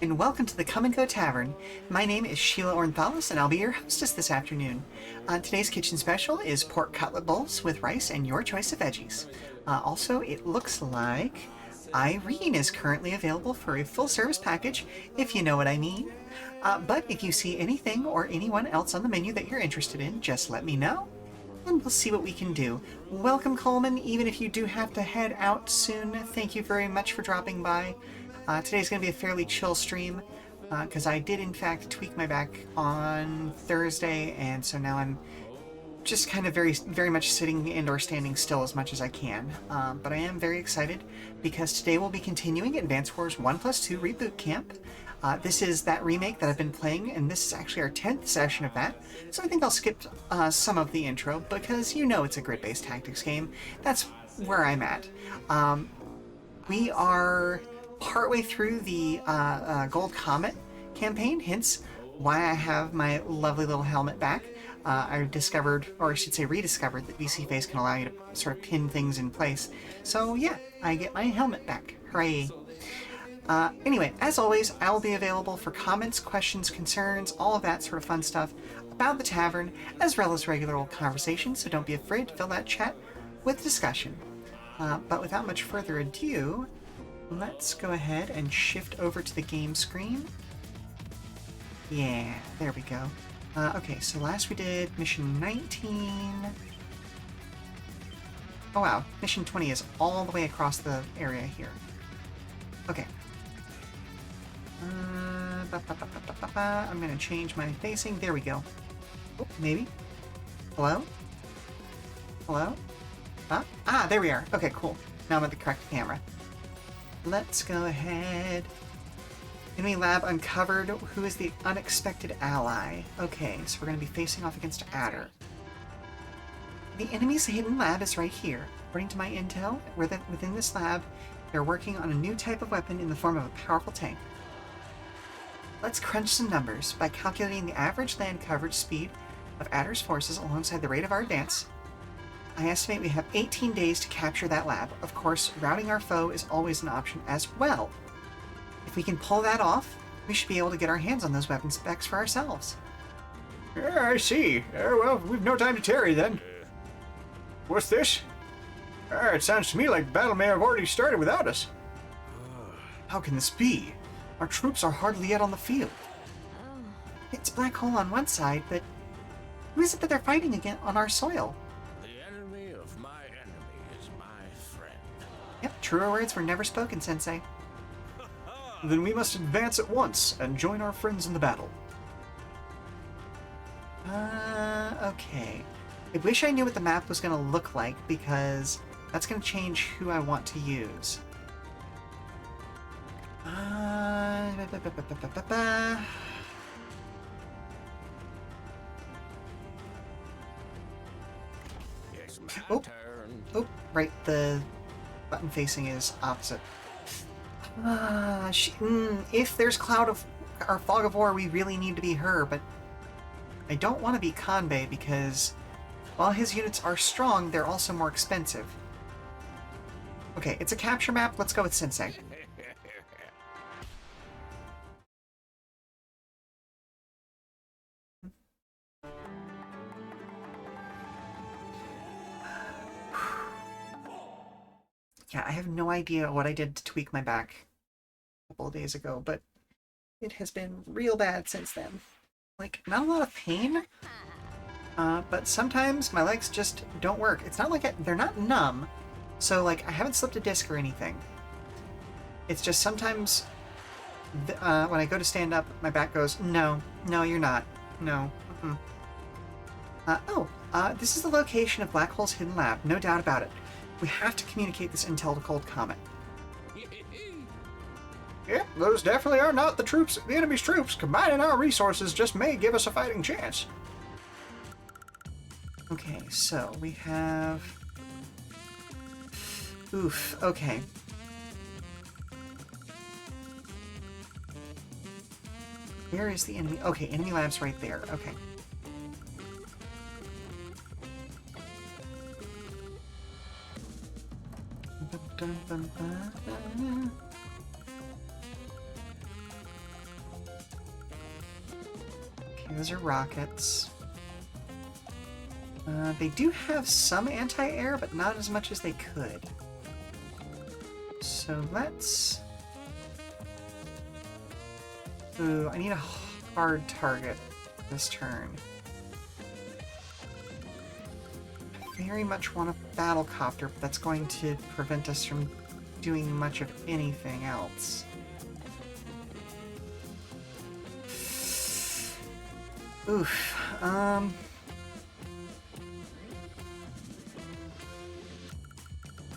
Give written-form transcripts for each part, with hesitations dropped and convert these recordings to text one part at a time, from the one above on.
And welcome to the Come and Go Tavern. My name is Sheela Ornthalis, and I'll be your hostess this afternoon. Today's kitchen special is pork cutlet bowls with rice and your choice of veggies. Also, it looks like Irene is currently available for a full-service package, if you know what I mean. But if you see anything or anyone else on the menu that you're interested in, just let me know, and we'll see what we can do. Welcome, Coleman, even if you do have to head out soon. Thank you very much for dropping by. Today's going to be a fairly chill stream, because I did in fact tweak my back on Thursday, and so now I'm just kind of very much sitting and or standing still as much as I can. But I am very excited, because today we'll be continuing Advance Wars 1+2 Reboot Camp. This is that remake that I've been playing, and this is actually our 10th session of that, so I think I'll skip some of the intro, because you know it's a grid-based tactics game. That's where I'm at. We are partway through the Gold Comet campaign, hence why I have my lovely little helmet back. I discovered, or I should say rediscovered, that VC Face can allow you to sort of pin things in place. So yeah, I get my helmet back. Hooray! Anyway, as always, I will be available for comments, questions, concerns, all of that sort of fun stuff about the tavern, as well as regular old conversation, so don't be afraid to fill that chat with discussion. But without much further ado, let's go ahead and shift over to the game screen. Yeah, there we go. Okay, so last we did mission 19. Oh wow, mission 20 is all the way across the area here. Okay. I'm gonna change my facing. There we go. Oh, maybe. Hello? Hello? There we are. Okay, cool. Now I'm at the correct camera. Let's go ahead. Enemy lab uncovered. Who is the unexpected ally? Okay, so we're going to be facing off against Adder. The enemy's hidden lab is right here. According to my intel, within this lab, they're working on a new type of weapon in the form of a powerful tank. Let's crunch some numbers. By calculating the average land coverage speed of Adder's forces alongside the rate of our advance, I estimate we have 18 days to capture that lab. Of course, routing our foe is always an option as well. If we can pull that off, we should be able to get our hands on those weapon specs for ourselves. I see. Well, we've no time to tarry then. What's this? It sounds to me like battle may have already started without us. How can this be? Our troops are hardly yet on the field. It's Black Hole on one side, but who is it that they're fighting again on our soil? Yep, truer words were never spoken, Sensei. Then we must advance at once and join our friends in the battle. Okay. I wish I knew what the map was going to look like, because that's going to change who I want to use. Oh, right, the button facing is opposite. If there's Cloud of or Fog of War, we really need to be her, but I don't want to be Kanbei because while his units are strong, they're also more expensive. Okay, it's a capture map. Let's go with Sensei. Yeah, I have no idea what I did to tweak my back a couple of days ago, but it has been real bad since then. Like, not a lot of pain, but sometimes my legs just don't work. It's not like they're not numb, so like I haven't slipped a disc or anything. It's just sometimes when I go to stand up, my back goes, no, you're not. No. This is the location of Black Hole's hidden lab, no doubt about it. We have to communicate this intel to Cold Comet. Yep, those definitely are not the enemy's troops. Combining our resources just may give us a fighting chance. Okay, so we have... Oof, okay. Where is the enemy? Okay, enemy lab's right there. Okay. Those are rockets. They do have some anti-air, but not as much as they could. So let's... Ooh, I need a hard target this turn. I very much want a battle copter, but that's going to prevent us from doing much of anything else. Oof.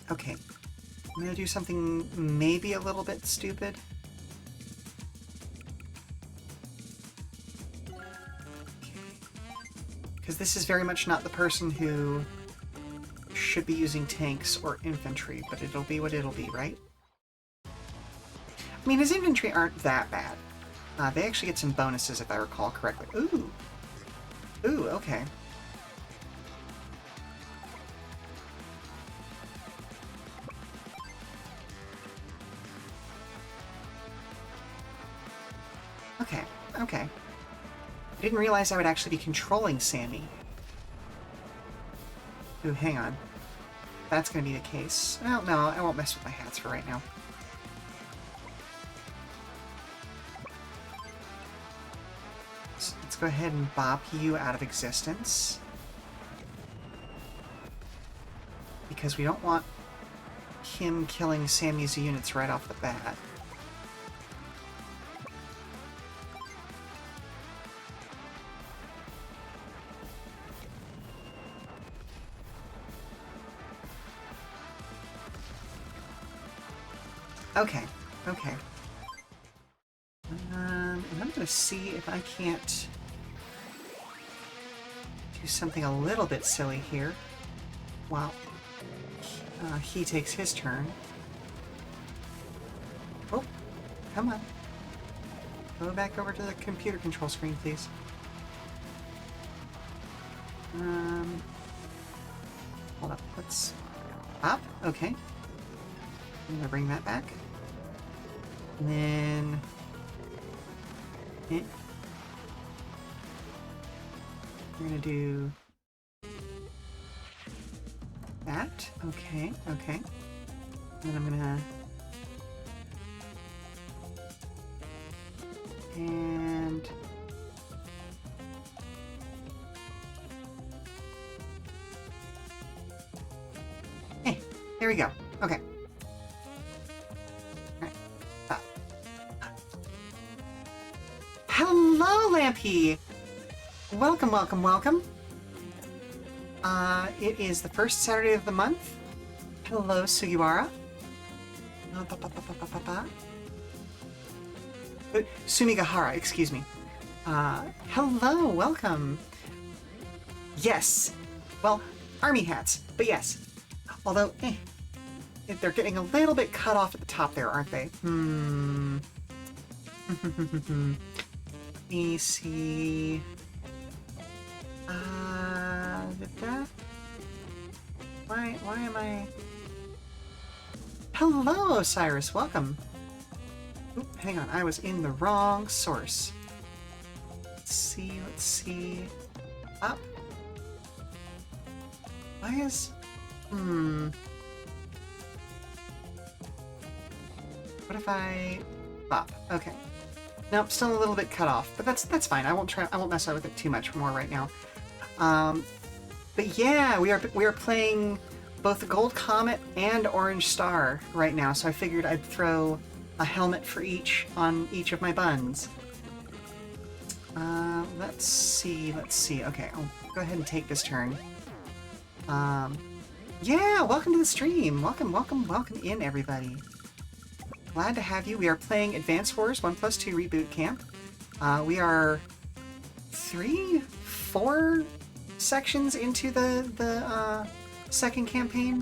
Okay. I'm gonna do something maybe a little bit stupid. Because this is very much not the person who should be using tanks or infantry, but it'll be what it'll be, right? I mean, his infantry aren't that bad. They actually get some bonuses, if I recall correctly. Ooh! Ooh, okay. Okay, okay. I didn't realize I would actually be controlling Sammy. Ooh, hang on. That's gonna be the case. Well, no, I won't mess with my hats for right now. So let's go ahead and bop you out of existence. Because we don't want him killing Sammy's units right off the bat. Okay, okay. And I'm gonna see if I can't do something a little bit silly here while he takes his turn. Oh, come on. Go back over to the computer control screen, please. Hold up, let's... Up, okay. I'm gonna bring that back. And then... We're gonna do... that. Okay, okay. And then I'm gonna... And... Hey, there we go. Okay. Hello, Lampy! Welcome, welcome, welcome. It is the first Saturday of the month. Hello, Sugiwara. Sumigahara, excuse me. Hello, welcome. Yes. Well, army hats, but yes. Although, they're getting a little bit cut off at the top there, aren't they? Let me see. That? Why am I... Hello, Osiris, welcome. Oop, hang on, I was in the wrong source. Let's see. Up. Why is... What if I... Bop, okay. Nope, still a little bit cut off, but that's fine. I won't mess with it too much more right now. But yeah, we are playing both the Gold Comet and Orange Star right now, so I figured I'd throw a helmet for each on each of my buns. Let's see. Okay, I'll go ahead and take this turn. Yeah, welcome to the stream. Welcome in, everybody. Glad to have you. We are playing Advance Wars 1+2 Reboot Camp. We are 4 sections into the second campaign.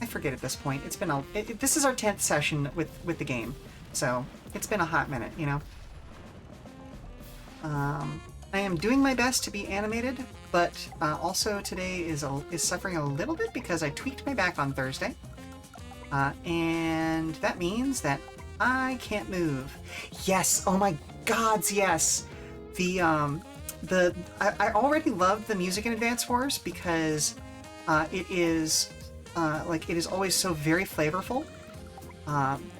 I forget at this point. It's been this is our 10th session with the game, so it's been a hot minute, you know. I am doing my best to be animated, but also today is suffering a little bit because I tweaked my back on Thursday. And that means that I can't move. Yes, oh my gods, yes! The I already love the music in Advance Wars because it is like it is always so very flavorful.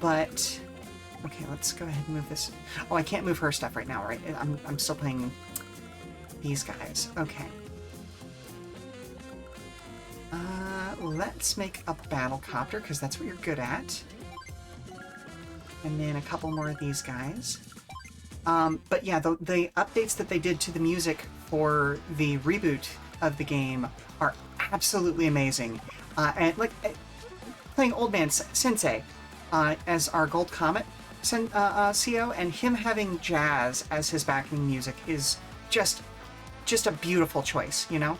But okay, let's go ahead and move this. Oh, I can't move her stuff right now, right? I'm still playing these guys. Okay. Let's make a battle copter because that's what you're good at. And then a couple more of these guys. But yeah, the updates that they did to the music for the reboot of the game are absolutely amazing. And like playing Old Man Sensei as our Gold Comet CO, and him having jazz as his backing music is just a beautiful choice, you know?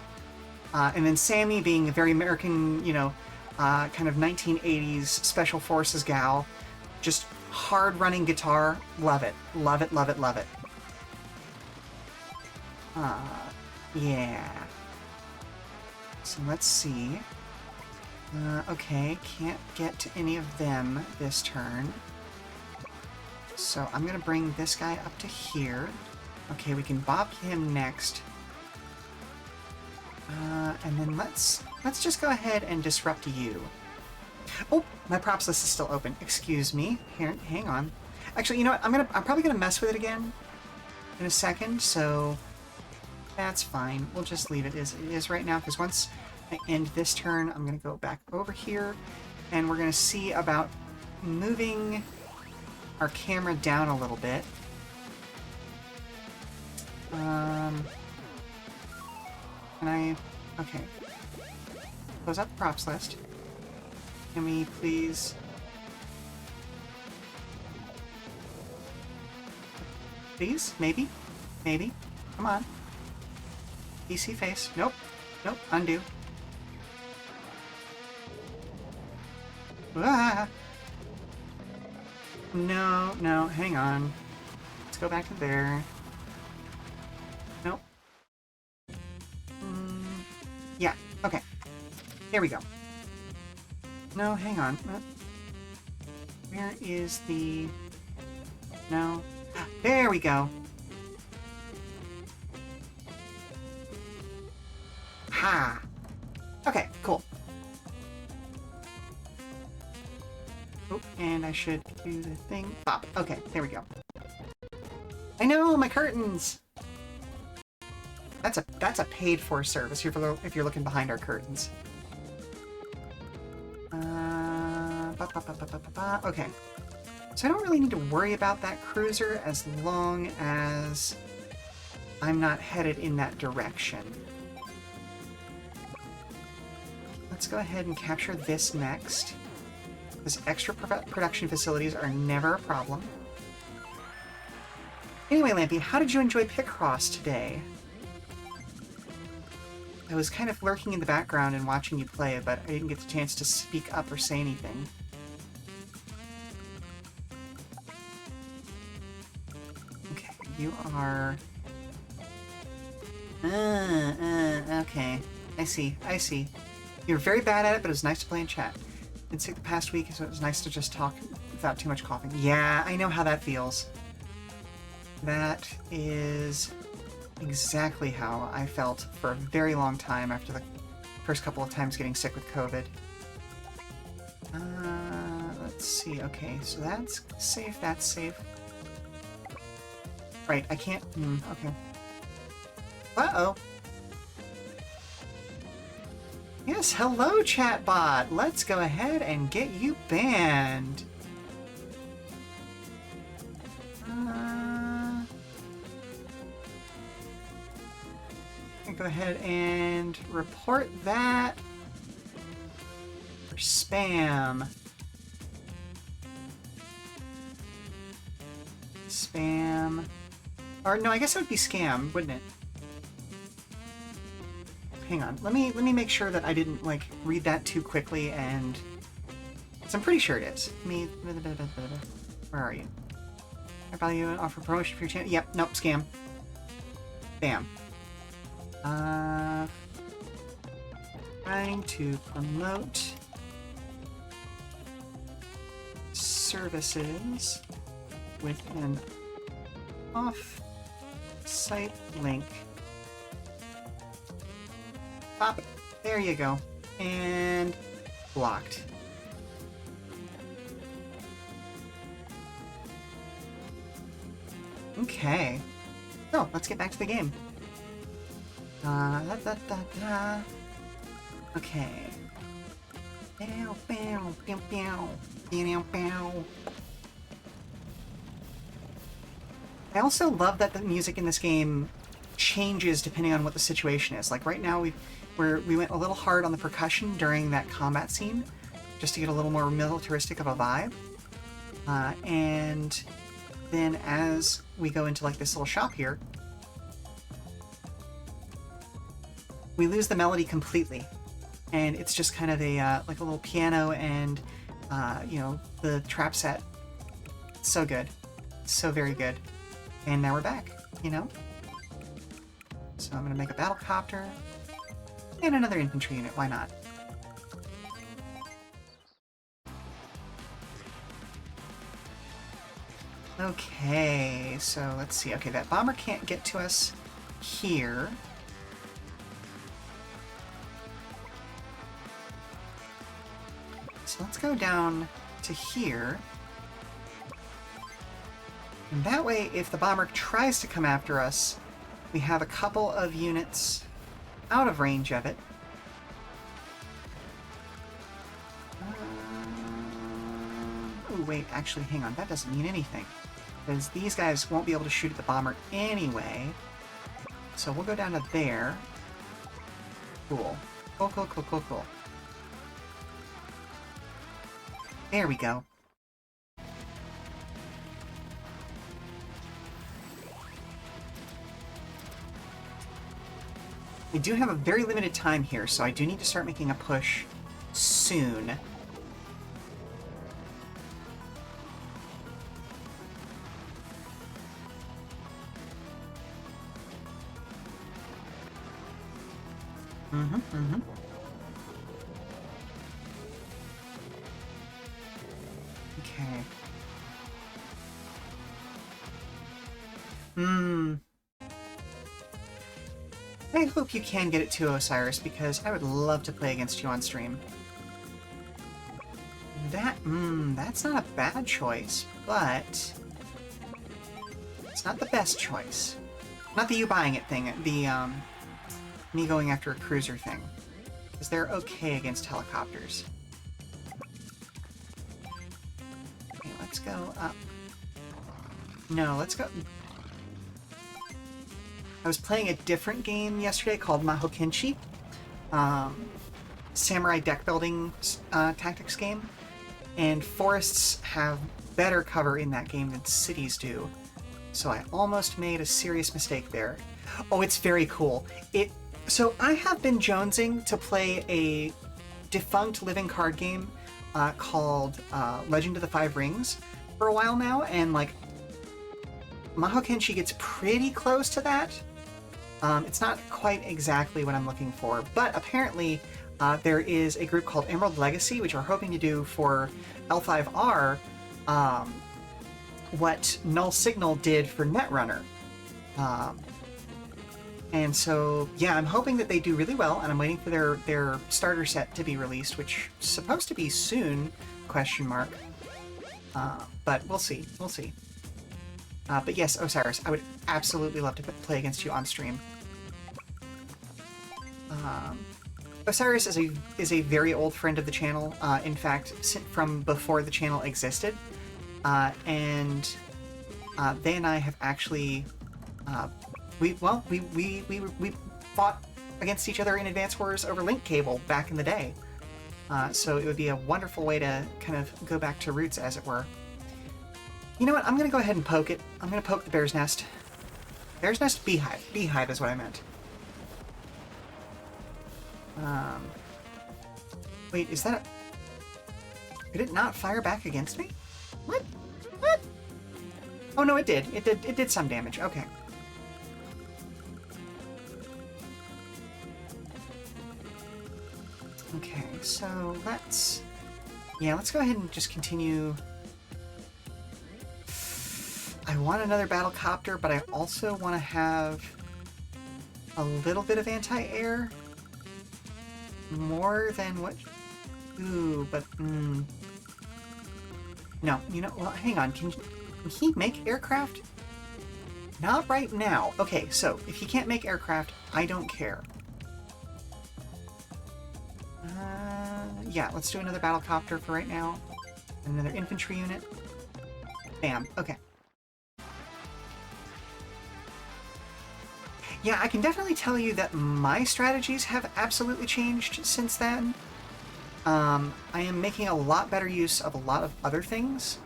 And then Sammy being a very American, you know, kind of 1980s Special Forces gal, just hard-running guitar, love it, love it, love it, love it. Yeah. So let's see. Okay, can't get to any of them this turn. So I'm gonna bring this guy up to here. Okay, we can bop him next. And then let's just go ahead and disrupt you. Oh, my props list is still open. Excuse me. Here, hang on. Actually, you know what? I'm probably gonna mess with it again in a second. So that's fine. We'll just leave it as it is right now, because once I end this turn, I'm gonna go back over here, and we're gonna see about moving our camera down a little bit. Can I? Okay. Close out the props list. Can we please? Please? Maybe? Maybe? Come on. PC face. Nope. Nope. Undo. Ah! No, no, hang on. Let's go back to there. Nope. Yeah, okay. Here we go. No, hang on. Where is the... No. There we go. Ha! Okay, cool. Oh, and I should do the thing. Pop. Okay, there we go. I know, my curtains! That's a paid-for service if you're looking behind our curtains. Okay. So I don't really need to worry about that cruiser as long as I'm not headed in that direction. Let's go ahead and capture this next. Because extra production facilities are never a problem. Anyway, Lampy, how did you enjoy Picross today? I was kind of lurking in the background and watching you play, but I didn't get the chance to speak up or say anything. Okay, you are... okay. I see, I see. You're very bad at it, but it was nice to play in chat. Been sick the past week, so it was nice to just talk without too much coughing. Yeah, I know how that feels. That is exactly how I felt for a very long time after the first couple of times getting sick with COVID. Let's see. Okay, so that's safe. That's safe. Right, I can't... okay. Uh-oh. Yes, hello, chatbot. Let's go ahead and get you banned. Go ahead and report that for spam. Spam. Or no, I guess it would be scam, wouldn't it? Hang on. Let me make sure that I didn't like read that too quickly, and 'cause I'm pretty sure it is. Where are you? I value and offer promotion for your channel. Yep, nope, scam. Bam. Trying to promote services with an off-site link Pop. There you go. And blocked. Okay. So, let's get back to the game. Okay. Bow, bow, bow, bow, bow, bow. I also love that the music in this game changes depending on what the situation is. Like right now, we went a little hard on the percussion during that combat scene, just to get a little more militaristic of a vibe. And then as we go into like this little shop here, we lose the melody completely, and it's just kind of a like a little piano and you know, the trap set. So good, so very good. And now we're back, you know? So I'm gonna make a battle copter and another infantry unit, why not? Okay, so let's see. Okay, that bomber can't get to us here. So let's go down to here. And that way, if the bomber tries to come after us, we have a couple of units out of range of it. Oh, wait, actually, hang on. That doesn't mean anything. Because these guys won't be able to shoot at the bomber anyway. So we'll go down to there. Cool. Cool, cool, cool, cool, cool. There we go. We do have a very limited time here, so I do need to start making a push soon. Okay. I hope you can get it to Osiris, because I would love to play against you on stream. That's not a bad choice, but it's not the best choice. Not the you buying it thing, the, me going after a cruiser thing. Because they're okay against helicopters. Okay, let's go up. No, let's go... I was playing a different game yesterday called Maho Kenshi. Samurai deck building tactics game. And forests have better cover in that game than cities do. So I almost made a serious mistake there. Oh, it's very cool. So I have been jonesing to play a defunct living card game called Legend of the Five Rings for a while now, and like Maho Kenshi gets pretty close to that. It's not quite exactly what I'm looking for, but apparently there is a group called Emerald Legacy, which are hoping to do for L5R what Null Signal did for Netrunner. And so, yeah, I'm hoping that they do really well, and I'm waiting for their starter set to be released, which is supposed to be soon, question mark. But we'll see, we'll see. But yes, Osiris, I would absolutely love to play against you on stream. Osiris is a very old friend of the channel. In fact, from before the channel existed, and they and I have actually we fought against each other in Advance Wars over link cable back in the day. So it would be a wonderful way to kind of go back to roots, as it were. You know what? I'm going to go ahead and poke it. I'm going to poke the bear's nest. Bear's nest? Beehive. Beehive is what I meant. Wait, is that a... Did it not fire back against me? What? What? Oh, no, it did. It did some damage. Okay. Okay, so let's... Yeah, let's go ahead and just continue... I want another battle copter, but I also want to have a little bit of anti-air. more than what... Ooh, but... No, you know... Well, hang on. Can he make aircraft? Not right now. Okay, so, if he can't make aircraft, I don't care. Yeah, let's do another battlecopter for right now. Another infantry unit. Bam. Okay. Yeah, I can definitely tell you that my strategies have absolutely changed since then. I am making a lot better use of a lot of other things.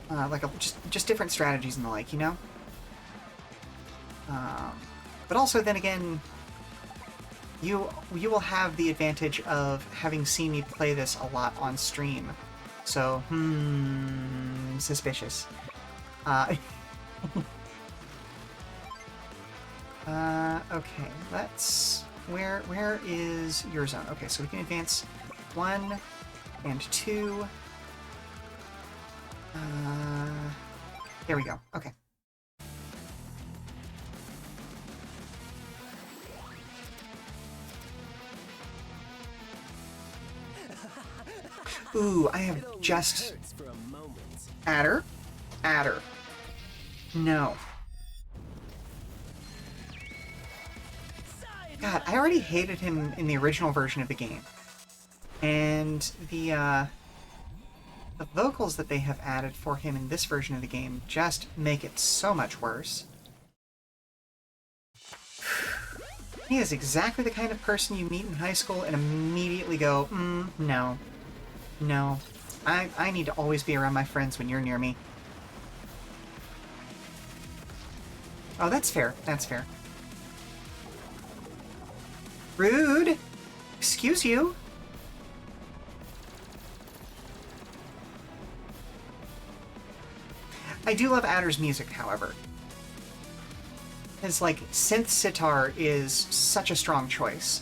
Like just different strategies and the like, you know? But also, then again, you will have the advantage of having seen me play this a lot on stream. So, suspicious. Okay, let's... Where is your zone? Okay, so we can advance 1 and 2. There we go. Okay. Ooh, I have just... Adder? Adder. No. God, I already hated him in the original version of the game. And the vocals that they have added for him in this version of the game just make it so much worse. He is exactly the kind of person you meet in high school and immediately go, no. No. I need to always be around my friends when you're near me. Oh, that's fair. That's fair. Rude! Excuse you? I do love Adder's music, however. His, like, synth sitar is such a strong choice.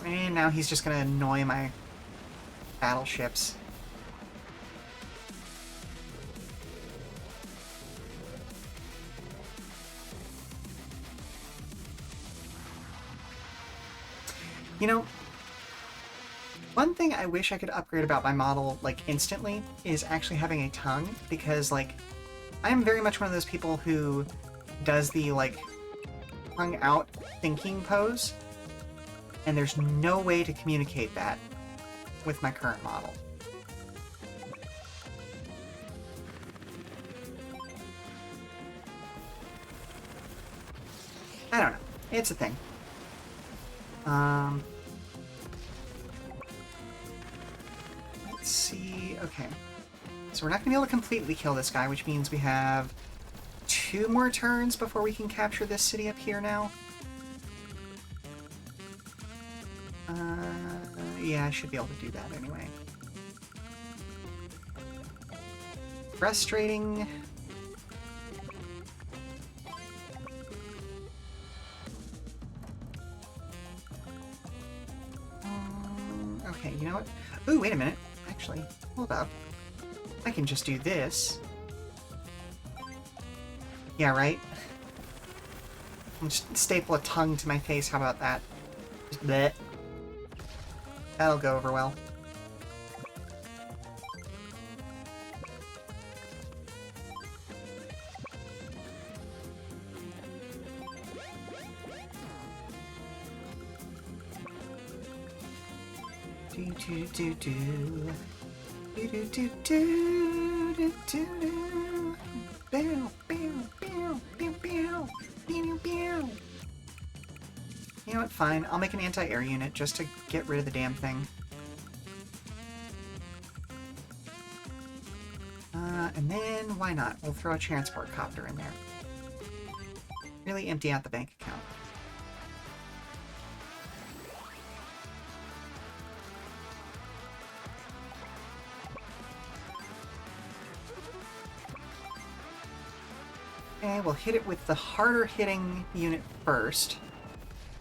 And now he's just gonna annoy my battleships. You know, one thing I wish I could upgrade about my model, like, instantly, is actually having a tongue, because, like, I'm very much one of those people who does the, like, tongue out thinking pose, and there's no way to communicate that with my current model. I don't know. It's a thing. Let's see. Okay. So we're not going to be able to completely kill this guy, which means we have 2 more turns before we can capture this city up here now. Yeah, I should be able to do that anyway. Frustrating. Okay, you know what? Ooh, wait a minute. Actually, hold up. I can just do this. Yeah, right? I'll just staple a tongue to my face. How about that? Just bleh. That'll go over well. Do do do do do do do do do do. Bow bow bow bow bow bow bow. You know what? Fine. I'll make an anti-air unit just to get rid of the damn thing. And then why not? We'll throw a transport copter in there. Really empty out the bank account. Okay, we'll hit it with the harder hitting unit first,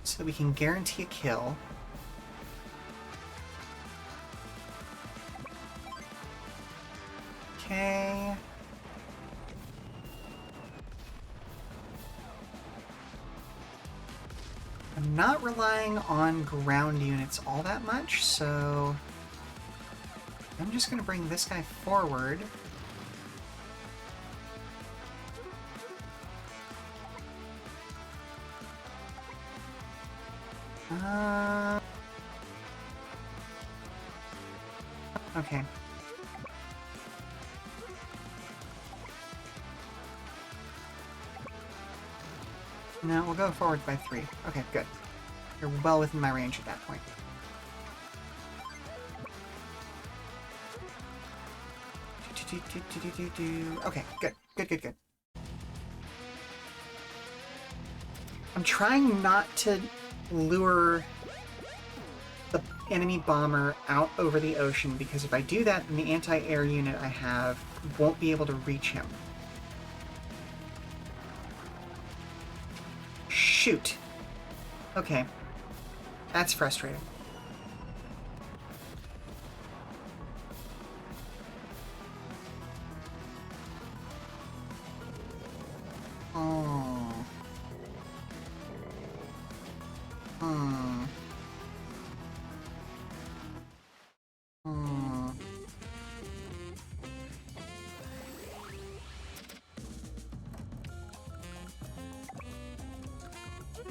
so that we can guarantee a kill. Okay. I'm not relying on ground units all that much, so I'm just going to bring this guy forward. Okay. No, we'll go forward by 3. Okay, good. You're well within my range at that point. Okay, good. Good. I'm trying not to lure the enemy bomber out over the ocean, because if I do that, then the anti-air unit I have won't be able to reach him. Shoot. Okay. That's frustrating. Oh. Hmm.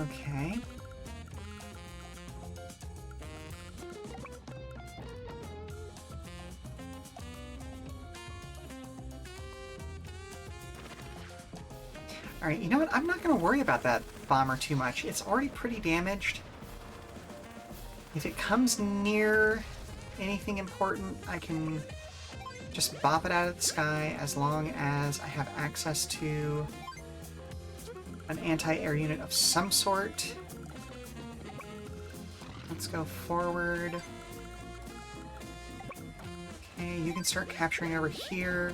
Okay. Alright, you know what? I'm not going to worry about that bomber too much. It's already pretty damaged. If it comes near anything important, I can just bop it out of the sky as long as I have access to an anti-air unit of some sort. Let's go forward. Okay, you can start capturing over here.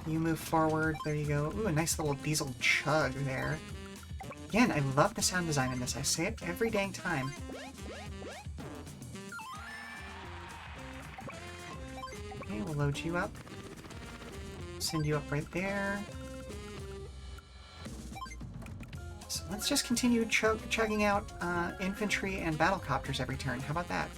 You move forward. There you go. Ooh, a nice little diesel chug there. Again, I love the sound design in this. I say it every dang time. Okay, we'll load you up. Send you up right there. So let's just continue chugging out infantry and battlecopters every turn. How about that?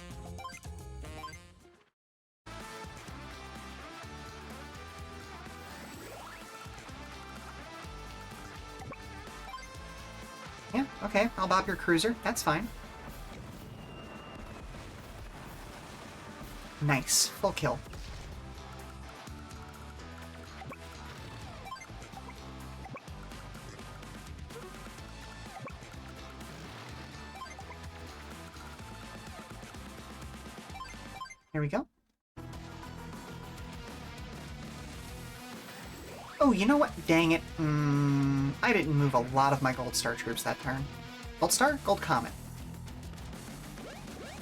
Yeah, okay, I'll bop your cruiser. That's fine. Nice. Full kill. Here we go. Oh, you know what? Dang it. I didn't move a lot of my Gold Star troops that turn. Gold Star? Gold Comet.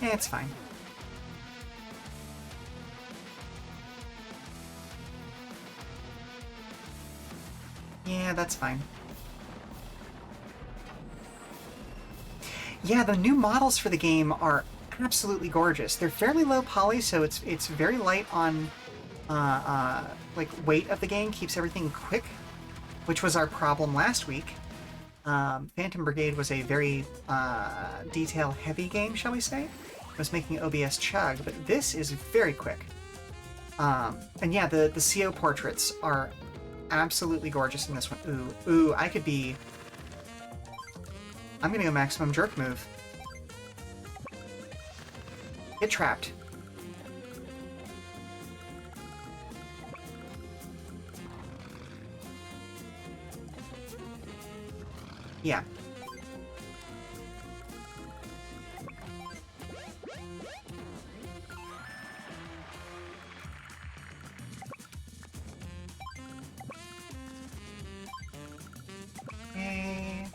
Yeah, it's fine. Yeah, that's fine. Yeah, the new models for the game are absolutely gorgeous. They're fairly low poly, so it's very light on like weight of the game, keeps everything quick, which was our problem last week. Phantom Brigade was a very detail-heavy game, shall we say? It was making OBS chug, but this is very quick. And yeah, the CO portraits are absolutely gorgeous in this one. Ooh, I could be... I'm gonna go maximum jerk move. Get trapped. Yeah. Okay.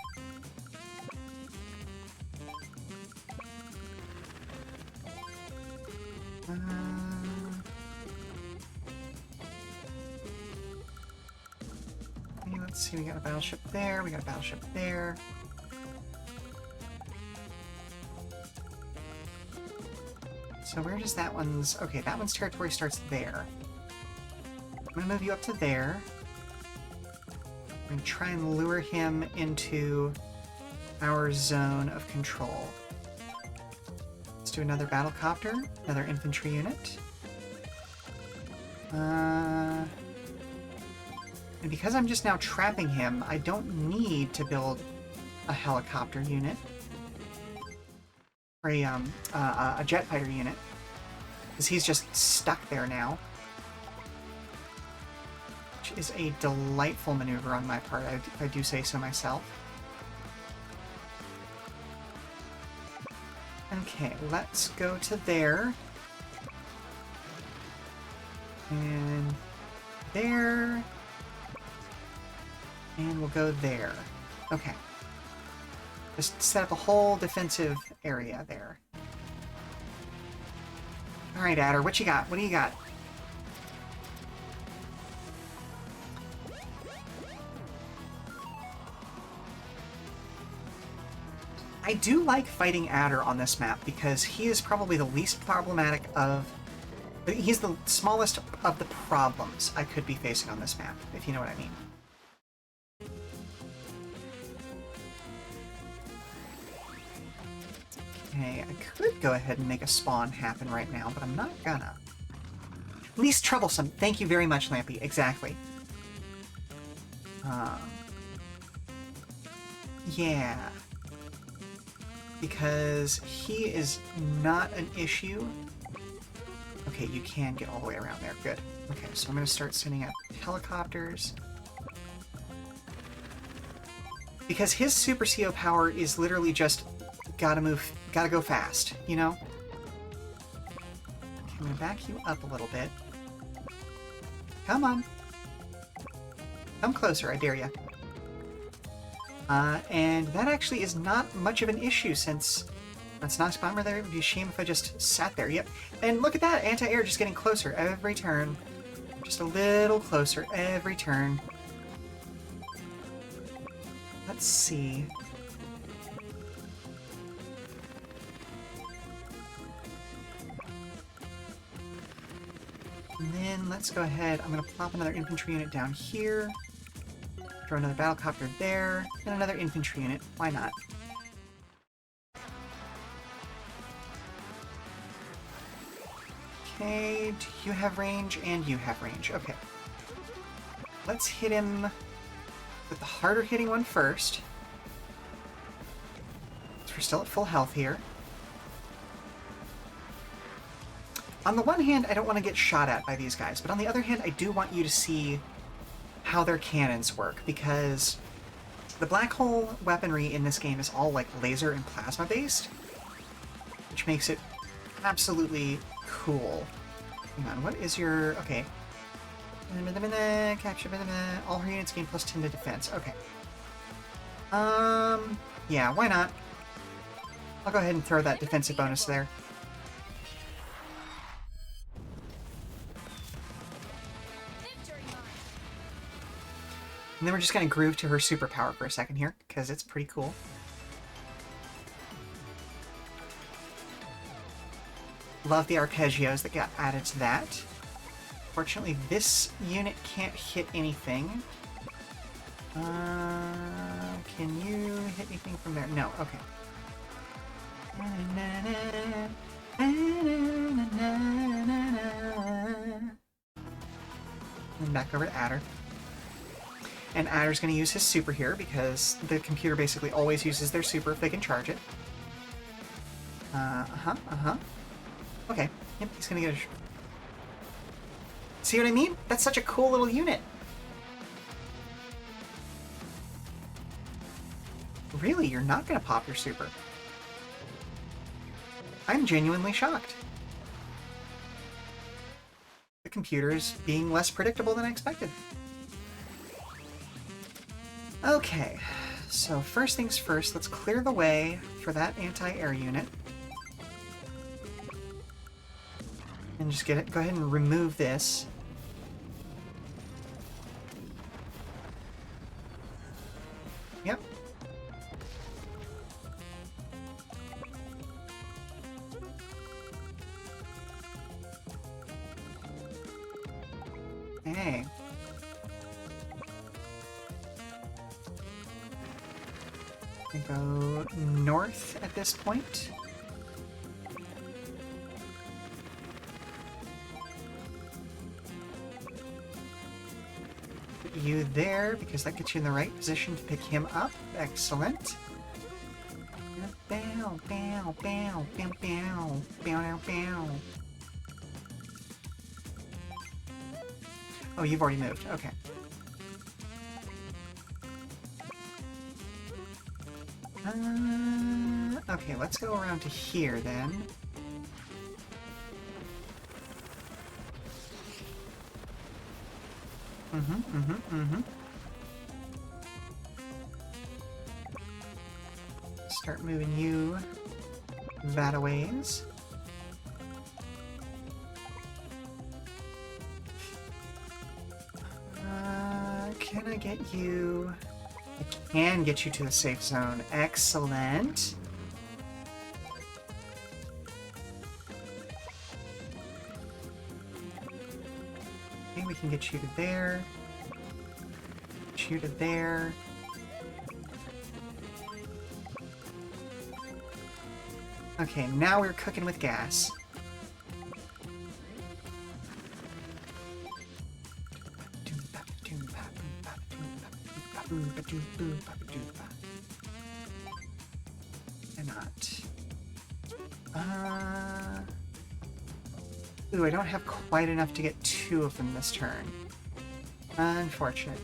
Okay, let's see, we got a battleship there, we got a battleship there. So where does that one's... Okay, that one's territory starts there. I'm gonna move you up to there. I'm gonna try and lure him into our zone of control. Let's do another battle copter, another infantry unit. And because I'm just now trapping him, I don't need to build a helicopter unit. Or a jet fighter unit. Because he's just stuck there now. Which is a delightful maneuver on my part, if I do say so myself. Okay, let's go to there. And there. And we'll go there. Okay. Just set up a whole defensive area there. Alright, Adder, what you got? What do you got? I do like fighting Adder on this map because he is probably the least problematic of... He's the smallest of the problems I could be facing on this map, if you know what I mean. Okay, I could go ahead and make a spawn happen right now, but I'm not gonna. Least troublesome. Thank you very much, Lampy. Exactly. Yeah. Because he is not an issue. Okay, you can get all the way around there. Good. Okay, so I'm going to start sending out helicopters. Because his Super CO power is literally just gotta move, gotta go fast, you know? Okay, I'm going to back you up a little bit. Come on. Come closer, I dare you. And that actually is not much of an issue since that's not a bomber there. It would be a shame if I just sat there. Yep. And look at that! Anti-air just getting closer every turn. Just a little closer every turn. Let's see. And then let's go ahead. I'm going to plop another infantry unit down here. Throw another battlecopter there, and another infantry unit. Why not? Okay, do you have range? And you have range. Okay. Let's hit him with the harder hitting one first. So we're still at full health here. On the one hand, I don't want to get shot at by these guys, but on the other hand, I do want you to see how their cannons work, because the black hole weaponry in this game is all like laser and plasma based, which makes it absolutely cool. Hang on, what is your... okay. Capture... all her units gain plus 10 to defense. Okay. Yeah, why not? I'll go ahead and throw that defensive bonus there. And then we're just going to groove to her superpower for a second here, because it's pretty cool. Love the arpeggios that got added to that. Fortunately, this unit can't hit anything. Can you hit anything from there? No, okay. And back over to Adder. And Adder's going to use his super here, because the computer basically always uses their super if they can charge it. Okay. Yep, he's going to get a... See what I mean? That's such a cool little unit. Really? You're not going to pop your super? I'm genuinely shocked. The computer is being less predictable than I expected. Okay, so first things first, let's clear the way for that anti-air unit. And just get it, go ahead and remove this. Yep. Hey. go north at this point. Put you there, because that gets you in the right position to pick him up. Excellent. Bow, bow, bow, bow, bow, bow, bow. Oh, you've already moved. Okay. Okay, let's go around to here then. Start moving you that-a-ways. Can I get you? I can get you to the safe zone. Excellent. Okay, we can get you to there. Get you to there. Okay, now we're cooking with gas. Cannot. Ooh, I don't have quite enough to get 2 of them this turn. Unfortunate.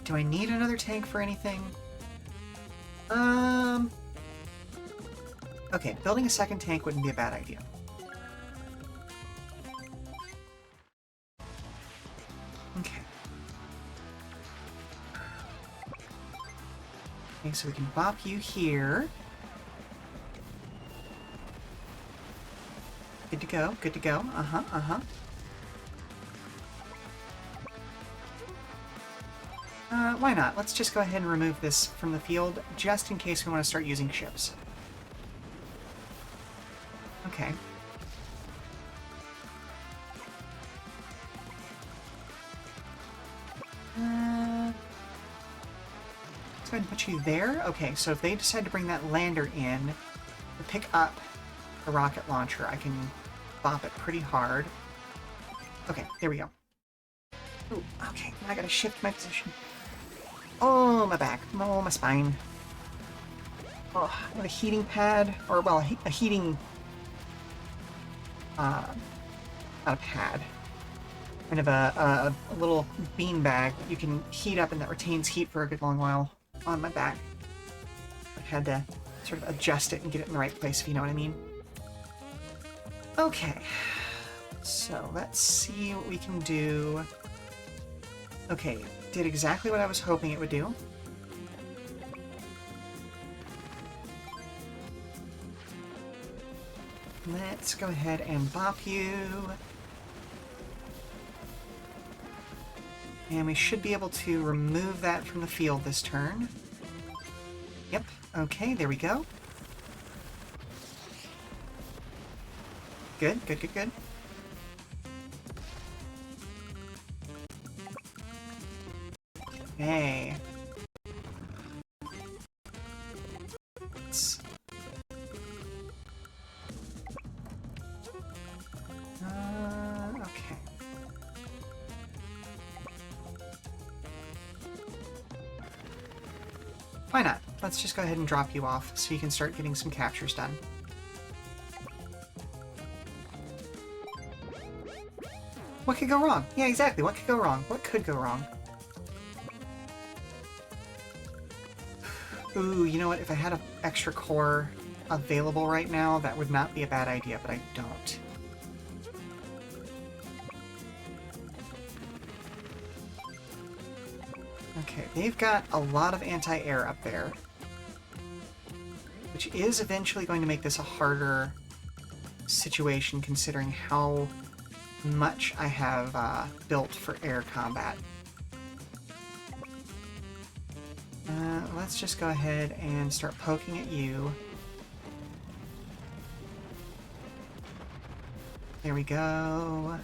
Do I need another tank for anything? Okay, building a second tank wouldn't be a bad idea. Okay. Okay, so we can bop you here. Good to go, good to go. Why not? Let's just go ahead and remove this from the field, just in case we want to start using ships. Okay. Let's go ahead and put you there. Okay, so if they decide to bring that lander in to pick up the rocket launcher, I can bop it pretty hard. Okay, there we go. Ooh, okay, now I gotta shift my position. Oh, my back. Oh, my spine. Oh, I have a heating pad, or, well, a heating... not a pad. Kind of a little bean bag that you can heat up and that retains heat for a good long while on my back. I had to sort of adjust it and get it in the right place, if you know what I mean. Okay. So, let's see what we can do. Okay, did exactly what I was hoping it would do. Let's go ahead and bop you. And we should be able to remove that from the field this turn. Yep, okay, there we go. Good, good, good, good. Okay. Let's... okay. Why not? Let's just go ahead and drop you off so you can start getting some captures done. What could go wrong? Yeah, exactly. What could go wrong? What could go wrong? Ooh, you know what? If I had an extra core available right now, that would not be a bad idea, but I don't. Okay, they've got a lot of anti-air up there, which is eventually going to make this a harder situation considering how much I have built for air combat. Let's just go ahead and start poking at you. There we go.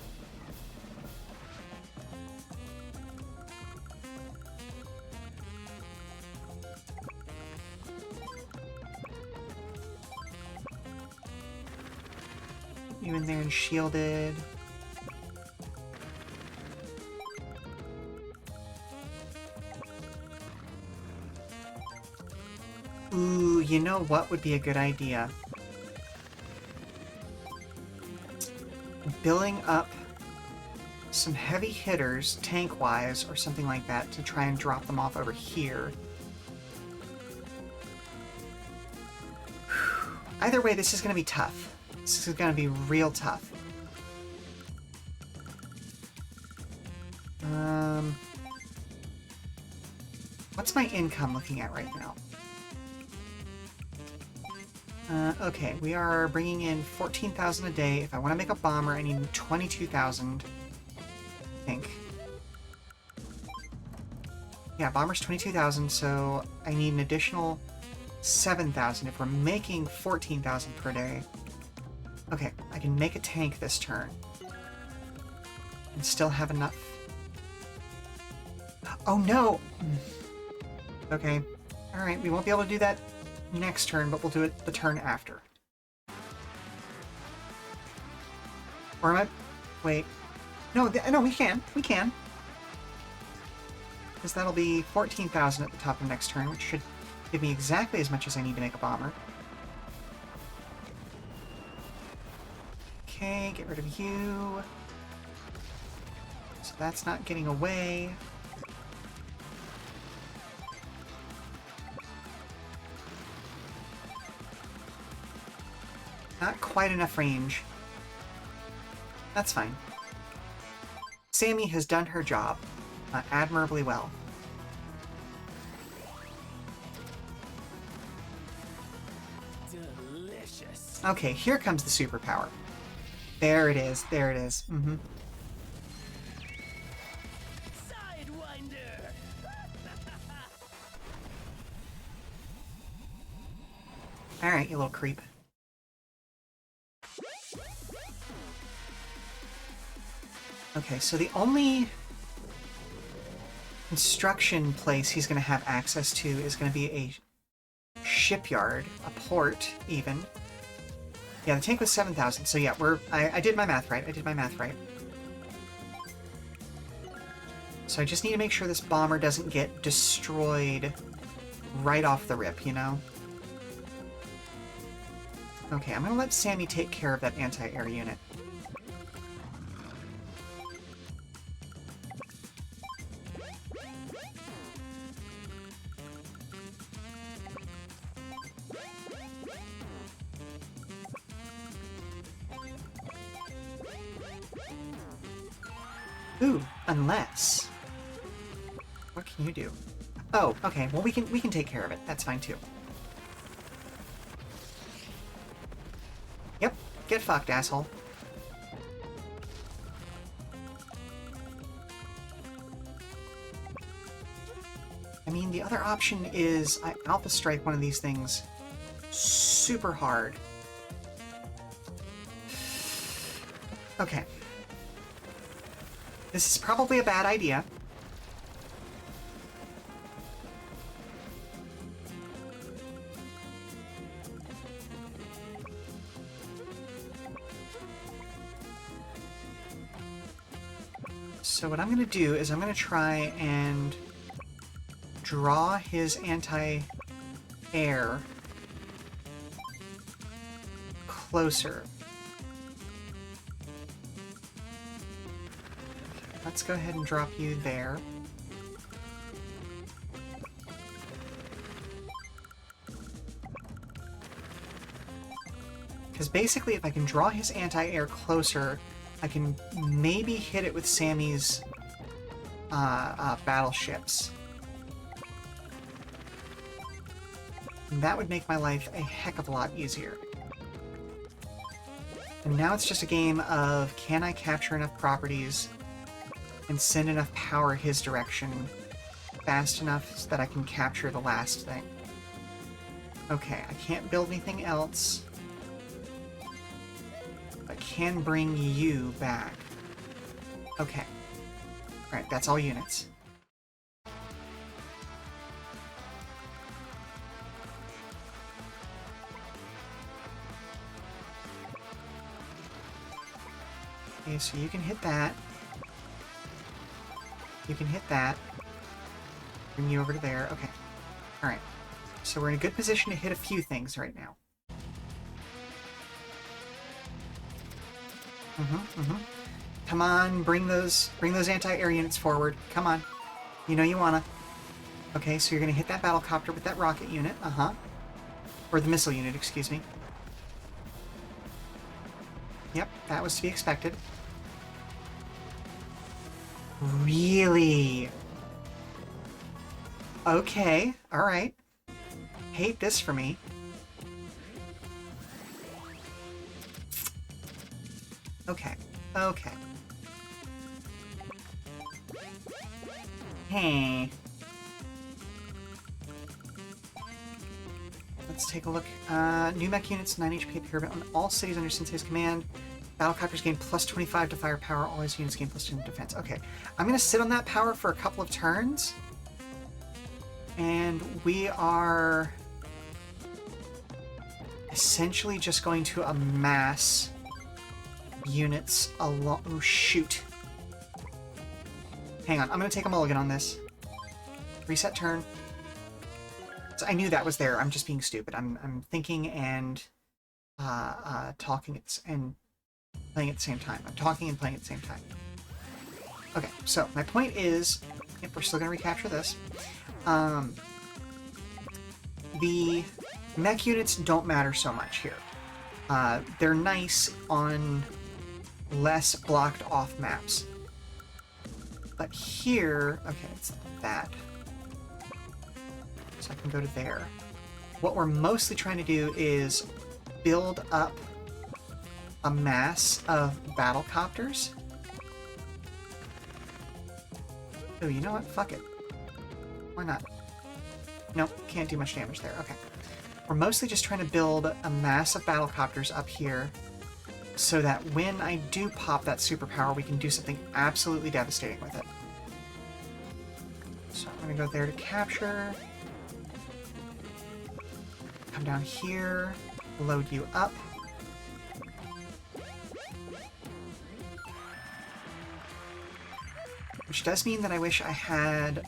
you in there and shielded. Ooh, you know what would be a good idea? Building up some heavy hitters, tank-wise, or something like that, to try and drop them off over here. Either way, this is going to be tough. This is going to be real tough. What's my income looking at right now? Okay, we are bringing in 14,000 a day. If I want to make a bomber, I need 22,000. I think. Yeah, bomber's 22,000, so I need an additional 7,000 if we're making 14,000 per day. Okay, I can make a tank this turn. And still have enough. Oh no! Okay. Alright, we won't be able to do that next turn, but we'll do it the turn after. Or am I... Wait. No, no, we can. We can. Because that'll be 14,000 at the top of next turn, which should give me exactly as much as I need to make a bomber. Okay, get rid of you. So that's not getting away. Not quite enough range. That's fine. Sammy has done her job admirably well. Delicious. Okay, here comes the superpower. There it is. There it is. Mm-hmm. Sidewinder. Alright, you little creep. Okay, so the only construction place he's going to have access to is going to be a shipyard, a port, even. Yeah, the tank was 7,000, so yeah, I did my math right. I did my math right. So I just need to make sure this bomber doesn't get destroyed right off the rip, you know? Okay, I'm going to let Sammy take care of that anti-air unit. Ooh, unless... What can you do? Oh, okay, well we can take care of it. That's fine too. Yep, get fucked, asshole. I mean, the other option is I Alpha Strike one of these things super hard. Okay. This is probably a bad idea. So what I'm going to do is I'm going to try and draw his anti-air closer. Let's go ahead and drop you there. Because basically, if I can draw his anti-air closer, I can maybe hit it with Sammy's battleships. And that would make my life a heck of a lot easier. And now it's just a game of, can I capture enough properties and send enough power his direction fast enough so that I can capture the last thing. Okay, I can't build anything else. I can bring you back. Okay. Alright, that's all units. Okay, so you can hit that. You can hit that. Bring you over to there. Okay. Alright. So we're in a good position to hit a few things right now. Come on, bring those anti-air units forward. Come on. You know you wanna. Okay, so you're gonna hit that battlecopter with that rocket unit. Or the missile unit, excuse me. Yep, that was to be expected. Really? Okay, alright. Hate this for me. Okay, okay. Hey. Let's take a look. New mech units, 9 HP at pyramid. On all cities under Sensei's command. Battlecopters gain plus 25 to firepower. All his units gain plus 2 to defense. Okay. I'm going to sit on that power for a couple of turns. And we are essentially just going to amass units along. Oh, shoot. Hang on. I'm going to take a mulligan on this. Reset turn. So I knew that was there. I'm just being stupid. I'm thinking and talking and playing at the same time. I'm talking and playing at the same time. Okay, so my point is, if we're still going to recapture this, the mech units don't matter so much here. They're nice on less blocked off maps. But here, okay, it's that. So I can go to there. What we're mostly trying to do is build up a mass of battlecopters. Oh, you know what? Fuck it. Why not? Nope, can't do much damage there. Okay. We're mostly just trying to build a mass of battlecopters up here so that when I do pop that superpower, we can do something absolutely devastating with it. So I'm going to go there to capture. Come down here, load you up. Which does mean that I wish I had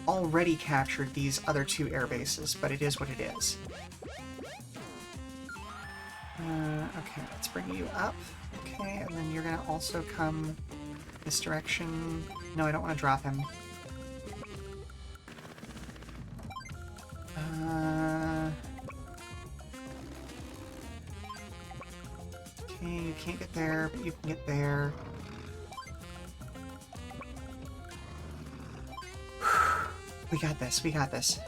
already captured these other 2 air bases, but it is what it is. Okay, let's bring you up. Okay, and then you're gonna also come this direction. No, I don't want to drop him. Okay, you can't get there, but you can get there. We got this, we got this.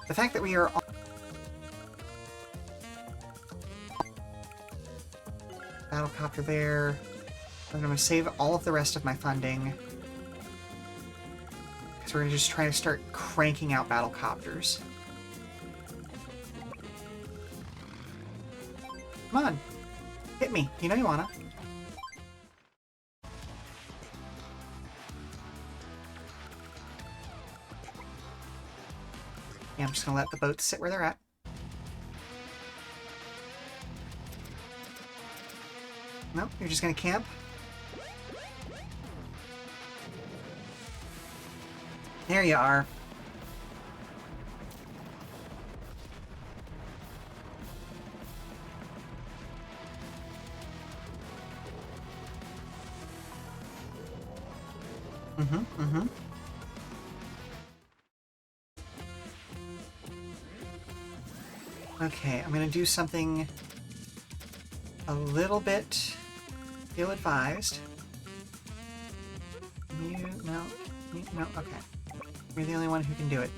The fact that we are on battlecopter there. I'm going to save all of the rest of my funding. Because we're going to just try to start cranking out battlecopters. Come on. Hit me. You know you wanna. Yeah, I'm just gonna let the boats sit where they're at. Nope, you're just gonna camp? There you are. Okay, I'm gonna do something a little bit ill-advised. No, okay. You're the only one who can do it.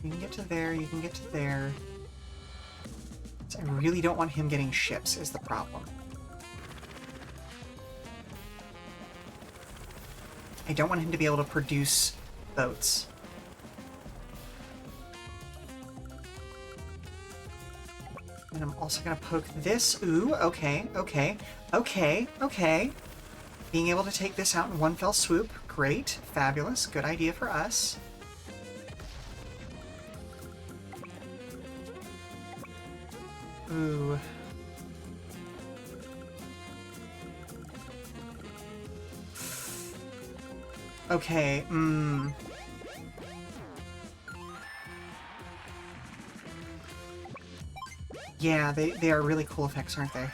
You can get to there, you can get to there. So I really don't want him getting ships, is the problem. I don't want him to be able to produce boats. And I'm also gonna poke this. Ooh, okay. Being able to take this out in one fell swoop. Great. Fabulous. Good idea for us. Ooh. Okay, yeah, they are really cool effects, aren't they?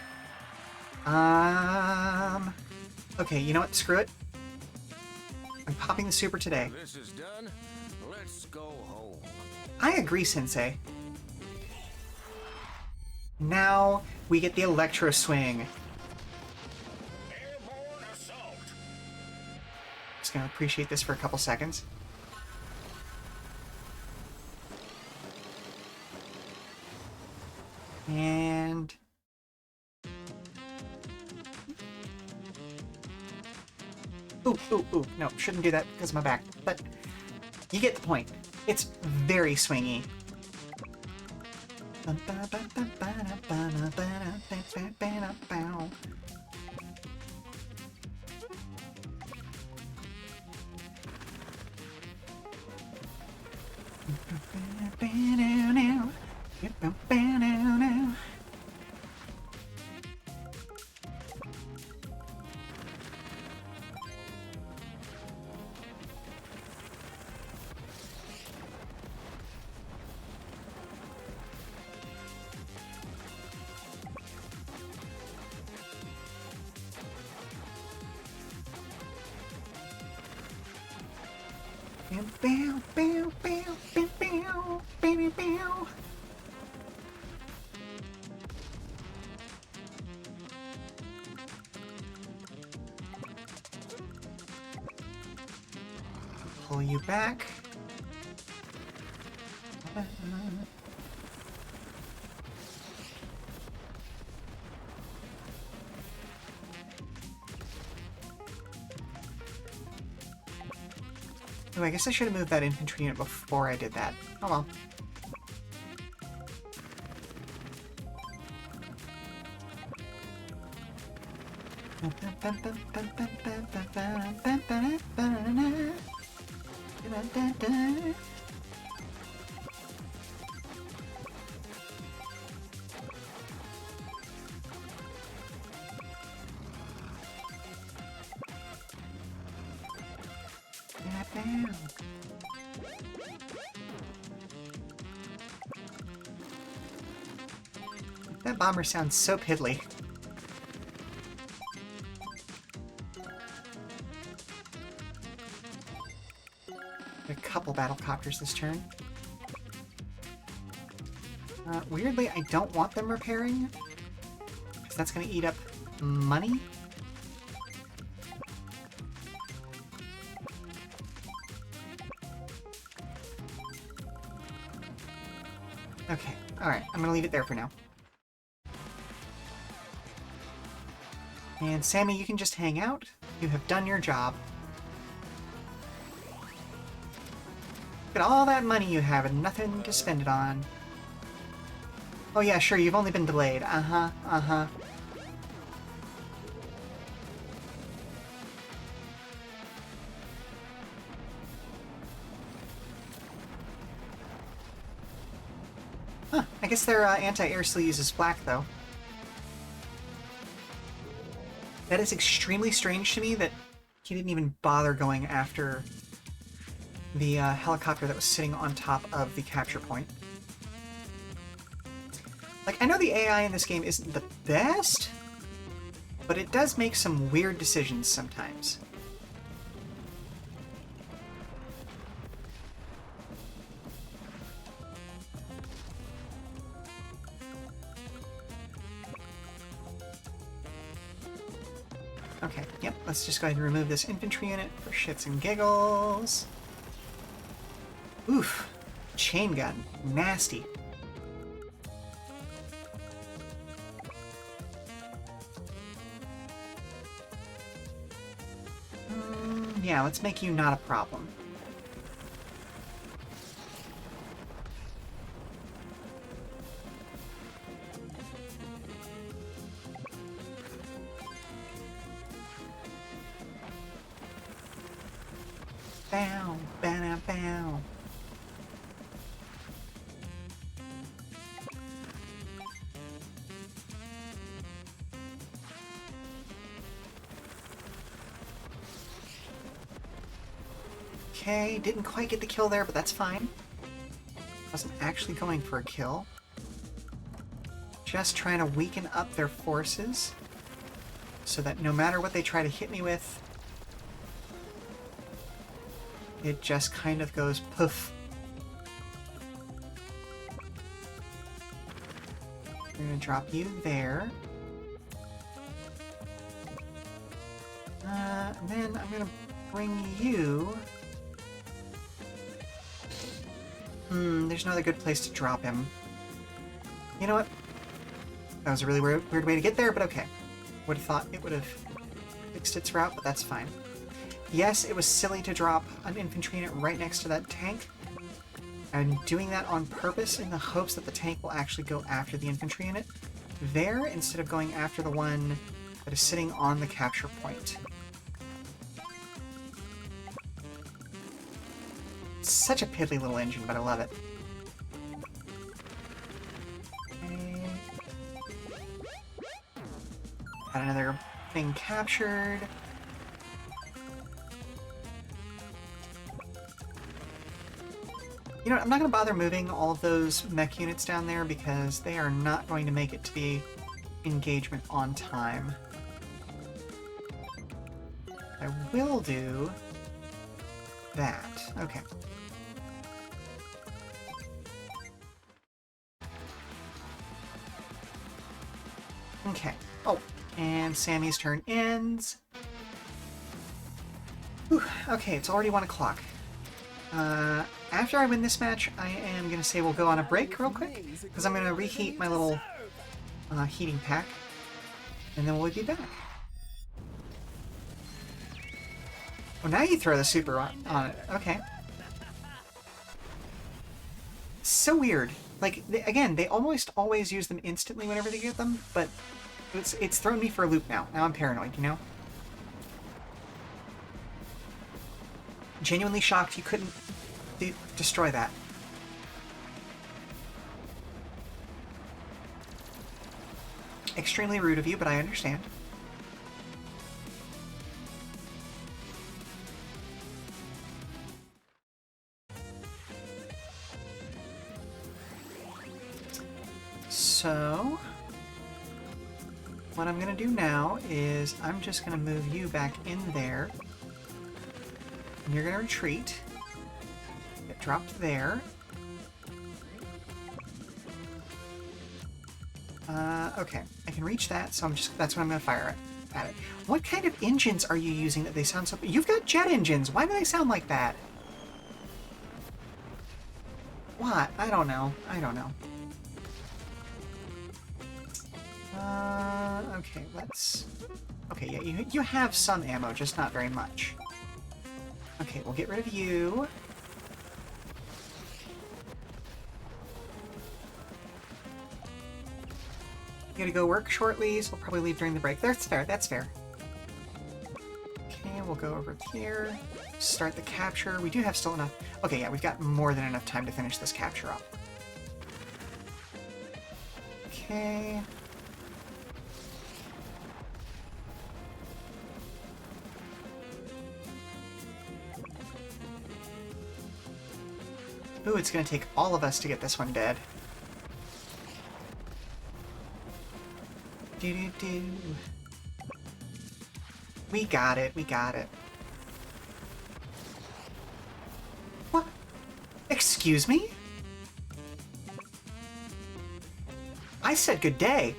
Okay, you know what? Screw it. I'm popping the super today. This is done. Let's go home. I agree, Sensei. Now we get the Electro Swing. Airborne assault. Just gonna appreciate this for a couple seconds. And... Ooh, ooh, ooh. No, shouldn't do that because of my back. But you get the point. It's very swingy. Pull you back. Oh, I guess I should have moved that infantry unit before I did that. Oh well. That bomber sounds so piddly. A couple battle copters this turn. Weirdly, I don't want them repairing, because that's going to eat up money. Okay, alright, I'm going to leave it there for now. And Sammy, you can just hang out. You have done your job. Look at all that money you have and nothing to spend it on. Oh yeah, sure, you've only been delayed. Uh-huh, uh-huh. Huh, I guess their anti-air still uses flak, though. That is extremely strange to me that he didn't even bother going after the helicopter that was sitting on top of the capture point. Like, I know the AI in this game isn't the best, but it does make some weird decisions sometimes. Okay, yep, let's just go ahead and remove this infantry unit for shits and giggles. Oof, chain gun, nasty. Yeah, let's make you not a problem. Bow, bow, bow. Okay, didn't quite get the kill there, but that's fine. Wasn't actually going for a kill. Just trying to weaken up their forces so that no matter what they try to hit me with, it just kind of goes poof. We're gonna drop you there. And then I'm gonna bring you... there's no other good place to drop him. You know what? That was a really weird way to get there, but okay. Would have thought it would have fixed its route, but that's fine. Yes, it was silly to drop an infantry unit right next to that tank. I'm doing that on purpose in the hopes that the tank will actually go after the infantry unit there instead of going after the one that is sitting on the capture point. It's such a piddly little engine, but I love it. Okay. Got another thing captured. You know what, I'm not going to bother moving all of those mech units down there because they are not going to make it to the engagement on time. I will do that. Okay. Okay. Oh, and Sammy's turn ends. Whew. Okay, it's already 1 o'clock. After I win this match, I am going to say we'll go on a break real quick, because I'm going to reheat my little heating pack, and then we'll be back. Oh, now you throw the super on it. Okay. So weird. Like, again, they almost always use them instantly whenever they get them, but it's thrown me for a loop now. Now I'm paranoid, you know? Genuinely shocked you couldn't destroy that. Extremely rude of you, but I understand. So, what I'm going to do now is I'm just going to move you back in there. And you're going to retreat. Get dropped there. Okay, I can reach that, so that's what I'm going to fire at it. What kind of engines are you using that they sound so... You've got jet engines! Why do they sound like that? What? I don't know. I don't know. Okay, let's... Okay, yeah, you have some ammo, just not very much. Okay, we'll get rid of you. You gotta go work shortly, so we'll probably leave during the break. That's fair, that's fair. Okay, we'll go over here. Start the capture. We do have still enough... Okay, yeah, we've got more than enough time to finish this capture up. Okay... Ooh, it's gonna take all of us to get this one dead. Do-do-do. We got it, we got it. What? Excuse me? I said good day.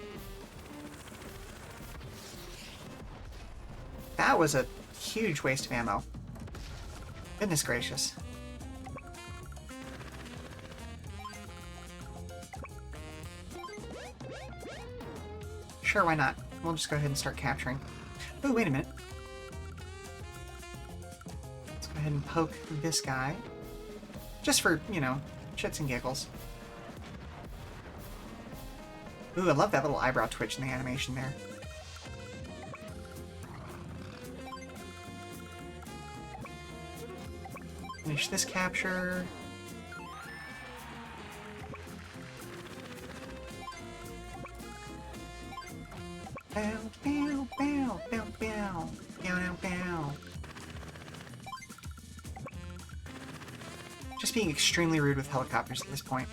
That was a huge waste of ammo. Goodness gracious. Sure, why not? We'll just go ahead and start capturing. Ooh, wait a minute. Let's go ahead and poke this guy. Just for, you know, shits and giggles. Ooh, I love that little eyebrow twitch in the animation there. Finish this capture. Bow, bow, bow, bow, bow, bow, bow, bow. Just being extremely rude with helicopters at this point.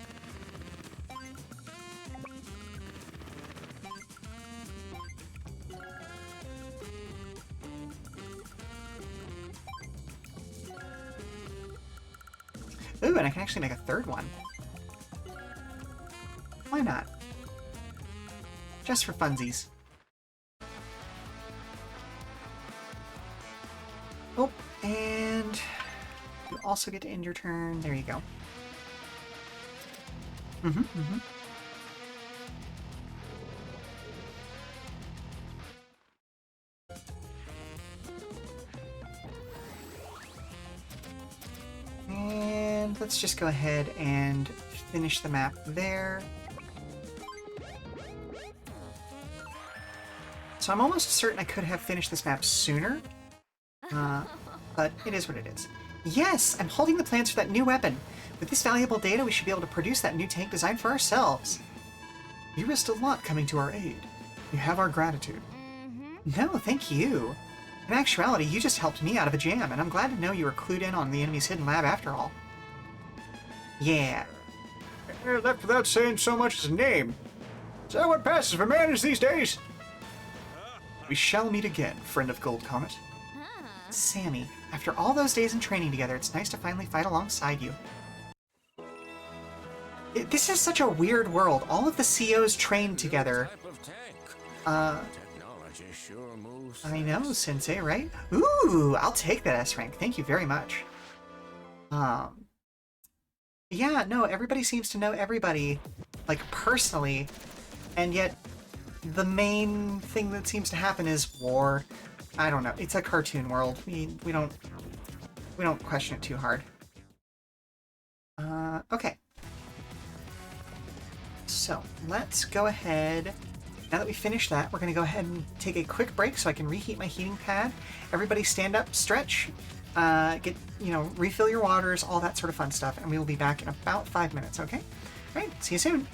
Ooh, and I can actually make a third one. Why not? Just for funsies. Oh, and you also get to end your turn. There you go. And let's just go ahead and finish the map there. So I'm almost certain I could have finished this map sooner. But it is what it is. Yes! I'm holding the plans for that new weapon. With this valuable data, we should be able to produce that new tank design for ourselves. You risked a lot coming to our aid. You have our gratitude. No, thank you. In actuality, you just helped me out of a jam, and I'm glad to know you were clued in on the enemy's hidden lab after all. Yeah. Left without saying so much as a name. Is that what passes for manners these days? We shall meet again, friend of Gold Comet. Sammy, after all those days in training together, it's nice to finally fight alongside you. This is such a weird world. All of the COs trained together. Type of tank. Technology sure moves. I know, Sensei, right? Ooh, I'll take that S rank. Thank you very much. Yeah, no, everybody seems to know everybody, like, personally, and yet the main thing that seems to happen is war. I don't know. It's a cartoon world. We don't question it too hard. Okay. So let's go ahead. Now that we finished that, we're going to go ahead and take a quick break so I can reheat my heating pad. Everybody stand up, stretch, refill your waters, all that sort of fun stuff, and we will be back in about 5 minutes, okay? All right, see you soon.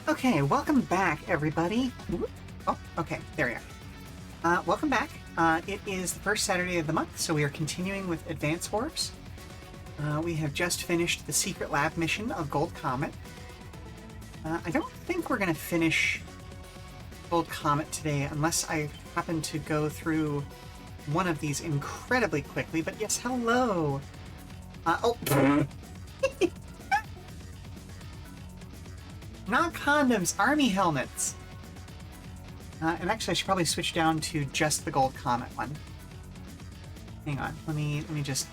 Okay, welcome back, everybody. Oh, okay, there we are. Welcome back. It is the first Saturday of the month, so we are continuing with Advance Wars. We have just finished the Secret Lab mission of Gold Comet. I don't think we're going to finish Gold Comet today unless I happen to go through one of these incredibly quickly, but yes, hello! Oh! Not condoms, army helmets! And actually I should probably switch down to just the Gold Comet one. Hang on, let me just...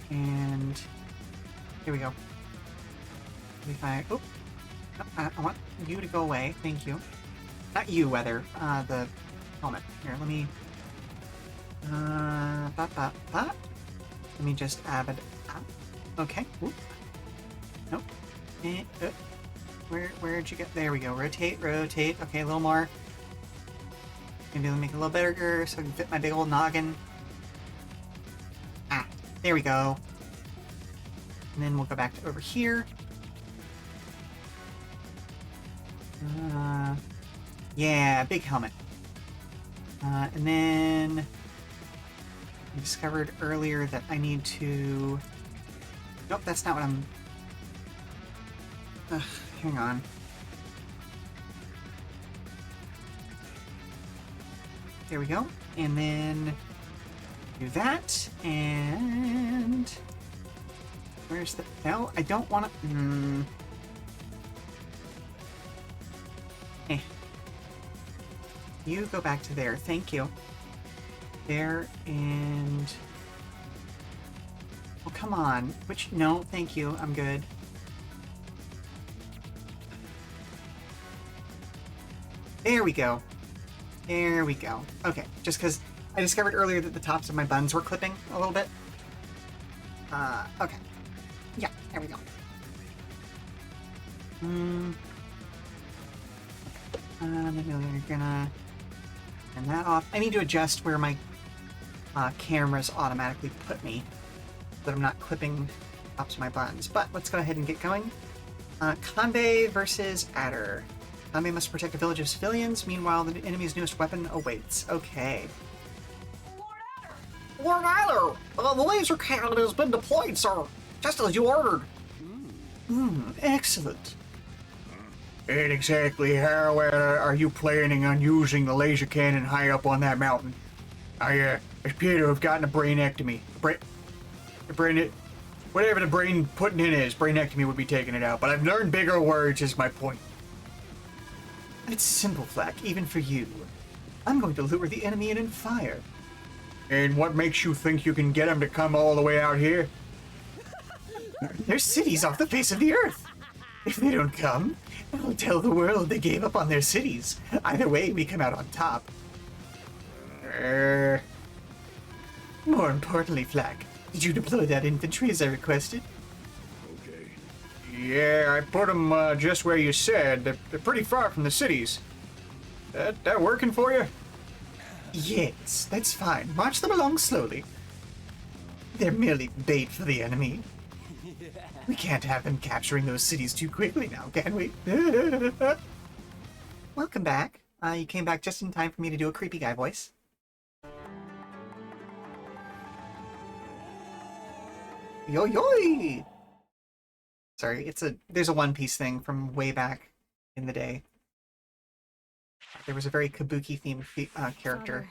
and... here we go. If I... oh! I want you to go away, thank you. Not you, Weather, the helmet. Here, let me... Let me just add it out. Okay. Oop. Nope. Where'd you get? There we go. Rotate, rotate. Okay, a little more. Maybe let me make it a little bigger so I can fit my big old noggin. Ah, there we go. And then we'll go back to over here. Yeah, big helmet. And then I discovered earlier that I need to... nope, that's not what I'm... ugh, hang on. There we go. And then do that, and... where's the... no, I don't want to... Eh. You go back to there. Thank you. There, and... oh, come on. Which... no, thank you. I'm good. There we go. There we go. Okay, just because I discovered earlier that the tops of my buns were clipping a little bit. Okay. Yeah, there we go. Then we're gonna turn that off. I need to adjust where my cameras automatically put me so that I'm not clipping tops of my buns. But let's go ahead and get going. Conde versus Adder. Conde must protect a village of civilians. Meanwhile, the enemy's newest weapon awaits. Okay. Lord Adder! The laser cannon has been deployed, sir! Just as you ordered! Excellent. And exactly how are you planning on using the laser cannon high up on that mountain? I appear to have gotten a brainectomy. Whatever the brain putting in is, brainectomy would be taking it out. But I've learned bigger words is my point. It's simple, Flack, even for you. I'm going to lure the enemy in and fire. And what makes you think you can get them to come all the way out here? Their cities off the face of the earth. If they don't come, I'll tell the world they gave up on their cities. Either way, we come out on top. More importantly, Flack, did you deploy that infantry as I requested? Okay. Yeah, I put them just where you said. They're pretty far from the cities. That working for you? Yes, that's fine. March them along slowly. They're merely bait for the enemy. We can't have them capturing those cities too quickly now, can we? Welcome back. You came back just in time for me to do a creepy guy voice. Yo yo! Sorry, there's a One Piece thing from way back in the day. There was a very kabuki themed character.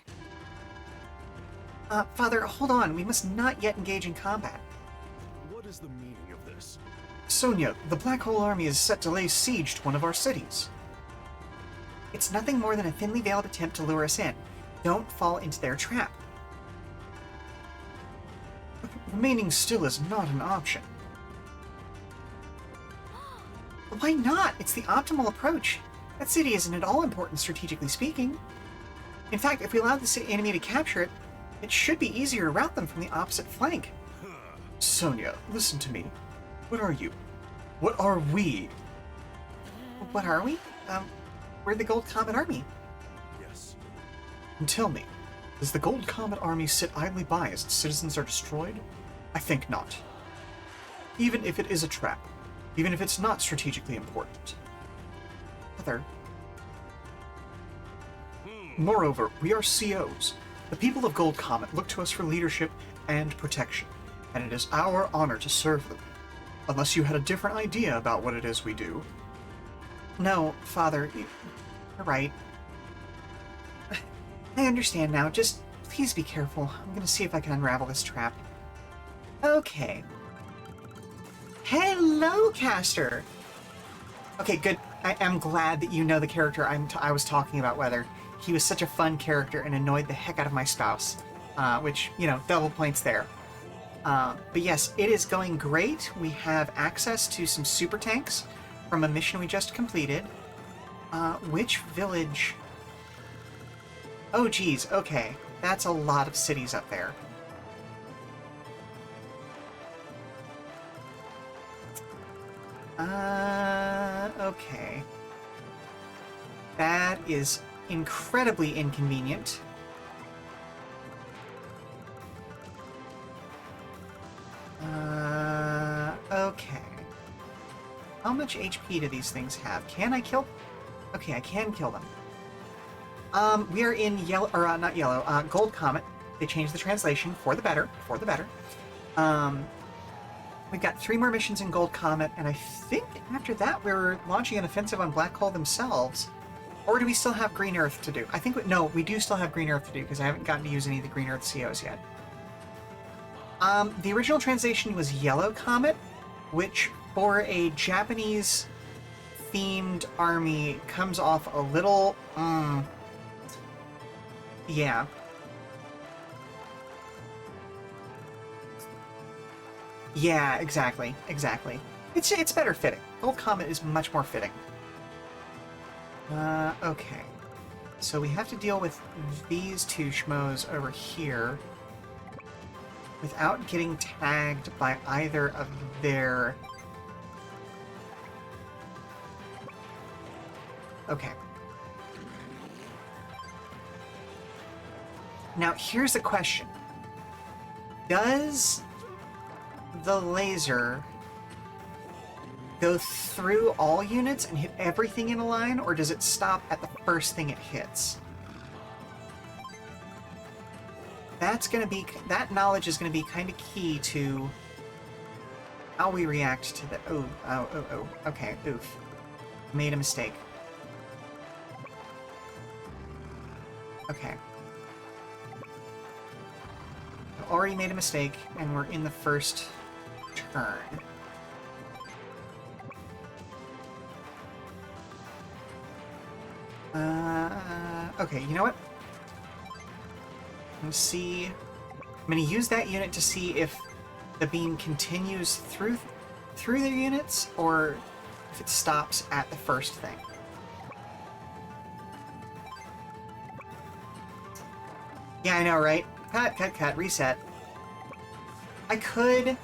Father, hold on. We must not yet engage in combat. What is the meaning of this? Sonia, the Black Hole Army is set to lay siege to one of our cities. It's nothing more than a thinly veiled attempt to lure us in. Don't fall into their trap. Remaining still is not an option. Why not? It's the optimal approach. That city isn't at all important strategically speaking. In fact, if we allow the enemy to capture it, it should be easier to rout them from the opposite flank. Sonia, listen to me. What are you? What are we? What are we? We're the Gold Comet Army. Yes. And tell me, does the Gold Comet Army sit idly by as its citizens are destroyed? I think not. even if it is a trap, even if it's not strategically important. Father. Moreover, we are COs. The people of Gold Comet look to us for leadership and protection, and it is our honor to serve them. Unless you had a different idea about what it is we do. No, Father, you're right. I understand now. Just please be careful. I'm gonna see if I can unravel this trap. Okay. Hello, Caster! Okay, good. I am glad that you know the character I was talking about, Weather. He was such a fun character and annoyed the heck out of my spouse. Which, you know, double points there. But yes, it is going great. We have access to some super tanks from a mission we just completed. Which village? Oh, geez. Okay. That's a lot of cities up there. Okay. That is incredibly inconvenient. Okay. How much HP do these things have? Can I kill? Okay, I can kill them. We are in yellow, or not yellow, Gold Comet. They changed the translation for the better, We've got 3 more missions in Gold Comet, and I think after that we're launching an offensive on Black Hole themselves. Or do we still have Green Earth to do? I think, no, we do still have Green Earth to do, because I haven't gotten to use any of the Green Earth COs yet. The original translation was Yellow Comet, which for a Japanese-themed army comes off a little, yeah. Yeah, exactly. It's better fitting. Gold Comet is much more fitting. Okay. So we have to deal with these 2 schmoes over here without getting tagged by either of their... Okay. Now, here's the question. Does the laser go through all units and hit everything in a line, or does it stop at the first thing it hits? That's gonna be... that knowledge is gonna be kind of key to how we react to the... Oh. Okay, oof. Made a mistake. Okay. Already made a mistake, and we're in the first turn. Okay, you know what? I'm gonna use that unit to see if the beam continues through their units, or if it stops at the first thing. Yeah, I know, right? Cut, reset. I could,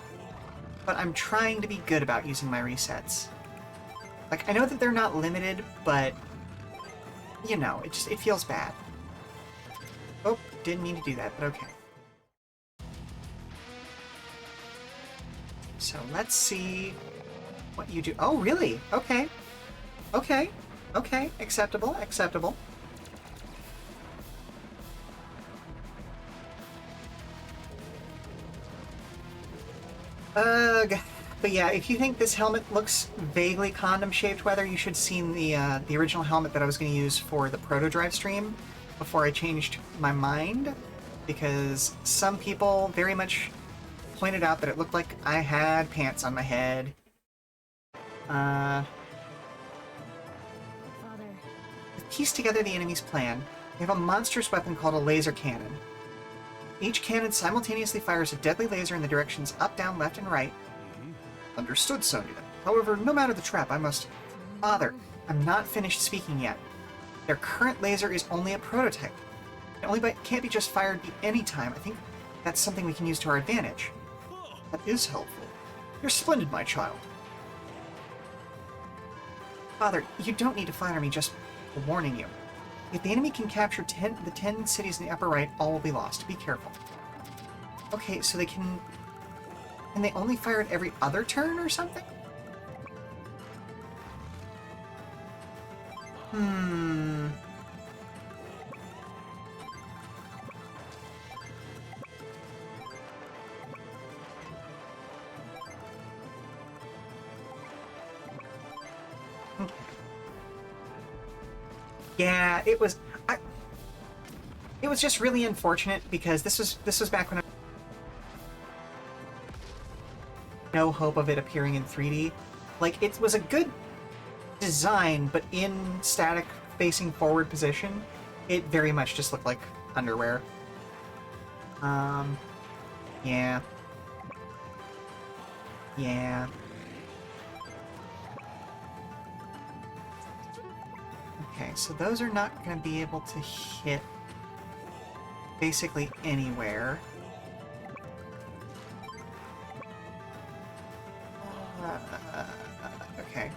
but I'm trying to be good about using my resets. Like, I know that they're not limited, but, you know, it feels bad. Oh, didn't mean to do that, but okay. So let's see what you do. Oh, really? Okay. Okay. Acceptable. Ugh. But yeah, if you think this helmet looks vaguely condom-shaped, Weather, you should have seen the original helmet that I was going to use for the proto-drive stream before I changed my mind, because some people very much pointed out that it looked like I had pants on my head. Father. Piece together the enemy's plan. They have a monstrous weapon called a laser cannon. Each cannon simultaneously fires a deadly laser in the directions up, down, left, and right. Understood, Sonya. However, no matter the trap, I must... Father, I'm not finished speaking yet. Their current laser is only a prototype. It can't be just fired any time. I think that's something we can use to our advantage. That is helpful. You're splendid, my child. Father, you don't need to flatter me, just warning you. If the enemy can capture the 10 cities in the upper right, all will be lost. Be careful. Okay, so they can... And they only fire it every other turn or something? Hmm. Okay. Yeah, it was. It was just really unfortunate because this was back when I no hope of it appearing in 3D. Like, it was a good design, but in static facing forward position, it very much just looked like underwear. Yeah. Yeah. Okay, so those are not going to be able to hit basically anywhere. Okay.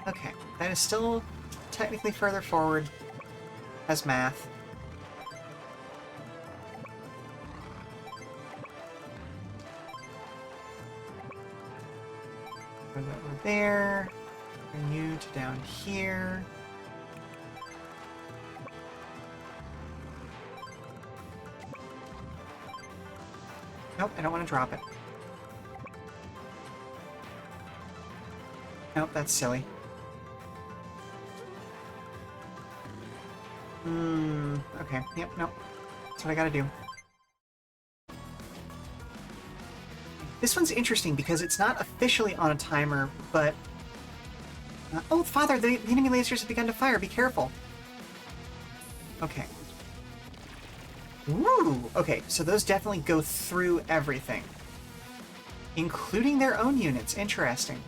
Okay, that is still technically further forward as math. Put that over there. Bring you to down here. Nope, I don't want to drop it. Nope, that's silly. Okay, yep, nope. That's what I gotta do. This one's interesting because it's not officially on a timer, but... oh, Father, the enemy lasers have begun to fire. Be careful. Okay. Woo! Okay, so those definitely go through everything. Including their own units. Interesting.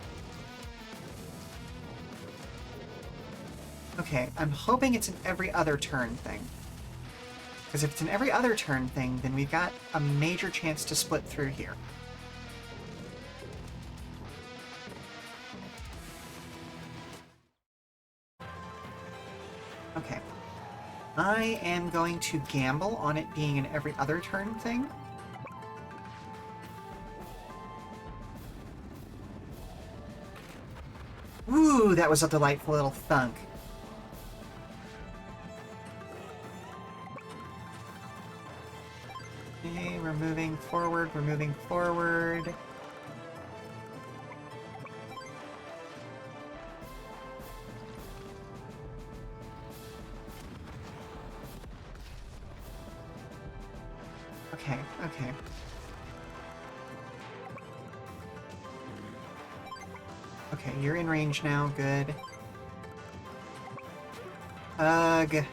Okay, I'm hoping it's an every other turn thing. Because if it's an every other turn thing, then we've got a major chance to split through here. Okay. I am going to gamble on it being an every other turn thing. Ooh, that was a delightful little thunk. Okay, we're moving forward, we're moving forward. Okay, okay. Okay, you're in range now, good. Ugh.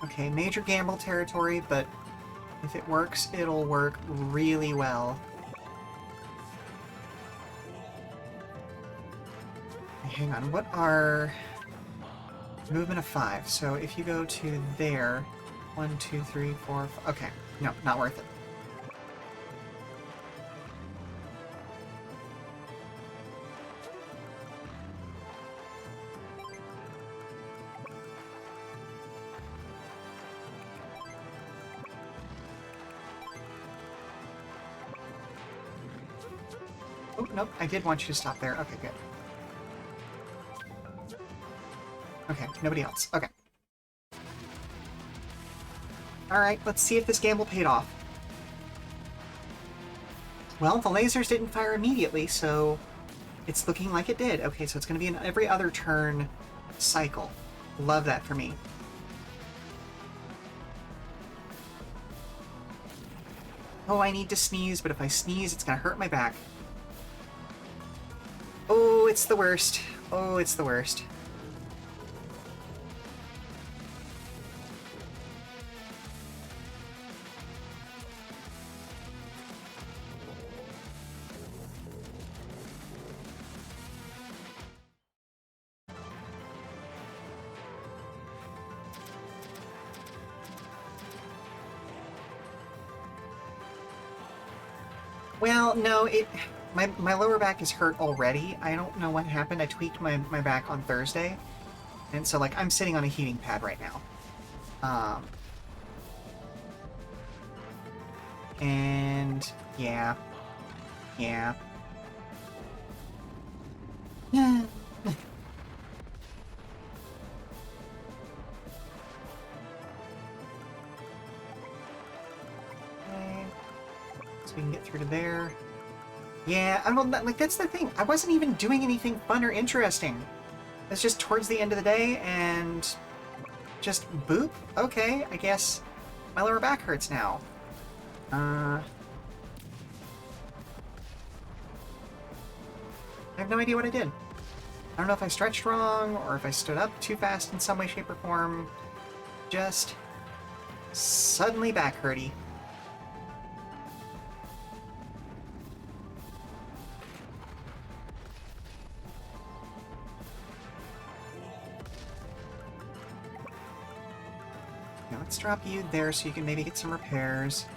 Okay, major gamble territory, but if it works, it'll work really well. Hang on, what are... movement of 5, so if you go to there... 1, 2, 3, 4, 5... okay, no, not worth it. Oh, nope, I did want you to stop there. Okay, good. Okay, nobody else. Okay. Alright, let's see if this gamble paid off. Well, the lasers didn't fire immediately, so it's looking like it did. Okay, so it's going to be an every other turn cycle. Love that for me. Oh, I need to sneeze, but if I sneeze, it's going to hurt my back. Oh, it's the worst. Oh, it's the worst. Well, no, my lower back is hurt already. I don't know what happened. I tweaked my back on Thursday. And so, like, I'm sitting on a heating pad right now. And yeah. Yeah. Okay. So we can get through to there. Yeah, I don't know, like, that's the thing. I wasn't even doing anything fun or interesting. It's just towards the end of the day, and just boop. Okay, I guess my lower back hurts now. I have no idea what I did. I don't know if I stretched wrong, or if I stood up too fast in some way, shape, or form. Just suddenly back hurty. Now let's drop you there so you can maybe get some repairs.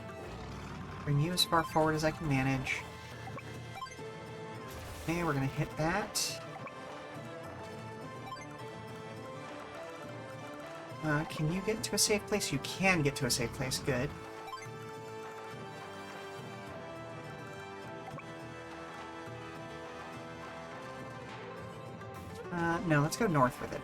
Bring you as far forward as I can manage. Okay, we're gonna hit that. Can you get to a safe place? You can get to a safe place. Good. No, let's go north with it.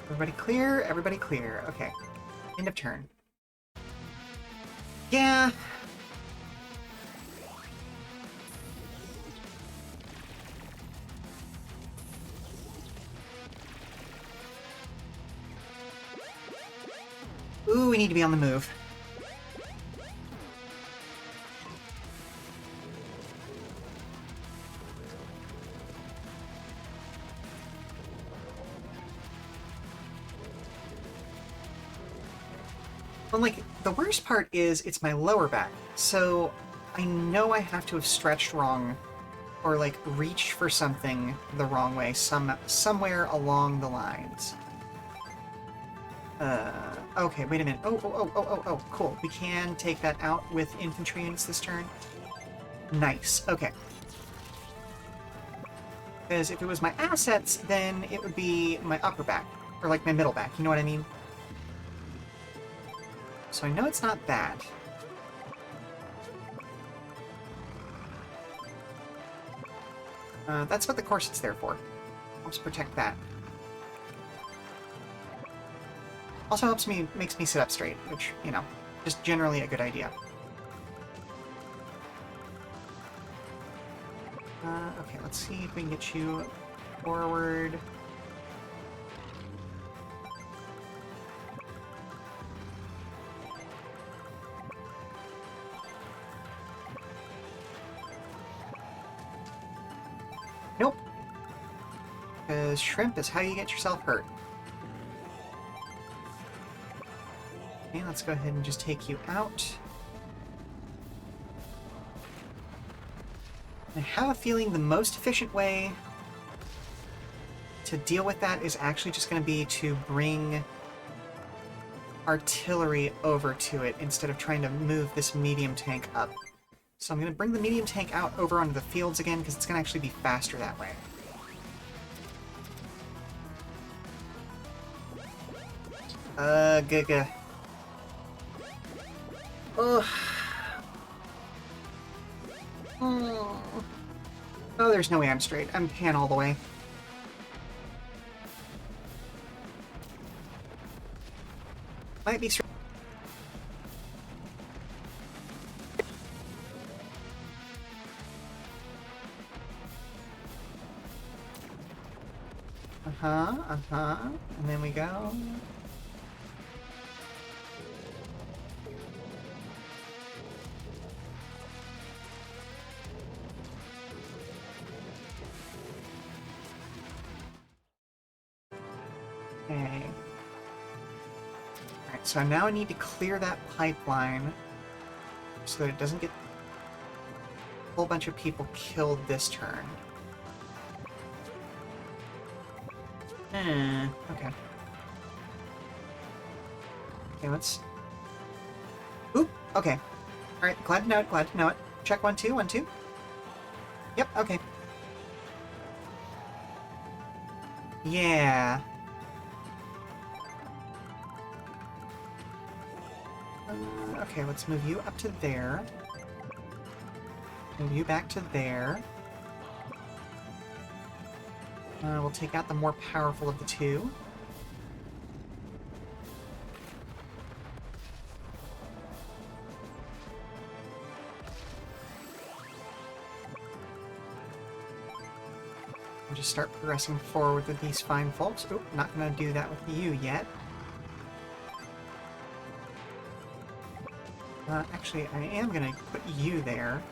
Everybody clear? Everybody clear. Okay. End of turn. Yeah. Ooh, we need to be on the move. Well, like, the worst part is it's my lower back, so I know I have to have stretched wrong or, like, reached for something the wrong way somewhere along the lines. Okay, wait a minute. Oh, cool. We can take that out with infantry units this turn. Nice, okay. Because if it was my assets, then it would be my upper back, or like my middle back, you know what I mean? So I know it's not that. That's what the corset's there for. Helps protect that. Also makes me sit up straight, which, you know, just generally a good idea. Okay, let's see if we can get you forward. Nope. Because shrimp is how you get yourself hurt. Okay, let's go ahead and just take you out. I have a feeling the most efficient way to deal with that is actually just going to be to bring artillery over to it instead of trying to move this medium tank up. So I'm going to bring the medium tank out over onto the fields again because it's going to actually be faster that way. Giga. Ugh. Oh, there's no way I'm straight. I'm pan all the way. Might be straight. And then we go. Okay. Alright, so now I need to clear that pipeline so that it doesn't get a whole bunch of people killed this turn. Okay. Okay, let's Okay. Alright, glad to know it, glad to know it. Check 1, 2, 1, 2. Yep, okay. Yeah. Okay, let's move you up to there. Move you back to there. We'll take out the more powerful of the two. We'll just start progressing forward with these fine folks. Oh, not gonna do that with you yet. Actually, I am gonna put you there.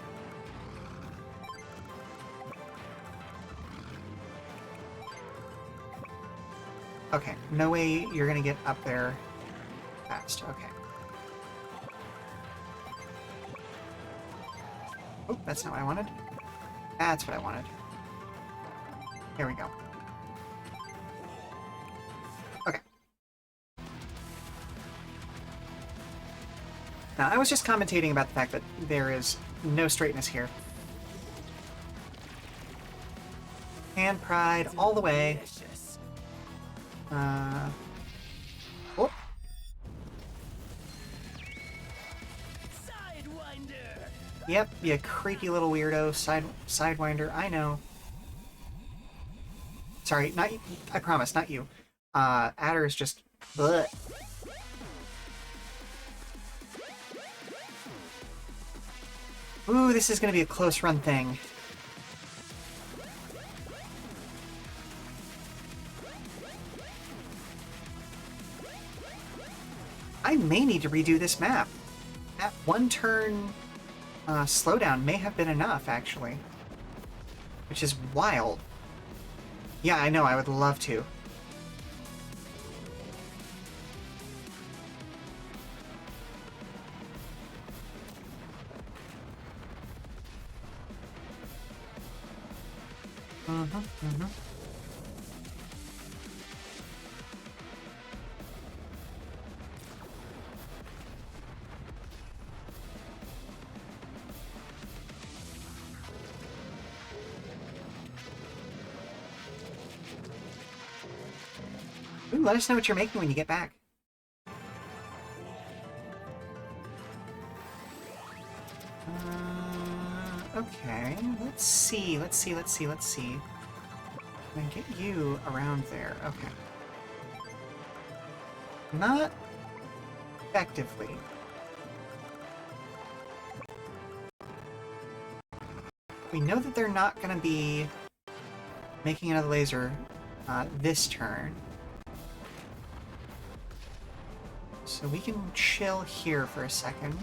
Okay, no way you're gonna get up there fast. Okay. Oh, that's not what I wanted. That's what I wanted. Here we go. Okay. Now, I was just commentating about the fact that there is no straightness here. Hand pride all the way. Oh. Yep, you creepy little weirdo. Sidewinder, I know. Sorry, not you. I promise, not you. Adder is just... Bleh. Ooh, this is gonna be a close run thing. I may need to redo this map. That one turn slowdown may have been enough, actually. Which is wild. Yeah, I know, I would love to. Ooh, let us know what you're making when you get back. Okay, let's see. Can I get you around there? Okay. Not effectively. We know that they're not going to be making another laser this turn. So we can chill here for a second.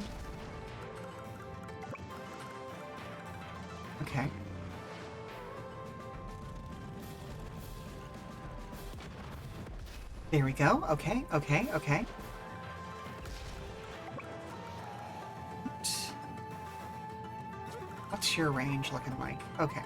Okay. There we go. Okay. What's your range looking like? Okay.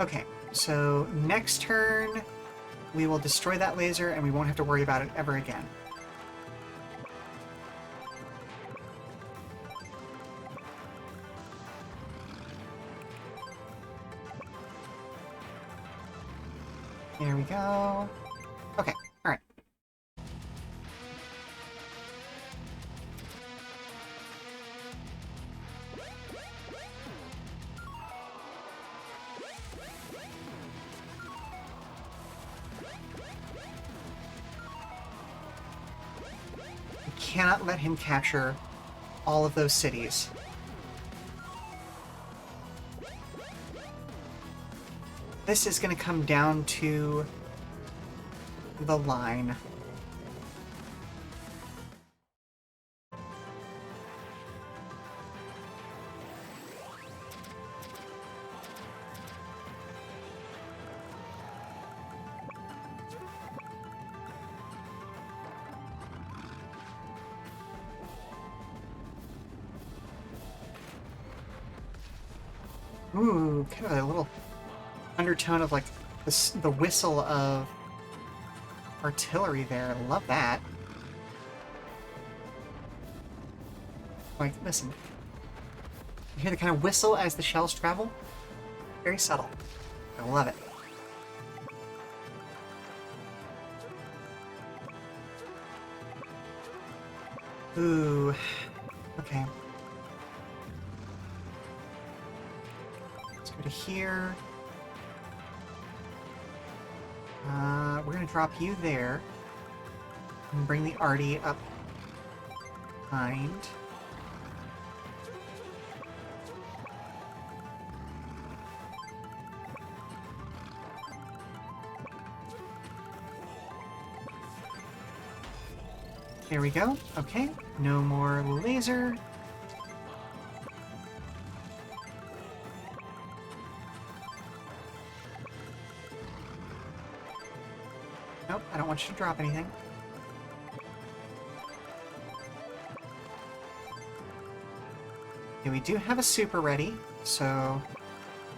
Okay, so next turn, we will destroy that laser and we won't have to worry about it ever again. There we go. Okay, alright. Cannot let him capture all of those cities. This is going to come down to the line. Ooh, kind of a little undertone of like the whistle of artillery there. I love that. Like, listen. You hear the kind of whistle as the shells travel? Very subtle. I love it. Ooh. Okay. Let's go to here. We're gonna drop you there. And bring the arty up behind. There we go. Okay. No more laser. Nope, I don't want you to drop anything. Okay, we do have a super ready, so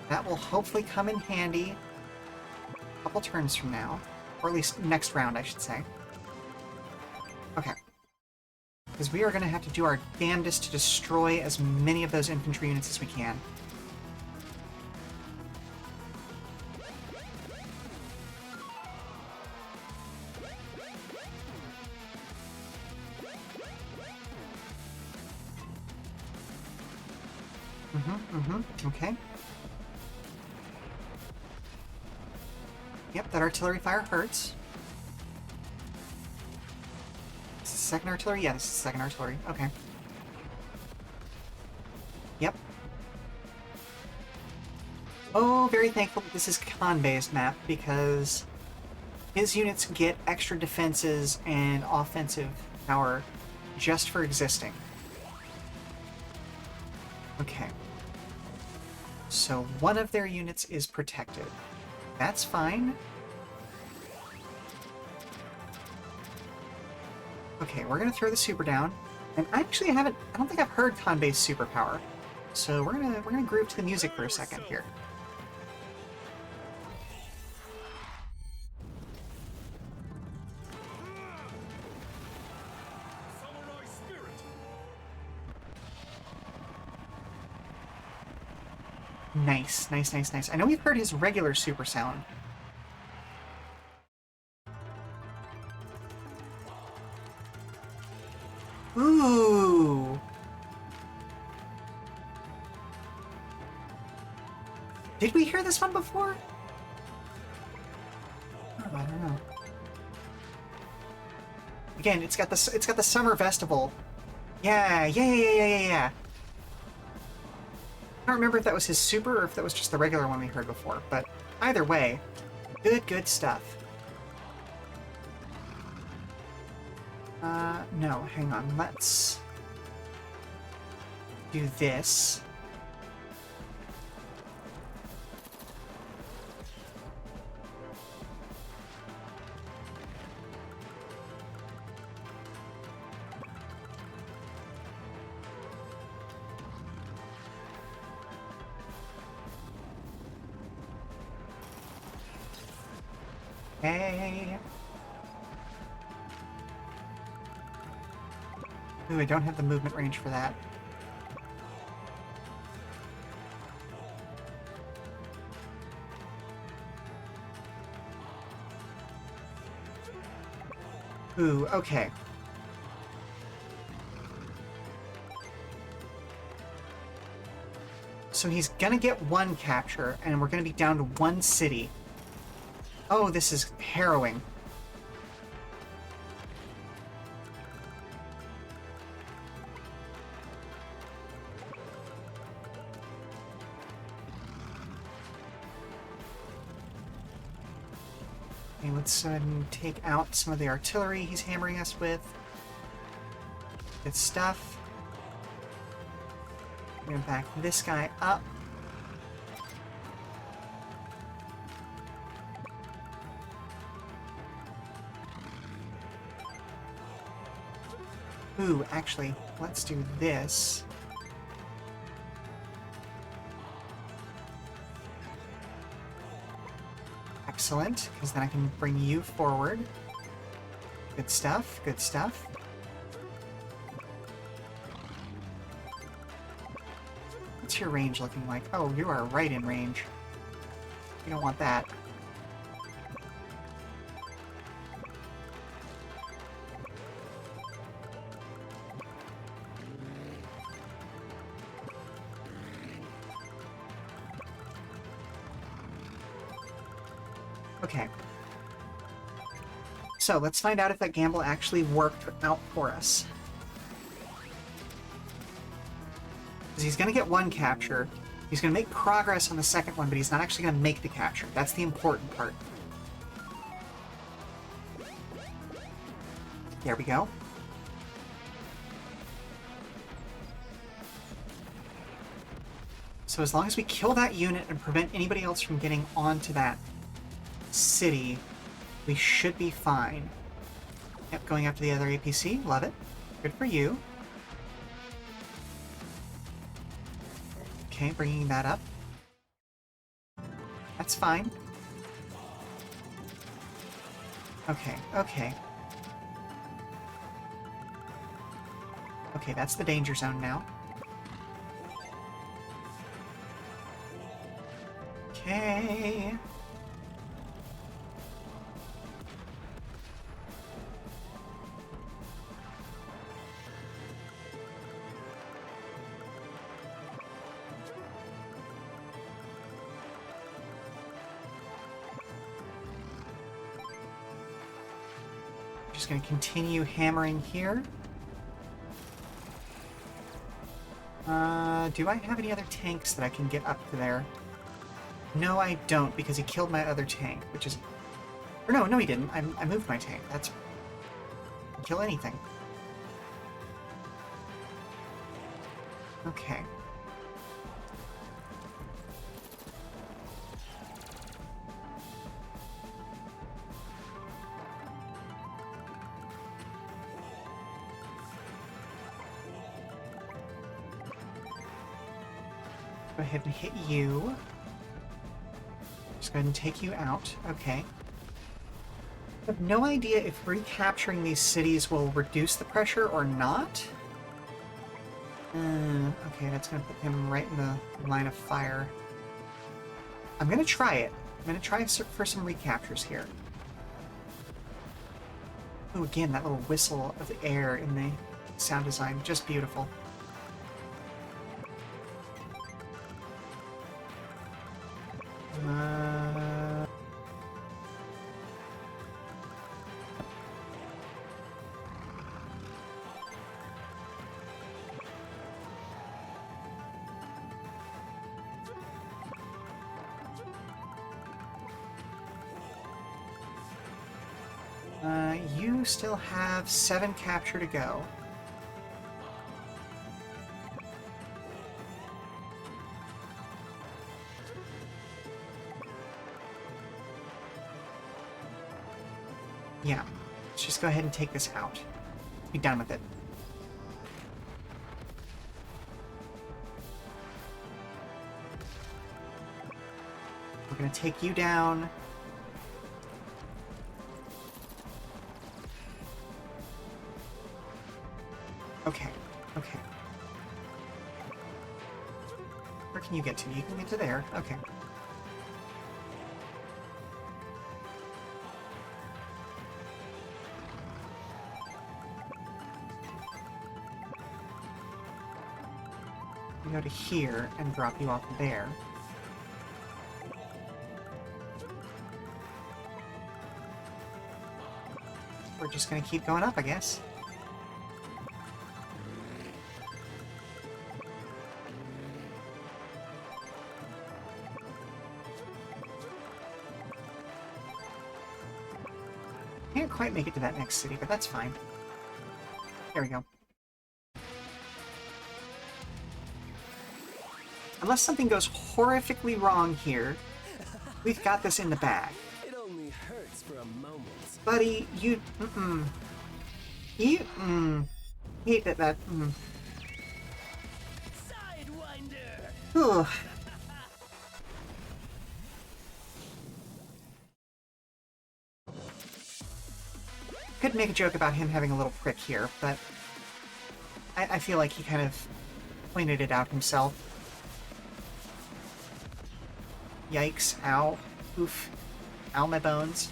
that will hopefully come in handy a couple turns from now. Or at least next round, I should say. Okay. Because we are going to have to do our damnedest to destroy as many of those infantry units as we can. Okay. Yep, that artillery fire hurts. Is this second artillery? Yeah, this is second artillery. Okay. Yep. Oh, very thankful that this is Khan-based map, because his units get extra defenses and offensive power just for existing. Okay. So one of their units is protected. That's fine. Okay, we're gonna throw the super down. And I don't think I've heard Khan-based superpower. So we're gonna groove to the music for a second here. Nice, nice, nice, nice. I know we've heard his regular super sound. Ooh! Did we hear this one before? Oh, I don't know. Again, it's got the summer festival. Yeah. I don't remember if that was his super or if that was just the regular one we heard before, but either way, good stuff. No, hang on, let's do this. Hey. Ooh, I don't have the movement range for that. Ooh, okay. So he's gonna get one capture, and we're gonna be down to one city. Oh, this is harrowing. Okay, let's go ahead and take out some of the artillery he's hammering us with. Good stuff. We're gonna back this guy up. Ooh, actually, let's do this. Excellent, because then I can bring you forward. Good stuff, good stuff. What's your range looking like? Oh, you are right in range. You don't want that. Okay. So, let's find out if that gamble actually worked out for us. Because he's going to get one capture. He's going to make progress on the second one, but he's not actually going to make the capture. That's the important part. There we go. So as long as we kill that unit and prevent anybody else from getting onto that city, we should be fine. Yep, going after the other APC. Love it. Good for you. Okay, bringing that up. That's fine. Okay, okay. Okay, that's the danger zone now. Okay. Just going to continue hammering here. Do I have any other tanks that I can get up to there? No, I don't, because he killed my other tank, which is... Or no, he didn't. I moved my tank. That's... Kill anything. Okay. Go ahead and hit you. Just go ahead and take you out. Okay. I have no idea if recapturing these cities will reduce the pressure or not. Okay, that's going to put him right in the line of fire. I'm going to try it. I'm going to try for some recaptures here. Oh, again, that little whistle of air in the sound design. Just beautiful. You still have 7 capture to go. Yeah, let's just go ahead and take this out. Be done with it. We're gonna take you down. Okay, okay. Where can you get to? You can get to there. Okay. We go to here and drop you off there. We're just gonna keep going up, I guess. Can't quite make it to that next city, but that's fine. There we go. Unless something goes horrifically wrong here, we've got this in the bag. It only hurts for a moment. Buddy, you... You... Hate that... Sidewinder! Ugh. Could make a joke about him having a little prick here, but I feel like he kind of pointed it out himself. Yikes, ow, oof, ow my bones.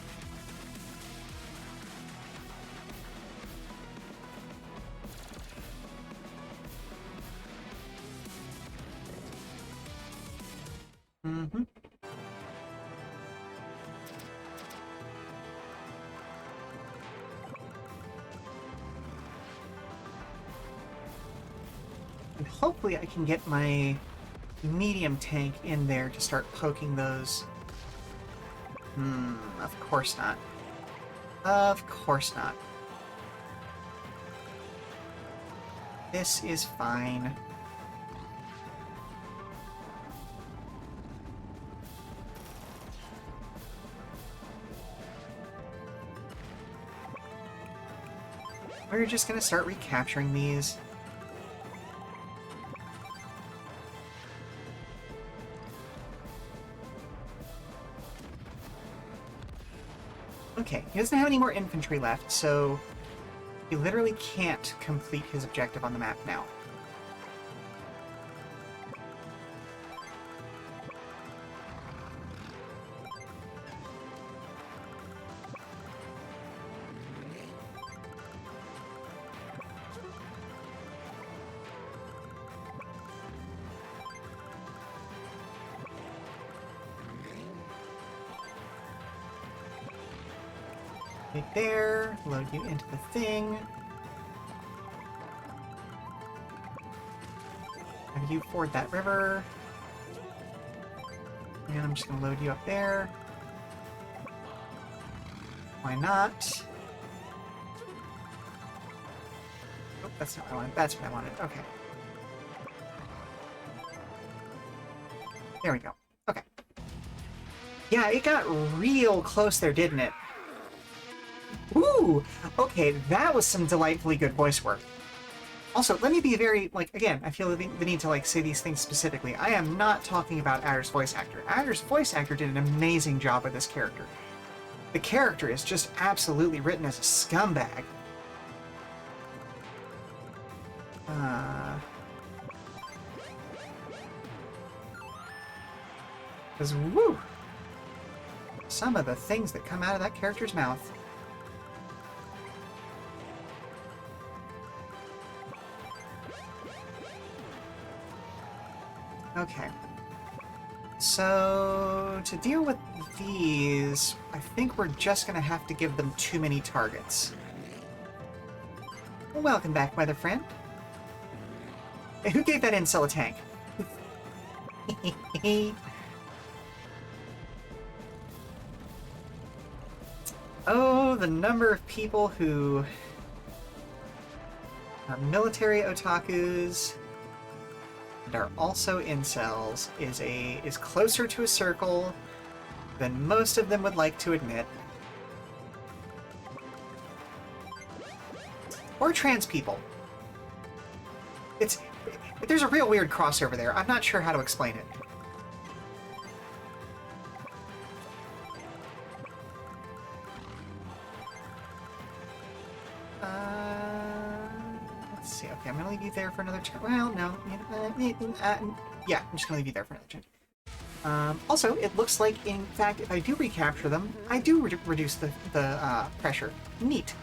Mm-hmm. And hopefully I can get my medium tank in there to start poking those. Of course not. Of course not. This is fine. We're just gonna start recapturing these. Okay, he doesn't have any more infantry left, so he literally can't complete his objective on the map now. Right there, load you into the thing. Have you ford that river. And I'm just gonna load you up there. Why not? Oh, that's not what I wanted. That's what I wanted. Okay. There we go. Okay. Yeah, it got real close there, didn't it? Ooh! Okay, that was some delightfully good voice work. Also, let me be very, like, again, I feel the need to, like, say these things specifically. I am not talking about Adder's voice actor. Adder's voice actor did an amazing job with this character. The character is just absolutely written as a scumbag. Because, woo! Some of the things that come out of that character's mouth. Okay. So, to deal with these, I think we're just going to have to give them too many targets. Welcome back, weather friend. Hey, who gave that incel a tank? Oh, the number of people who are military otakus and are also incels is closer to a circle than most of them would like to admit. Or trans people. There's a real weird crossover there. I'm not sure how to explain it. Let's see. Okay, I'm gonna leave you there for another turn. Well, no. Yeah, I'm just gonna leave you there for another turn. Also, it looks like, in fact, if I do recapture them, I do reduce the pressure. Neat.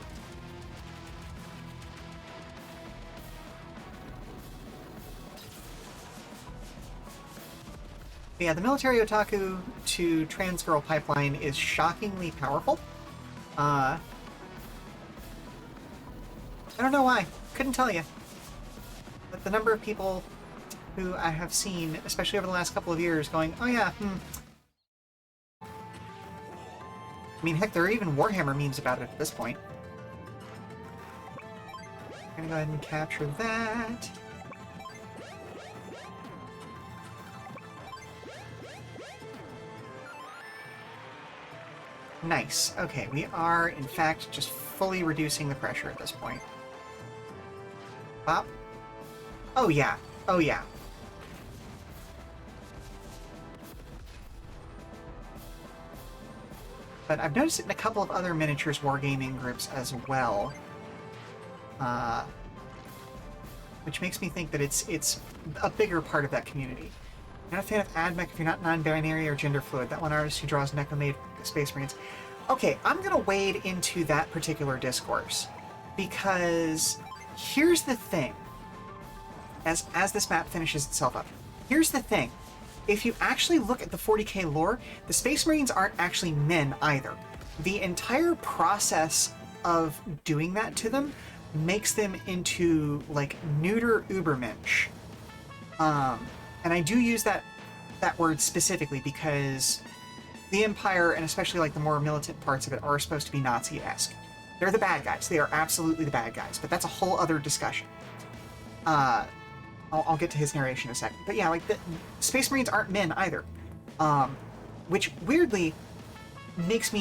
Yeah, the military otaku to trans girl pipeline is shockingly powerful. I don't know why. Couldn't tell you. But the number of people who I have seen, especially over the last couple of years, going, oh yeah, I mean, heck, there are even Warhammer memes about it at this point. I'm gonna go ahead and capture that. Nice. Okay, we are, in fact, just fully reducing the pressure at this point. Pop. Oh, yeah. Oh, yeah. but I've noticed it in a couple of other miniatures wargaming groups as well. Which makes me think that it's a bigger part of that community. Not a fan of AdMech if you're not non-binary or gender fluid. That one artist who draws Necromade Space Marines. Okay, I'm going to wade into that particular discourse, because here's the thing. As this map finishes itself up, here's the thing. If you actually look at the 40k lore, the Space Marines aren't actually men either. The entire process of doing that to them makes them into, like, neuter Ubermensch. And I do use that word specifically because the Empire, and especially, like, the more militant parts of it, are supposed to be Nazi-esque. They're the bad guys. They are absolutely the bad guys, but that's a whole other discussion. I'll get to his narration in a second. But yeah, like, the Space Marines aren't men either. Which, weirdly, puts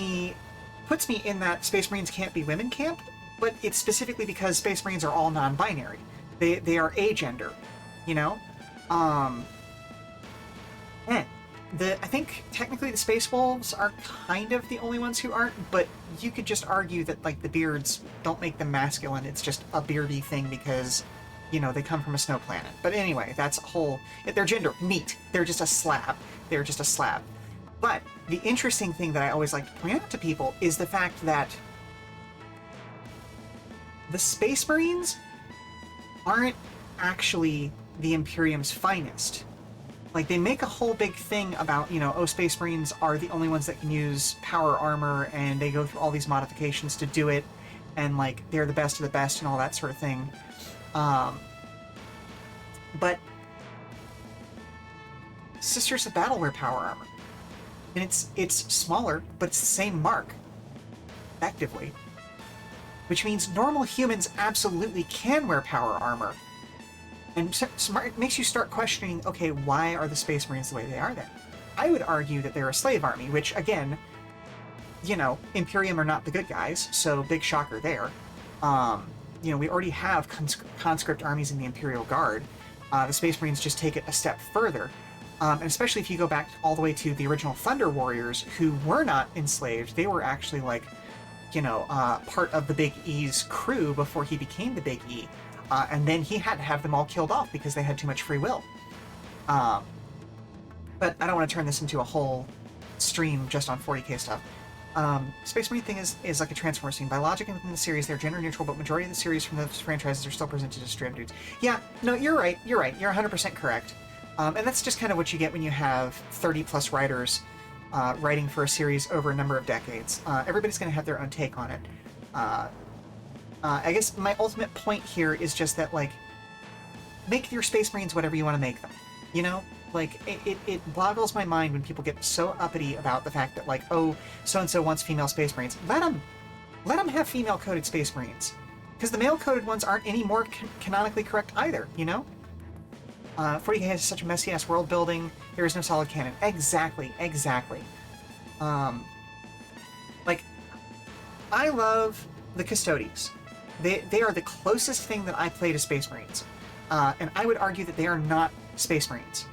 me in that Space Marines can't be women camp, but it's specifically because Space Marines are all non-binary. They are agender, you know? I think technically the Space Wolves are kind of the only ones who aren't, but you could just argue that, like, the beards don't make them masculine. It's just a beardy thing because, you know, they come from a snow planet. But anyway, that's a whole... Their gender, meat. They're just a slab. They're just a slab. But the interesting thing that I always like to point out to people is the fact that the Space Marines aren't actually the Imperium's finest. Like, they make a whole big thing about, you know, oh, Space Marines are the only ones that can use power armor, and they go through all these modifications to do it, and, like, they're the best of the best and all that sort of thing. But Sisters of Battle wear power armor. And it's smaller, but it's the same mark, effectively. Which means normal humans absolutely can wear power armor. And it makes you start questioning, okay, why are the Space Marines the way they are then? I would argue that they're a slave army, which, again, you know, Imperium are not the good guys, so big shocker there. You know, we already have conscript armies in the Imperial Guard. The Space Marines just take it a step further. And especially if you go back all the way to the original Thunder Warriors, who were not enslaved. They were actually, like, you know, part of the Big E's crew before he became the Big E. And then he had to have them all killed off because they had too much free will. But I don't want to turn this into a whole stream just on 40k stuff. Space Marine thing is like a Transformers scene. By logic within the series, they're gender neutral, but majority of the series from those franchises are still presented as straight dudes. Yeah, no, you're right. You're 100% correct. And that's just kind of what you get when you have 30-plus writers writing for a series over a number of decades. Everybody's going to have their own take on it. I guess my ultimate point here is just that, like, make your Space Marines whatever you want to make them. You know? Like, it boggles my mind when people get so uppity about the fact that, like, oh, so-and-so wants female Space Marines. Let them have female-coded Space Marines. Because the male-coded ones aren't any more canonically correct either, you know? 40k has such a messy-ass world building. There is no solid canon. Exactly. Like, I love the Custodies. They are the closest thing that I play to Space Marines. And I would argue that they are not Space Marines.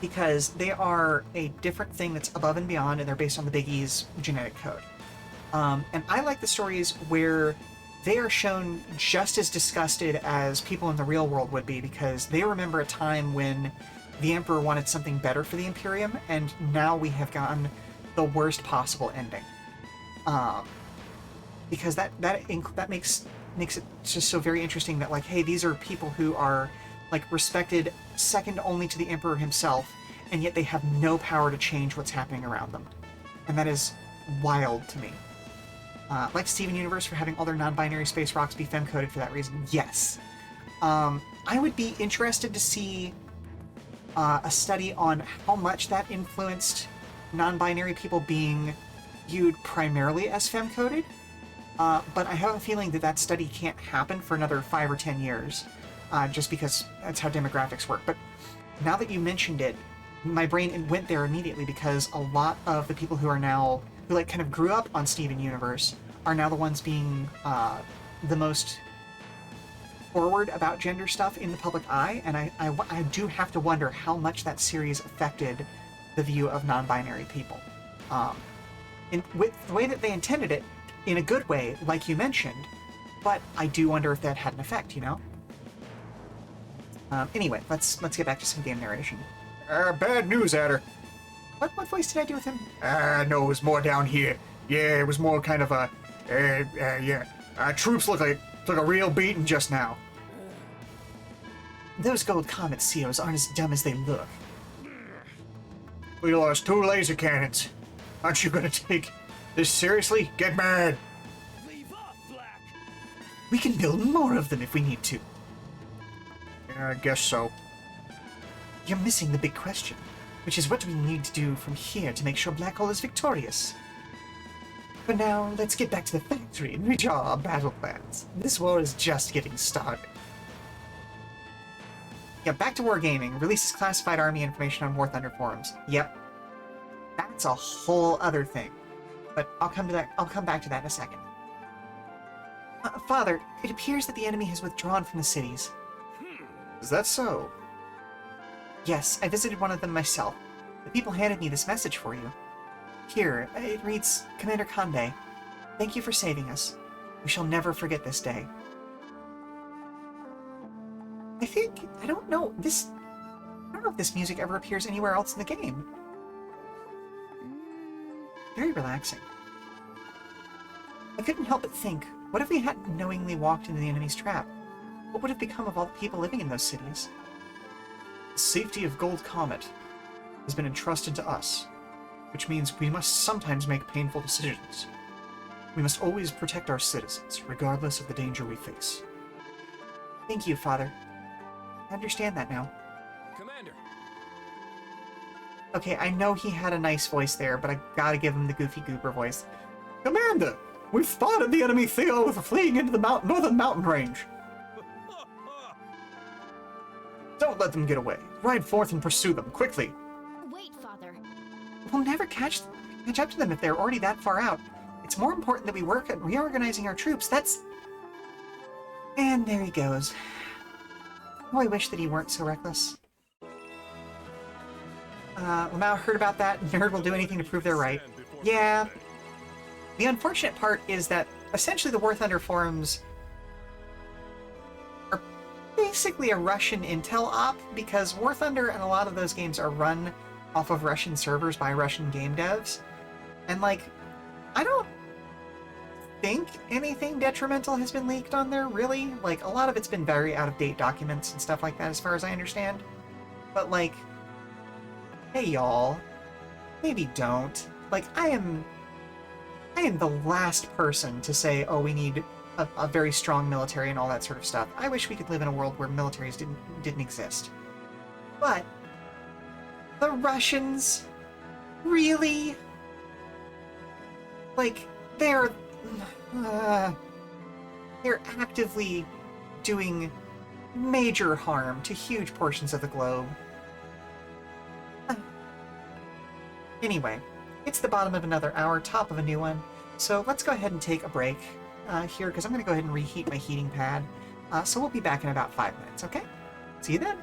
Because they are a different thing that's above and beyond, and they're based on the Big E's genetic code. And I like the stories where they are shown just as disgusted as people in the real world would be, because they remember a time when the Emperor wanted something better for the Imperium, and now we have gotten the worst possible ending. Because that makes it just so very interesting that, like, hey, these are people who are, like, respected second only to the Emperor himself, and yet they have no power to change what's happening around them. And that is wild to me. Like Steven Universe for having all their non-binary space rocks be femme-coded for that reason. Yes. I would be interested to see a study on how much that influenced non-binary people being viewed primarily as femme-coded. But I have a feeling that study can't happen for another 5 or 10 years, just because that's how demographics work. But now that you mentioned it, my brain went there immediately, because a lot of the people who like kind of grew up on Steven Universe are now the ones being the most forward about gender stuff in the public eye, and I do have to wonder how much that series affected the view of non-binary people. with the way that they intended it, in a good way, like you mentioned. But I do wonder if that had an effect, you know? Anyway, let's get back to some game narration. Bad news, Adder. What voice did I do with him? No, it was more down here. Yeah, it was more kind of a, yeah. Troops look a real beating just now. Those gold comet COs aren't as dumb as they look. We lost 2 laser cannons. Aren't you gonna take this seriously? Get mad! Leave off, Black! We can build more of them if we need to. Yeah, I guess so. You're missing the big question, which is what we need to do from here to make sure Black Hole is victorious. For now, let's get back to the factory and redraw our battle plans. This war is just getting started. Yeah, back to wargaming. Releases classified army information on War Thunder forums. Yep. That's a whole other thing. But I'll come back to that in a second. Father, it appears that the enemy has withdrawn from the cities. Is that so? Yes, I visited one of them myself. The people handed me this message for you. Here, it reads, Commander Kande, thank you for saving us. We shall never forget this day. I don't know if this music ever appears anywhere else in the game. Very relaxing. I couldn't help but think, what if we hadn't knowingly walked into the enemy's trap? What would have become of all the people living in those cities? The safety of Gold Comet has been entrusted to us, which means we must sometimes make painful decisions. We must always protect our citizens, regardless of the danger we face. Thank you, Father. I understand that now. Commander! Okay, I know he had a nice voice there, but I gotta give him the Goofy Goober voice. Commander! We've spotted the enemy Theo fleeing into the northern mountain range. Don't let them get away. Ride forth and pursue them, quickly. Wait, Father. We'll never catch up to them if they're already that far out. It's more important that we work at reorganizing our troops. That's... And there he goes. Oh, I wish that he weren't so reckless. Lamau heard about that. Nerd will do anything to prove they're right. Yeah. The unfortunate part is that essentially the War Thunder forums are basically a Russian intel op, because War Thunder and a lot of those games are run off of Russian servers by Russian game devs. And, like, I don't think anything detrimental has been leaked on there, really. Like, a lot of it's been very out-of-date documents and stuff like that, as far as I understand. But, like, hey, y'all, maybe don't. Like, I am the last person to say, oh, we need a very strong military and all that sort of stuff. I wish we could live in a world where militaries didn't exist. But the Russians, really? Like, they're actively doing major harm to huge portions of the globe. Anyway, it's the bottom of another hour, top of a new one, so let's go ahead and take a break here, because I'm going to go ahead and reheat my heating pad. So we'll be back in about 5 minutes, okay? See you then!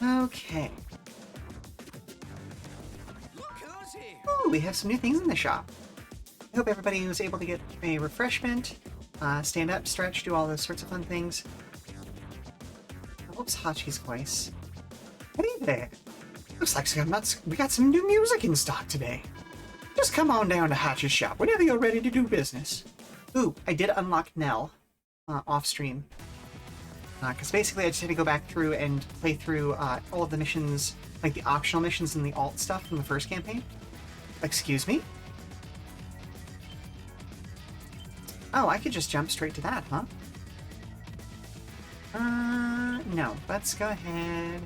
Okay. Look who's here. Ooh, we have some new things in the shop. I hope everybody was able to get a refreshment, stand up, stretch, do all those sorts of fun things. Whoops, Hachi's voice. Hey there. Looks like we got some new music in stock today. Just come on down to Hachi's shop whenever you're ready to do business. Ooh, I did unlock Nell off stream. Because basically I just had to go back through and play through all of the missions, like the optional missions and the alt stuff from the first campaign. Excuse me? Oh, I could just jump straight to that, huh? No. Let's go ahead.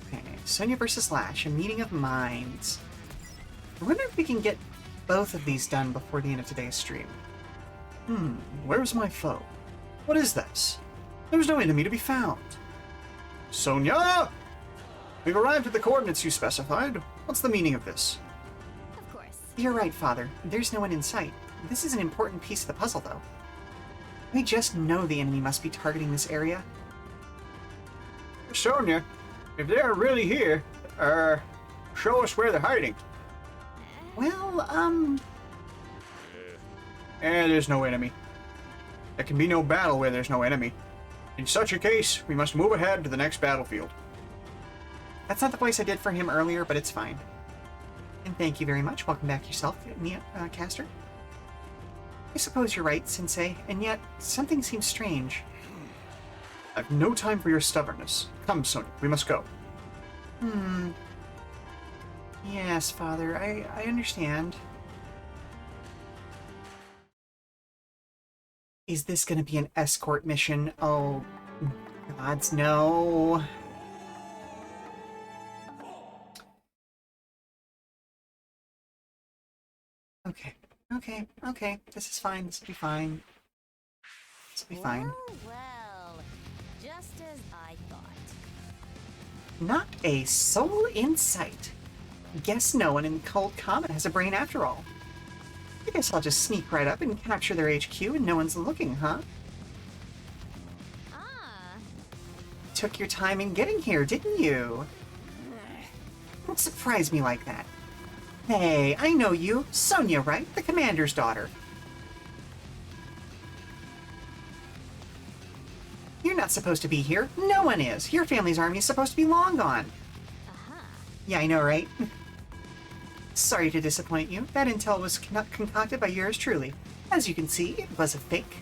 Okay, Sonya versus Lash, a meeting of minds. I wonder if we can get both of these done before the end of today's stream. Where's my foe? What is this? There's no enemy to be found. Sonya! We've arrived at the coordinates you specified. What's the meaning of this? Of course. You're right, Father. There's no one in sight. This is an important piece of the puzzle, though. We just know the enemy must be targeting this area. Sonya, if they're really here, show us where they're hiding. Well, There's no enemy. There can be no battle where there's no enemy. In such a case, we must move ahead to the next battlefield. that's not the voice I did for him earlier, but it's fine. And thank you very much. Welcome back yourself, Caster. I suppose you're right, Sensei, and yet something seems strange. I've no time for your stubbornness. Come, Sonya, we must go. Yes, Father, I understand. Is this gonna be an escort mission? Oh, gods, no. Okay. This is fine. This will be fine. This will be fine. Well, just as I thought. Not a soul in sight. Guess no one in Cold Comet has a brain after all. I guess I'll just sneak right up and capture their HQ and no one's looking, huh? Ah, Took your time in getting here, didn't you? Don't surprise me like that. Hey, I know you. Sonya, right? The commander's daughter. You're not supposed to be here. No one is. Your family's army is supposed to be long gone. aha. Yeah, I know, right? Sorry to disappoint you. That intel was concocted by yours truly. As you can see, it was a fake.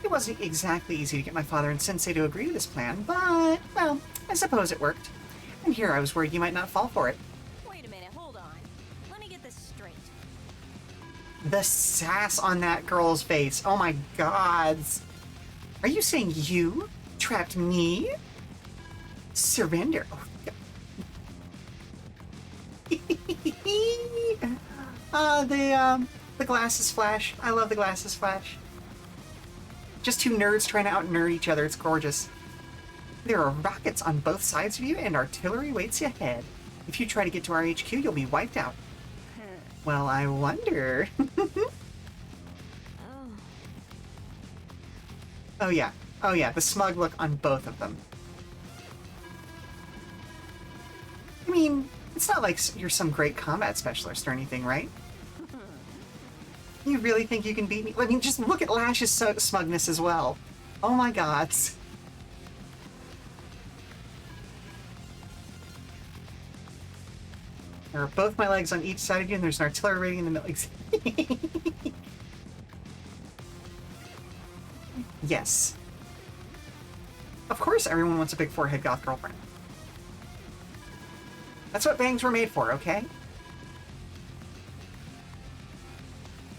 It wasn't exactly easy to get my father and Sensei to agree to this plan, but, well, I suppose it worked. And here I was worried you might not fall for it. Wait a minute, hold on. Let me get this straight. The sass on that girl's face. Oh my gods. Are you saying you trapped me? Surrender. Oh, the glasses flash. I love the glasses flash. Just two nerds trying to out-nerd each other. It's gorgeous. There are rockets on both sides of you, and artillery waits you ahead. If you try to get to our HQ, you'll be wiped out. Well, I wonder. Oh, Oh yeah, the smug look on both of them. I mean, it's not like you're some great combat specialist or anything, right? You really think you can beat me? I mean, just look at Lash's smugness as well. Oh my gods. There are both my legs on each side of you, and there's an artillery rating in the middle. Yes. Of course everyone wants a big forehead goth girlfriend. That's what bangs were made for, okay?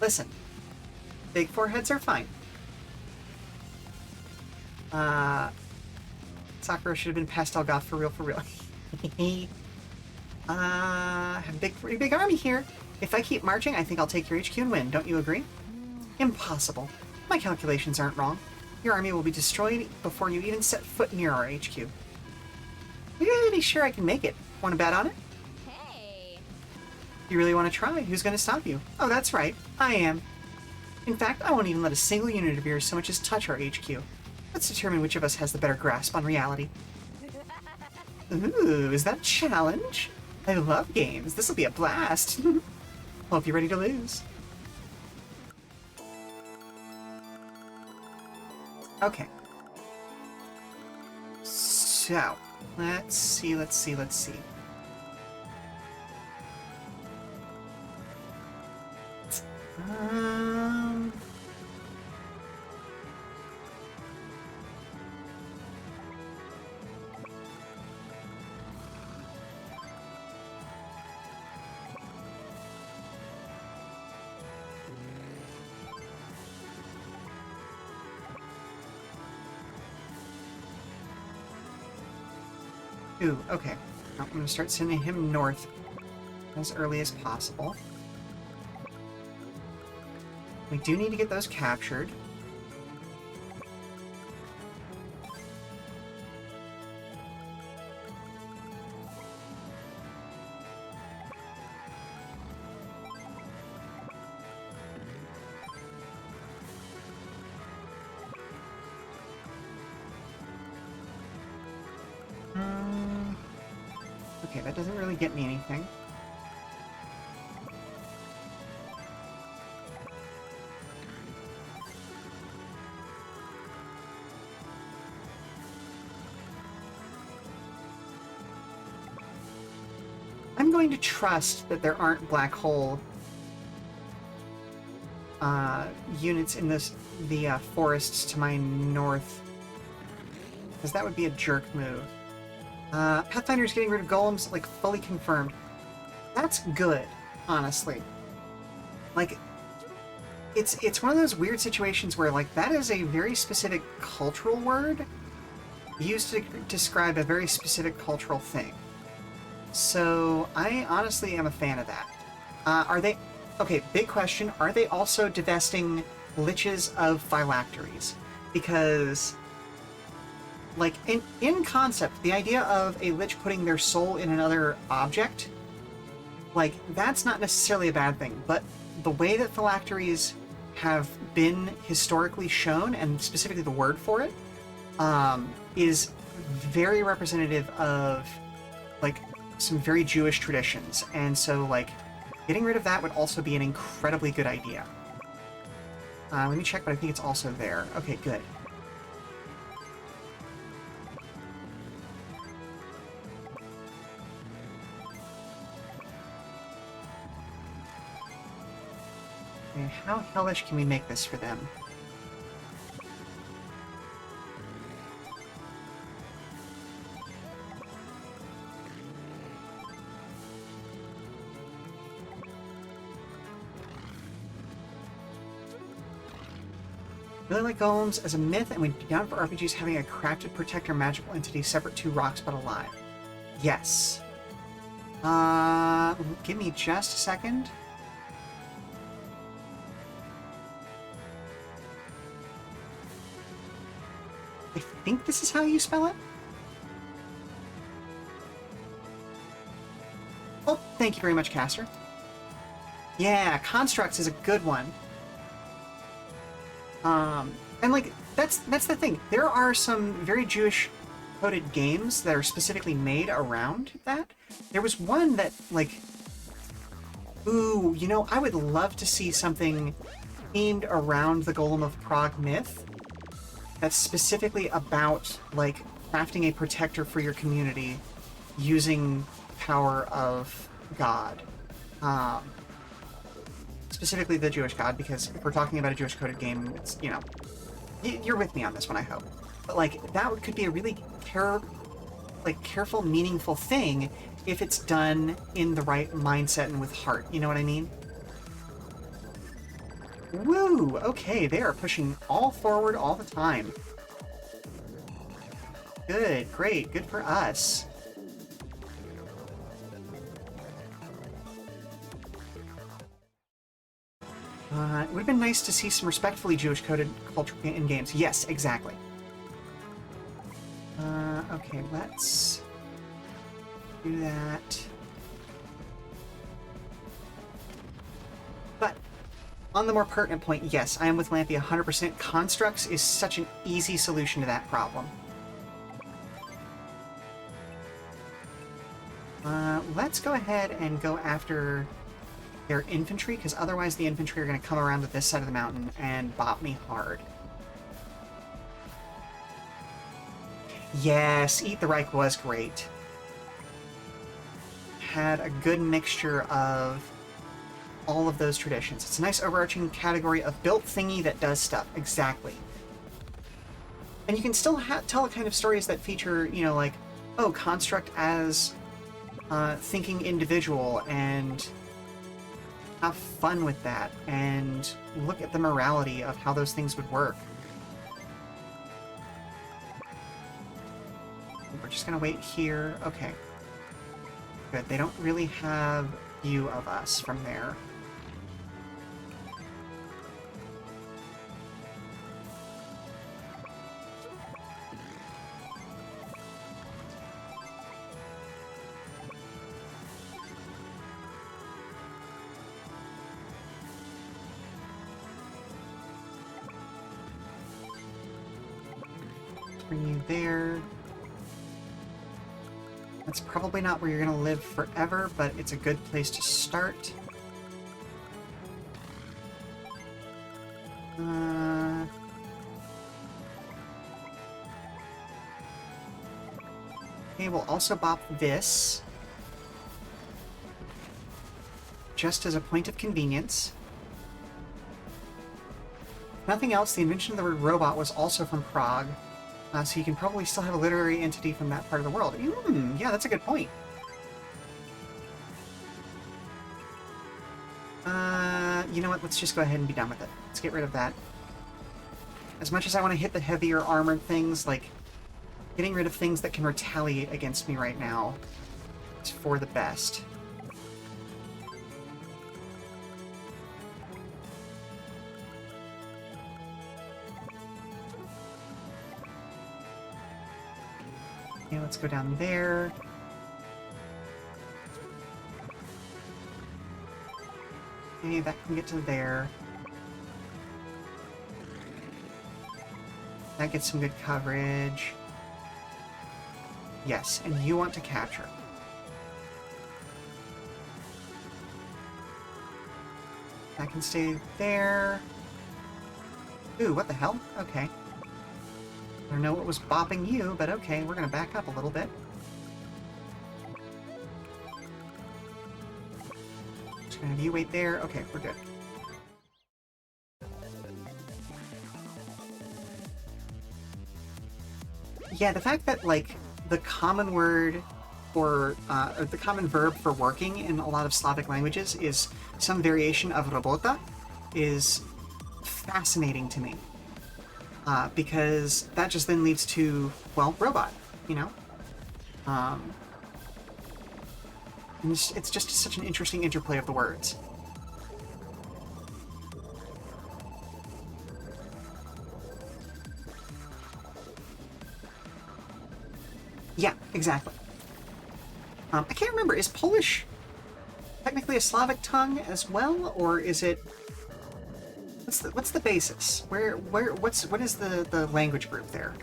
Listen. Big foreheads are fine. Sakura should have been pastel goth for real, for real. Have a big army here. If I keep marching, I think I'll take your HQ and win. Don't you agree? Impossible. My calculations aren't wrong. Your army will be destroyed before you even set foot near our HQ. Pretty sure I can make it. Want to bet on it? hey. You really want to try? Who's going to stop you? Oh, that's right. I am. In fact, I won't even let a single unit of yours so much as touch our HQ. Let's determine which of us has the better grasp on reality. Ooh, is that a challenge? I love games. This'll be a blast. Hope you're ready to lose. Okay. So, let's see. Um... Ooh, okay. I'm gonna start sending him north as early as possible. We do need to get those captured. Okay, that doesn't really get me anything. I'm going to trust that there aren't black hole units in the forests to my north, because that would be a jerk move. Pathfinder's getting rid of golems, like, fully confirmed. That's good, honestly. Like, it's one of those weird situations where, like, that is a very specific cultural word used to describe a very specific cultural thing. So, I honestly am a fan of that. Are they... Okay, big question. Are they also divesting liches of phylacteries? Because... like, in concept, the idea of a lich putting their soul in another object, like, that's not necessarily a bad thing, but the way that phylacteries have been historically shown, and specifically the word for it, is very representative of, like, some very Jewish traditions, and so, like, getting rid of that would also be an incredibly good idea. Let me check, but I think it's also there. Okay, good. Okay, how hellish can we make this for them? Really like golems as a myth, and we'd be down for RPGs having a crafted protector magical entity separate to rocks but alive. Yes. Give me just a second. I think this is how you spell it. Oh, thank you very much, Caster. Yeah, constructs is a good one. And like, that's the thing. There are some very Jewish coded games that are specifically made around that. There was one that, like, ooh, you know, I would love to see something themed around the Golem of Prague myth that's specifically about, like, crafting a protector for your community using power of God. Specifically the Jewish God, because if we're talking about a Jewish coded game, it's, you know, you're with me on this one, I hope. But, like, that could be a really careful, meaningful thing if it's done in the right mindset and with heart. You know what I mean? Woo! Okay, they are pushing all forward all the time. Good, great, good for us. It would have been nice to see some respectfully Jewish-coded culture in games. Yes, exactly. Okay, let's do that. But On the more pertinent point, yes, I am with Lampy 100%. Constructs is such an easy solution to that problem. Let's go ahead and go after their infantry, because otherwise the infantry are going to come around to this side of the mountain and bop me hard. Yes, Eat the Reich was great. Had a good mixture of all of those traditions. It's a nice overarching category of built thingy that does stuff. Exactly. And you can still tell kind of stories that feature, you know, like, oh, construct as thinking individual, and have fun with that, and look at the morality of how those things would work. We're just gonna wait here. Okay. Good. They don't really have view of us from there. Bring you there. That's probably not where you're going to live forever, but it's a good place to start. Okay, we'll also bop this. Just as a point of convenience. If nothing else, the invention of the word robot was also from Prague. So you can probably still have a literary entity from that part of the world. Yeah, that's a good point. You know what? Let's just go ahead and be done with it. Let's get rid of that. As much as I want to hit the heavier armored things, like, getting rid of things that can retaliate against me right now is for the best. Okay, let's go down there. Okay, that can get to there. That gets some good coverage. Yes, and you want to capture. That can stay there. Ooh, what the hell? Okay. I don't know what was bopping you, but okay, we're gonna back up a little bit. Just gonna have you wait there. Okay, we're good. Yeah, the fact that, like, the common word or the common verb for working in a lot of Slavic languages is some variation of robota is fascinating to me. Because that just then leads to, well, robot, you know? And it's just such an interesting interplay of the words. Yeah, exactly. I can't remember, is Polish technically a Slavic tongue as well, or is it... What's the basis? What is the language group there?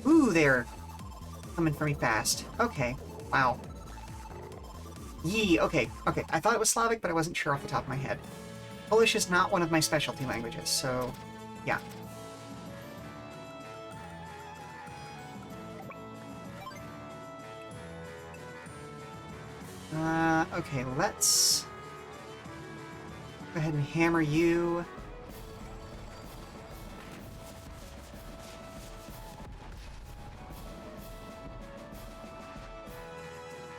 Ooh, they're coming for me fast. Okay, wow. Yee, okay. I thought it was Slavic, but I wasn't sure off the top of my head. Polish is not one of my specialty languages, so yeah. Okay, let's go ahead and hammer you.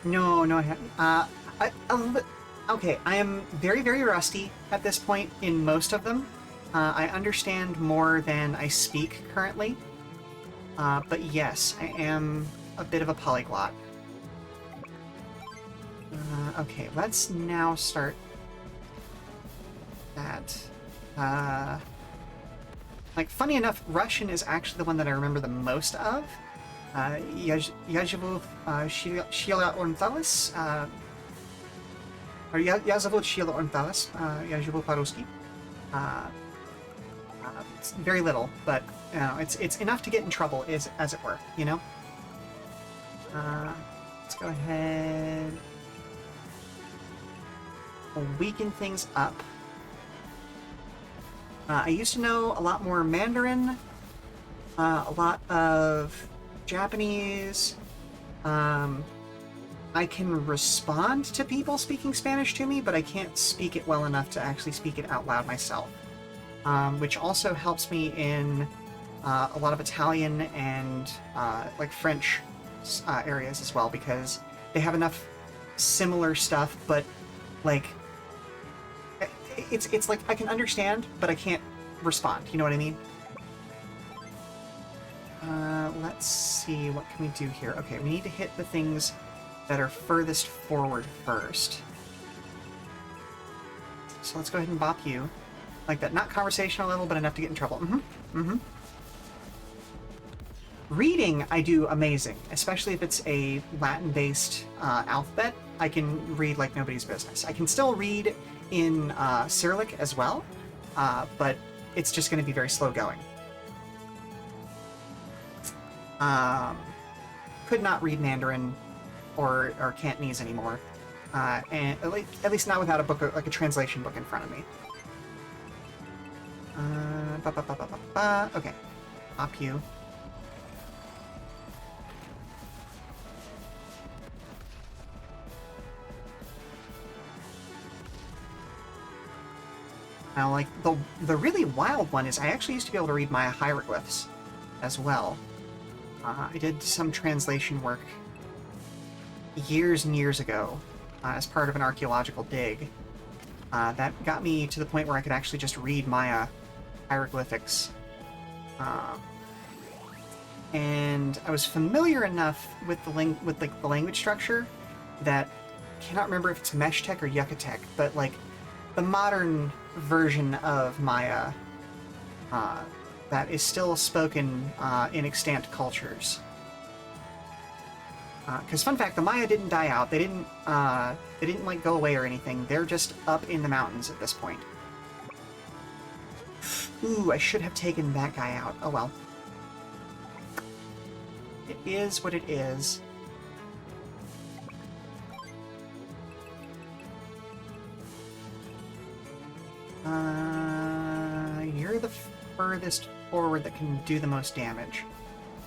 No, I haven't. Okay, I am very, very rusty at this point in most of them. I understand more than I speak currently. But yes, I am a bit of a polyglot. Okay, let's now start that. Like, funny enough, Russian is actually the one that I remember the most of. Yajivu Sheela Ornithalis, or Yazavut Sheela Ornithalis, Yajivu Paruski. It's very little, but you know, it's enough to get in trouble, as it were, you know? Let's go ahead. We'll weaken things up. I used to know a lot more Mandarin, a lot of Japanese. I can respond to people speaking Spanish to me, but I can't speak it well enough to actually speak it out loud myself. Which also helps me in a lot of Italian and like French areas as well, because they have enough similar stuff, but like it's like I can understand, but I can't respond. You know what I mean? Let's see, what can we do here? Okay, we need to hit the things that are furthest forward first. So let's go ahead and bop you. Like that, not conversational level, but enough to get in trouble. Reading, I do amazing, especially if it's a Latin-based alphabet. I can read like nobody's business. I can still read in Cyrillic as well, but it's just going to be very slow going. Could not read Mandarin or Cantonese anymore, and at least not without a book, like a translation book in front of me. Okay, pop you. Now, like, the really wild one is I actually used to be able to read Maya hieroglyphs as well. I did some translation work years and years ago as part of an archaeological dig. That got me to the point where I could actually just read Maya hieroglyphics. And I was familiar enough with the language structure that I cannot remember if it's Meshtec or Yucatec, but like the modern version of Maya that is still spoken in extant cultures. Because fun fact, the Maya didn't die out. They didn't like go away or anything. They're just up in the mountains at this point. Ooh, I should have taken that guy out. Oh well. It is what it is. You're the furthest forward that can do the most damage.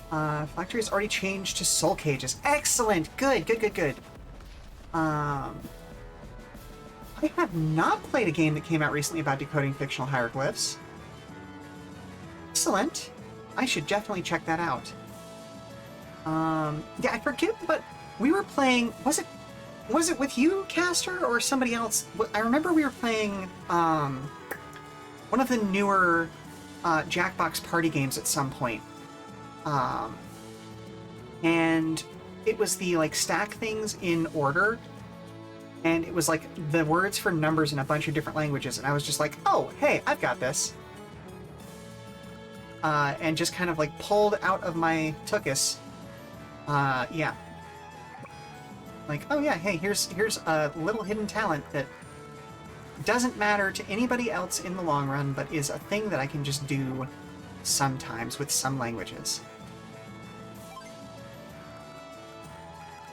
Factory has already changed to soul cages. Excellent! Good, good, good, good. I have not played a game that came out recently about decoding fictional hieroglyphs. Excellent. I should definitely check that out. Yeah, I forget, but we were playing... Was it with you, Caster, or somebody else? I remember we were playing, one of the newer, Jackbox party games at some point. And it was the, like, stack things in order, and it was, like, the words for numbers in a bunch of different languages, and I was just like, oh, hey, I've got this. And just kind of, like, pulled out of my tuchus. Yeah. Like, oh yeah, hey, here's a little hidden talent that doesn't matter to anybody else in the long run, but is a thing that I can just do sometimes with some languages.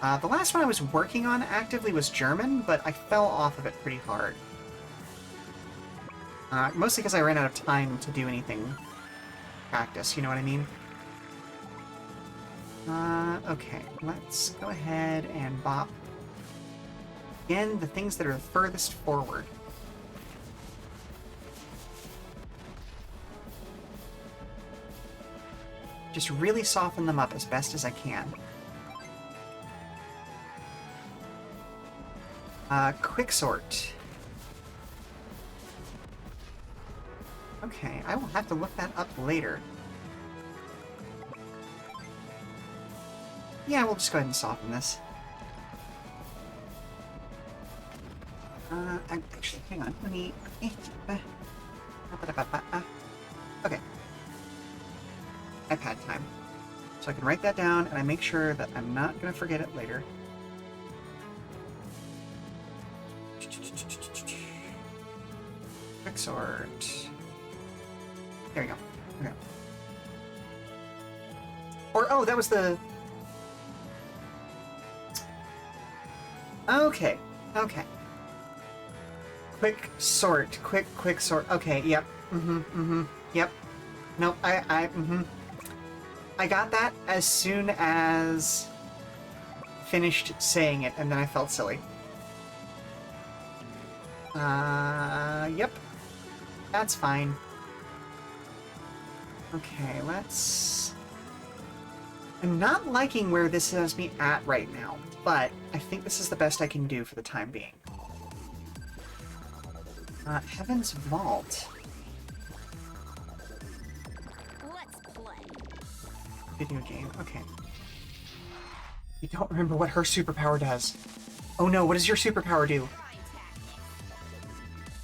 The last one I was working on actively was German, but I fell off of it pretty hard. Mostly because I ran out of time to do anything practice, you know what I mean? Okay, let's go ahead and bop. Again, the things that are the furthest forward. Just really soften them up as best as I can. Quicksort. Okay, I will have to look that up later. Yeah, we'll just go ahead and soften this. Actually, hang on. Let me... Okay. iPad time. So I can write that down, and I make sure that I'm not going to forget it later. Quicksort. There you go. Okay. Or, oh, that was the... Okay. Okay. Quick sort. Quick sort. Okay, yep. Yep. Nope, I got that as soon as finished saying it, and then I felt silly. Yep. That's fine. Okay, let's... I'm not liking where this has me at right now, but I think this is the best I can do for the time being. Heaven's Vault. Let's play. Video game, okay. You don't remember what her superpower does. Oh no, what does your superpower do?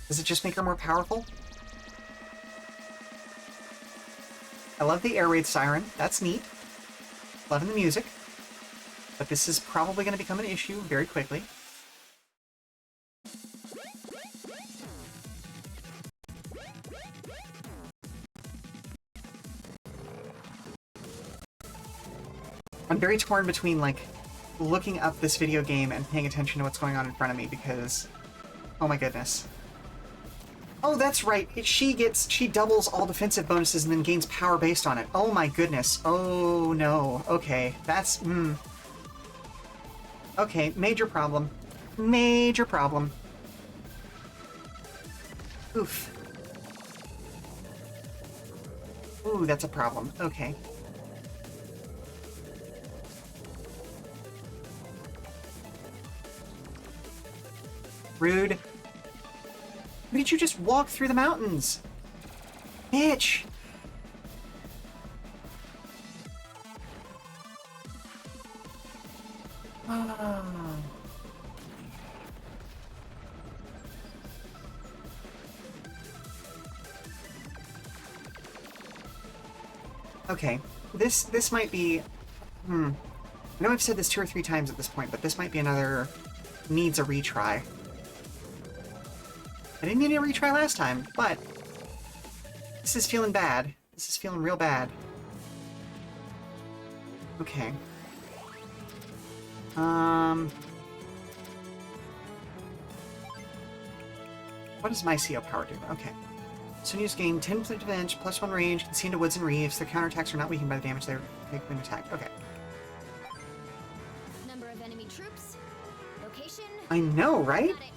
Does it just make her more powerful? I love the air raid siren. That's neat. Loving the music. But this is probably going to become an issue very quickly. I'm very torn between, like, looking up this video game and paying attention to what's going on in front of me because... Oh my goodness. Oh, that's right. She doubles all defensive bonuses and then gains power based on it. Oh my goodness. Oh no. Okay. That's, Okay, major problem. Major problem. Oof. Ooh, that's a problem. Okay. Rude. Why did you just walk through the mountains? Bitch! Ah. Okay, this might be... I know I've said this 2 or 3 times at this point, but this might be another needs a retry. I didn't need a retry last time, but this is feeling bad. This is feeling real bad. Okay. What does my CO power do? Okay. Soonya's gain 10% advantage, +1 range, can see into woods and reefs. Their counterattacks are not weakened by the damage they take when attacked. Okay. Number of enemy troops. Location. I know, right? Got it.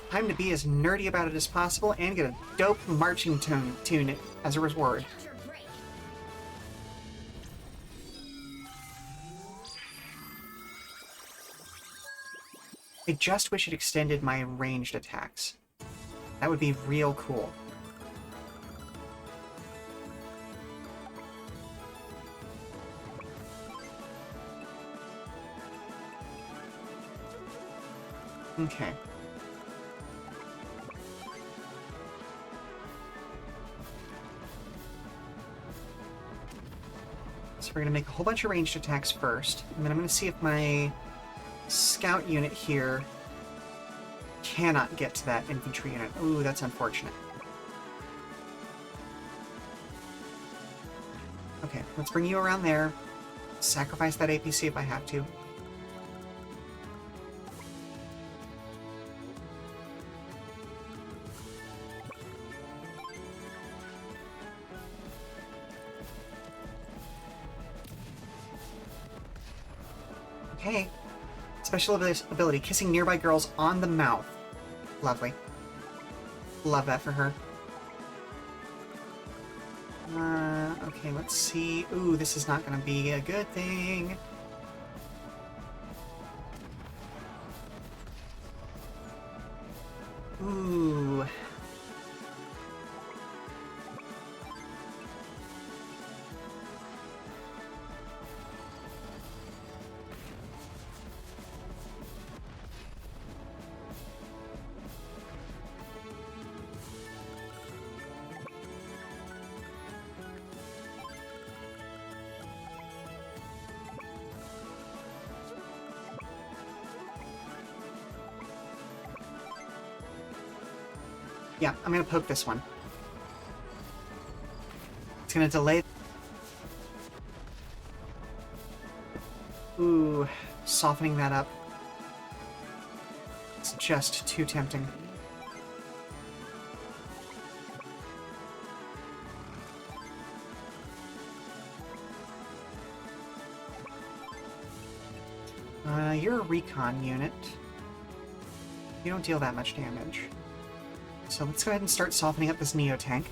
Time to be as nerdy about it as possible and get a dope marching tune as a reward. Capture break. I just wish it extended my ranged attacks. That would be real cool. Okay. So we're going to make a whole bunch of ranged attacks first, and then I'm going to see if my scout unit here cannot get to that infantry unit. Ooh, that's unfortunate. Okay, let's bring you around there. Sacrifice that APC if I have to. Okay. Special ability, kissing nearby girls on the mouth. Lovely. Love that for her. Okay, let's see. Ooh, this is not gonna be a good thing. Ooh. Yeah, I'm gonna poke this one. It's gonna delay. Ooh, softening that up. It's just too tempting. You're a recon unit. You don't deal that much damage. So let's go ahead and start softening up this Neo tank.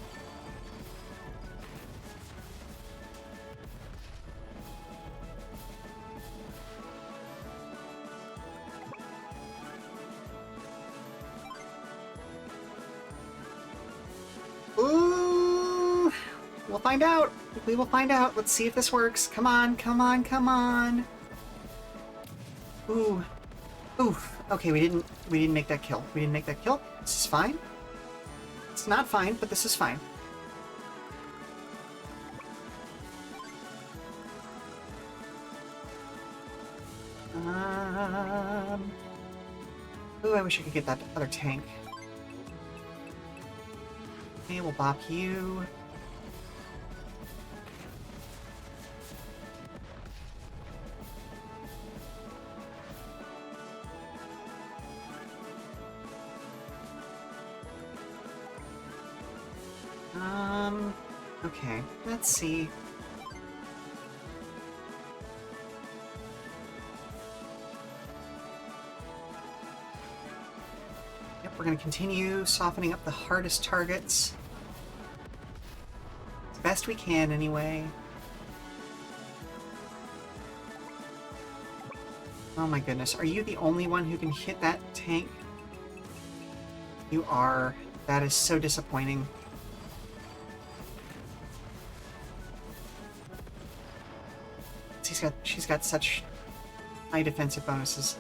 Ooh! We'll find out! We will find out. Let's see if this works. Come on, come on, come on! Ooh. Oof. Okay, we didn't make that kill. We didn't make that kill. This is fine. It's not fine, but this is fine. Ooh, I wish I could get that other tank. Okay, we'll bop you. Okay, let's see. Yep, we're gonna continue softening up the hardest targets. As best we can, anyway. Oh my goodness, are you the only one who can hit that tank? You are. That is so disappointing. She's got such high defensive bonuses.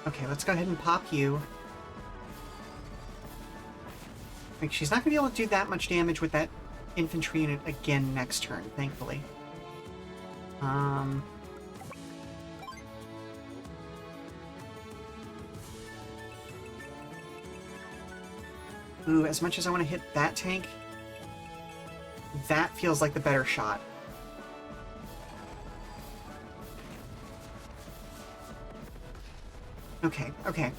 Okay, let's go ahead and pop you. Like, she's not going to be able to do that much damage with that infantry unit again next turn, thankfully. Ooh, as much as I want to hit that tank, that feels like the better shot. Okay, okay.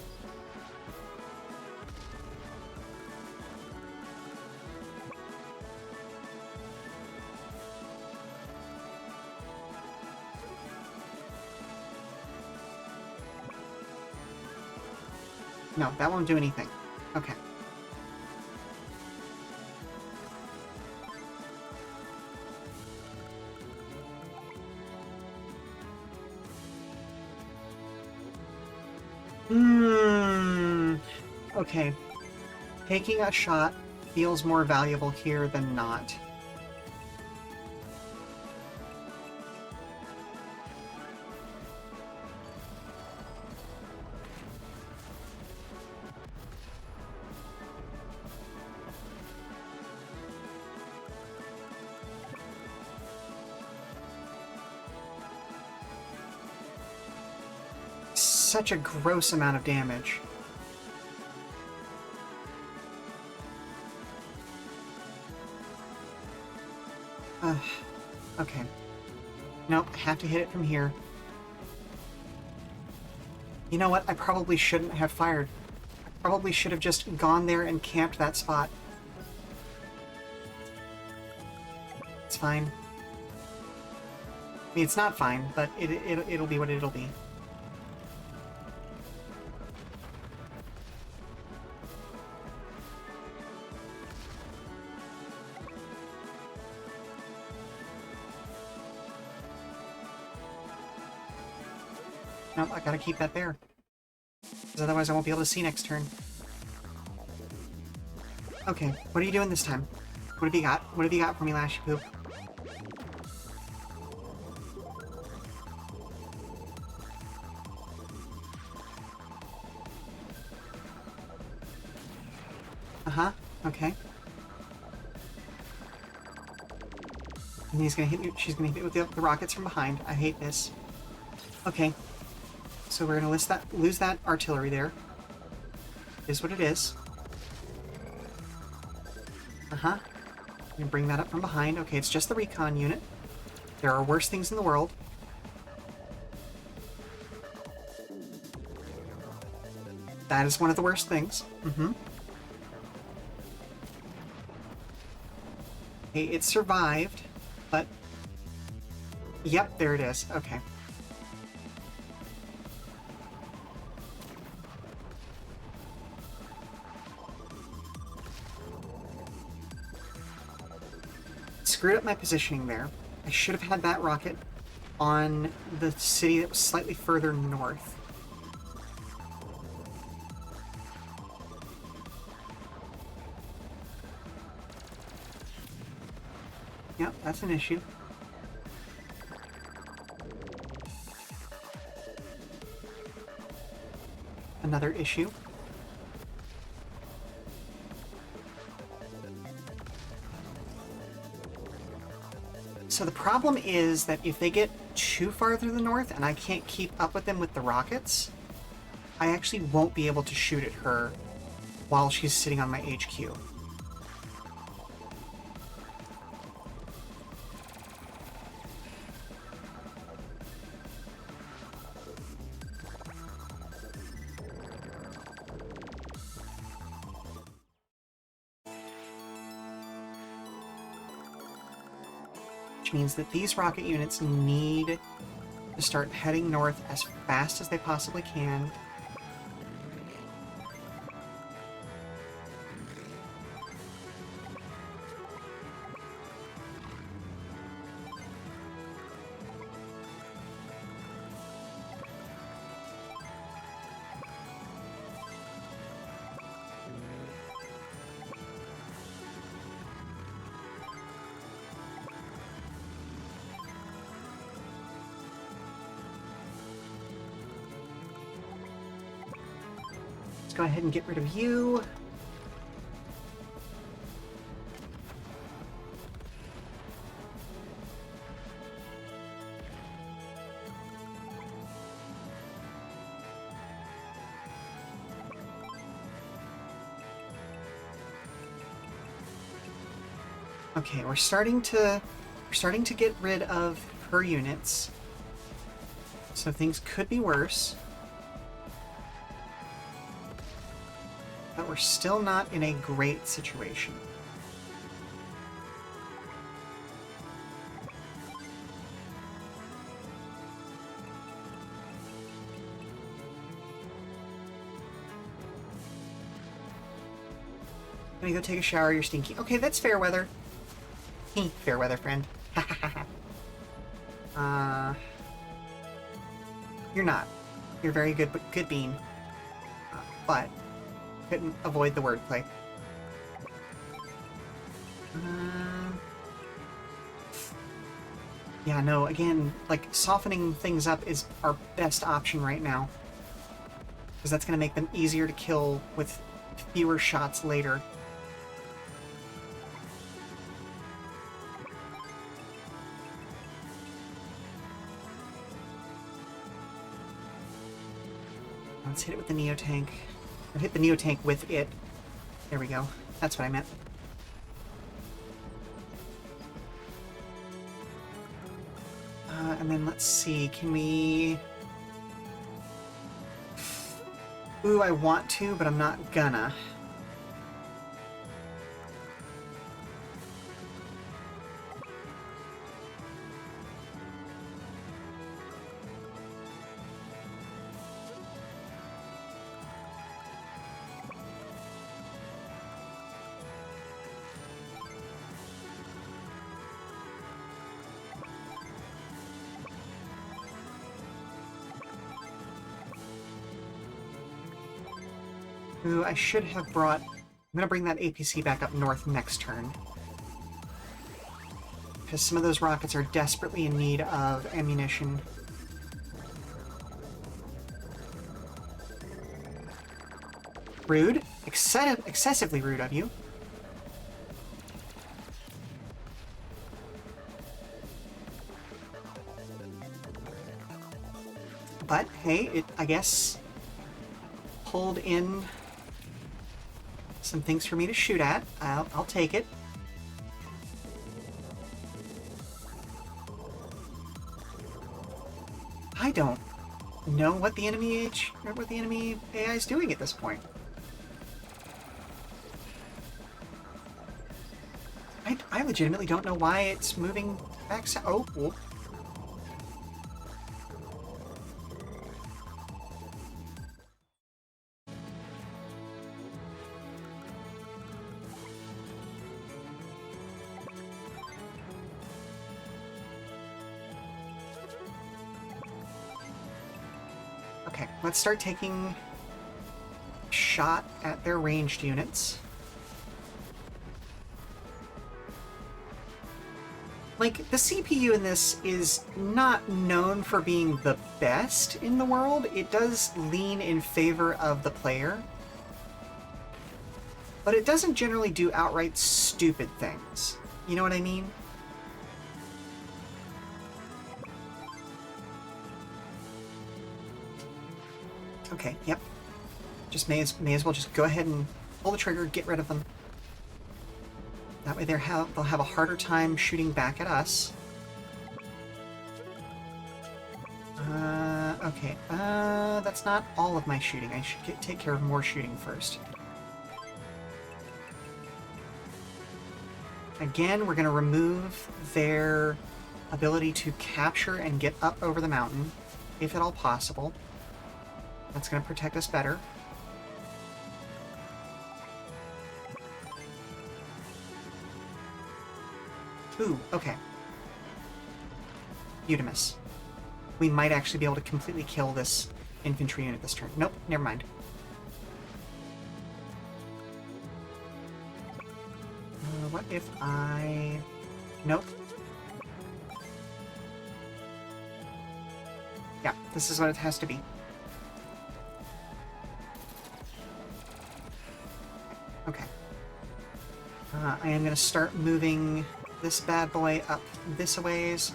No, that won't do anything. Okay. Okay. Taking a shot feels more valuable here than not. Such a gross amount of damage. Okay. Nope, I have to hit it from here. You know what? I probably shouldn't have fired. I probably should have just gone there and camped that spot. It's fine. I mean, it's not fine, but it'll be what it'll be. Nope, I gotta keep that there. Because otherwise I won't be able to see next turn. Okay, what are you doing this time? What have you got? What have you got for me, Lashy Poop? Uh-huh. Okay. And he's gonna hit me. She's gonna hit me with the rockets from behind. I hate this. Okay. So we're gonna lose that artillery there. Is what it is. Uh-huh. I'm gonna bring that up from behind. Okay, it's just the recon unit. There are worse things in the world. That is one of the worst things. Mm-hmm. Okay, it survived, but... Yep, there it is. Okay. Screwed up my positioning there. I should have had that rocket on the city that was slightly further north. Yep, that's an issue. Another issue. So the problem is that if they get too far to the north and I can't keep up with them with the rockets, I actually won't be able to shoot at her while she's sitting on my HQ. Which means that these rocket units need to start heading north as fast as they possibly can. Let's go ahead and get rid of you. Okay, we're starting to get rid of her units. So things could be worse. But we're still not in a great situation. Gonna go take a shower, you're stinky. Okay, that's fair weather. Fair weather, friend. You're not. You're very good, but good bean. But couldn't avoid the wordplay. Yeah, no, again, like, softening things up is our best option right now. Because that's going to make them easier to kill with fewer shots later. Let's hit it with the Neo-Tank. Or hit the Neo-Tank with it. There we go. That's what I meant. And then let's see, can we... Ooh, I want to, but I'm not gonna. Ooh, I should have brought... I'm gonna bring that APC back up north next turn. Because some of those rockets are desperately in need of ammunition. Rude. Excessively rude of you. But, hey, it, I guess, pulled in some things for me to shoot at. I'll take it. I don't know what the enemy AI is doing at this point. I legitimately don't know why it's moving back south. Oh, whoop. Okay, let's start taking a shot at their ranged units. Like, the CPU in this is not known for being the best in the world. It does lean in favor of the player. But it doesn't generally do outright stupid things. You know what I mean? Okay, yep. Just may as well just go ahead and pull the trigger, get rid of them. That way they'll have a harder time shooting back at us. Okay. That's not all of my shooting. I should take care of more shooting first. Again, we're going to remove their ability to capture and get up over the mountain, if at all possible. That's going to protect us better. Ooh, okay. Utimus. We might actually be able to completely kill this infantry unit this turn. Nope, never mind. What if I... Nope. Yeah, this is what it has to be. Okay. I am going to start moving this bad boy up this a ways.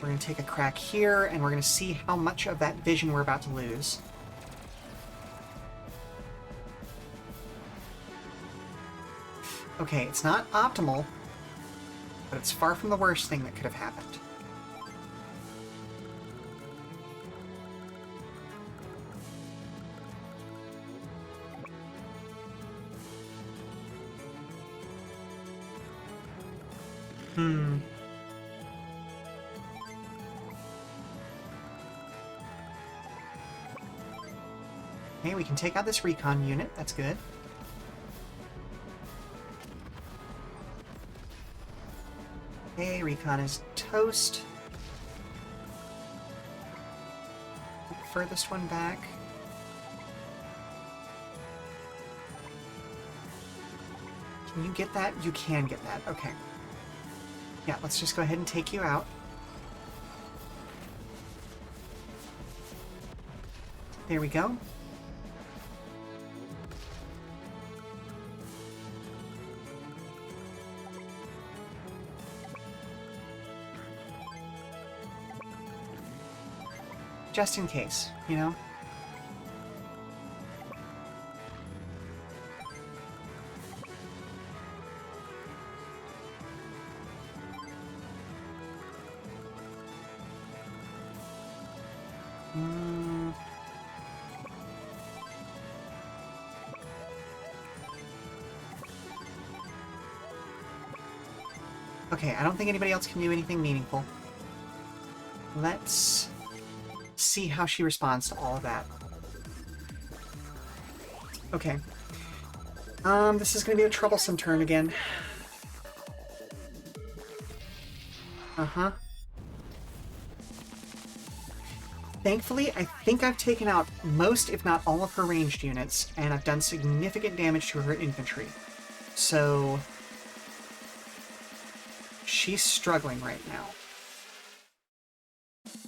We're going to take a crack here, and we're going to see how much of that vision we're about to lose. Okay, it's not optimal, but it's far from the worst thing that could have happened. Okay, we can take out this recon unit. That's good. Okay, recon is toast. Furthest one back. Can you get that? You can get that. Okay. Yeah, let's just go ahead and take you out. There we go. Just in case, you know? Okay, I don't think anybody else can do anything meaningful. Let's see how she responds to all of that. Okay. This is gonna be a troublesome turn again. Uh-huh. Thankfully, I think I've taken out most, if not all, of her ranged units, and I've done significant damage to her infantry. So... she's struggling right now.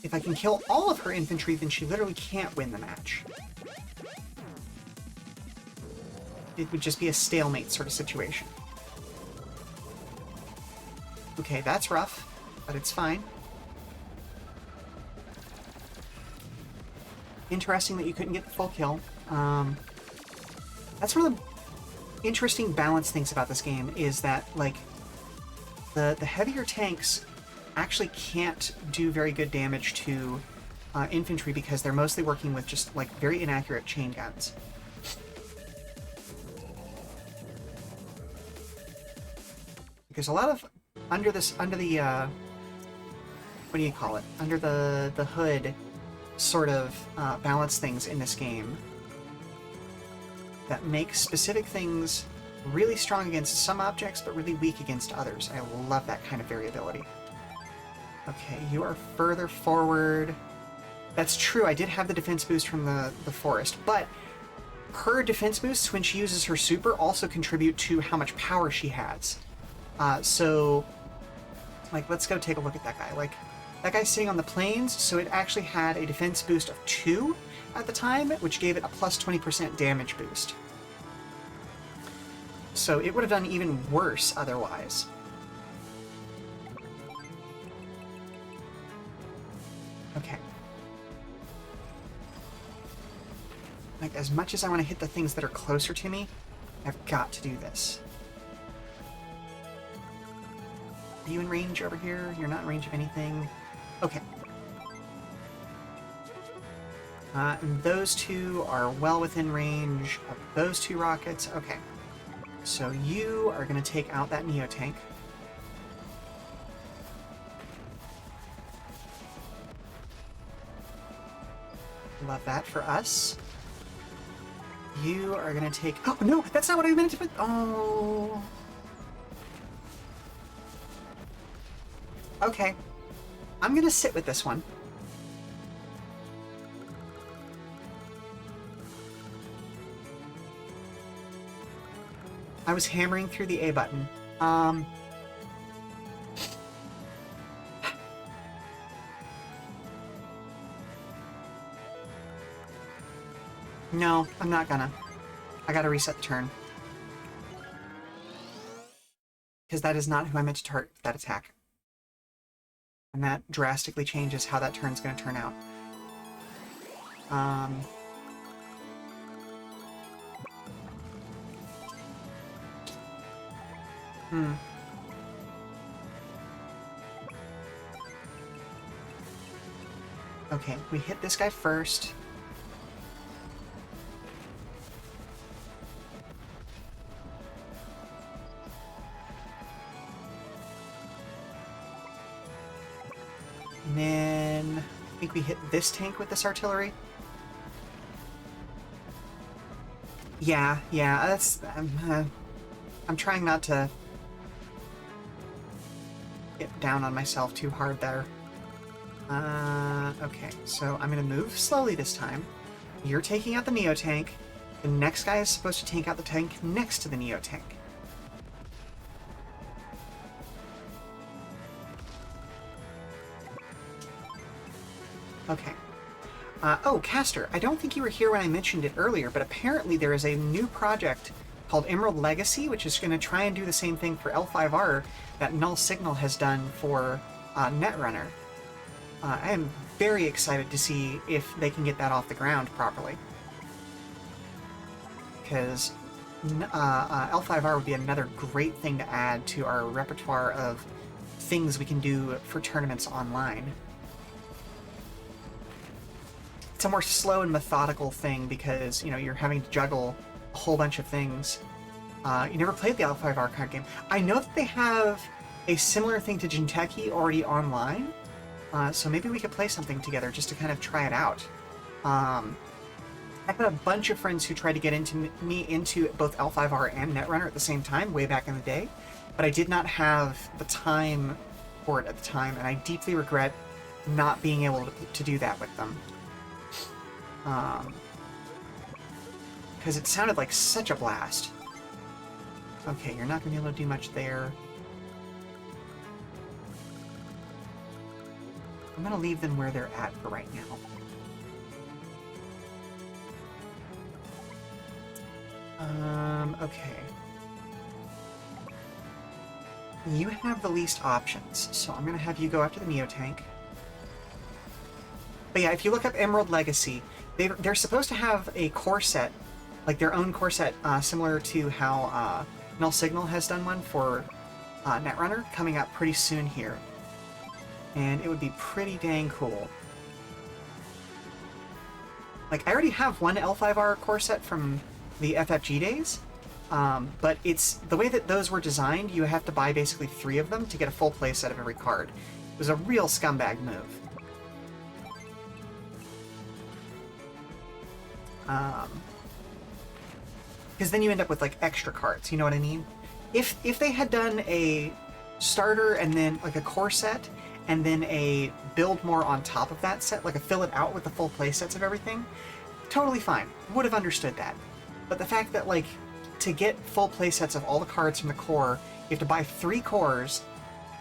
if I can kill all of her infantry, then she literally can't win the match. It would just be a stalemate sort of situation. Okay, that's rough, but it's fine. Interesting that you couldn't get the full kill. That's one of the interesting balance things about this game, is that, like, the heavier tanks actually can't do very good damage to infantry because they're mostly working with just, like, very inaccurate chain guns. There's a lot of under the what do you call it? Under the hood sort of balance things in this game that make specific things really strong against some objects, but really weak against others. I love that kind of variability. Okay, you are further forward. That's true, I did have the defense boost from the forest, but her defense boosts when she uses her super also contribute to how much power she has. So, like, let's go take a look at that guy. Like, that guy's sitting on the plains, so it actually had a defense boost of 2 at the time, which gave it a plus 20% damage boost. So it would have done even worse otherwise. Okay. Like, as much as I want to hit the things that are closer to me, I've got to do this. Are you in range over here? You're not in range of anything. Okay. And those two are well within range of those 2 rockets. Okay. So you are going to take out that Neo-Tank. Love that for us. You are going to take... Oh, no! That's not what I meant to put... Oh... Okay. I'm gonna sit with this one. I was hammering through the A button. No, I'm not gonna. I gotta reset the turn. Because that is not who I meant to target that attack. And that drastically changes how that turn's going to turn out. Okay, we hit this guy first. And then I think we hit this tank with this artillery. Yeah, that's... I'm trying not to get down on myself too hard there. Okay, so I'm gonna move slowly this time. You're taking out the Neo-Tank. The next guy is supposed to take out the tank next to the Neo-Tank. Okay. Oh, Caster, I don't think you were here when I mentioned it earlier, but apparently there is a new project called Emerald Legacy, which is going to try and do the same thing for L5R that Null Signal has done for Netrunner. I am very excited to see if they can get that off the ground properly. Because L5R would be another great thing to add to our repertoire of things we can do for tournaments online. It's a more slow and methodical thing because, you know, you're having to juggle a whole bunch of things. You never played the L5R card game. I know that they have a similar thing to Jinteki already online, so maybe we could play something together just to kind of try it out. I had a bunch of friends who tried to get into both L5R and Netrunner at the same time way back in the day, but I did not have the time for it at the time, and I deeply regret not being able to do that with them. Because it sounded like such a blast. Okay, you're not going to be able to do much there. I'm gonna leave them where they're at for right now. Okay. You have the least options, so I'm gonna have you go after the Neotank. But yeah, if you look up Emerald Legacy, they're supposed to have a core set, like their own core set, similar to how Null Signal has done one for Netrunner, coming up pretty soon here. And it would be pretty dang cool. Like, I already have one L5R core set from the FFG days, but it's the way that those were designed, you have to buy basically 3 of them to get a full play set of every card. It was a real scumbag move. Because then you end up with, like, extra cards, you know what I mean? If they had done a starter and then, like, a core set, and then a build more on top of that set, like a fill it out with the full play sets of everything, totally fine. Would have understood that. But the fact that, like, to get full play sets of all the cards from the core, you have to buy 3 cores,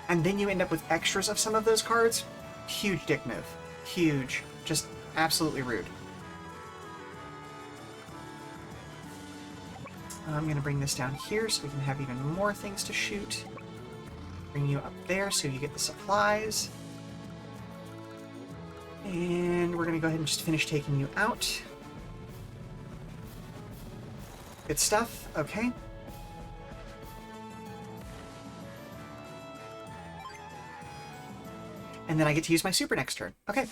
and then you end up with extras of some of those cards, huge dick move. Huge. Just absolutely rude. I'm going to bring this down here so we can have even more things to shoot. Bring you up there so you get the supplies. And we're going to go ahead and just finish taking you out. Good stuff. Okay. And then I get to use my super next turn. Okay.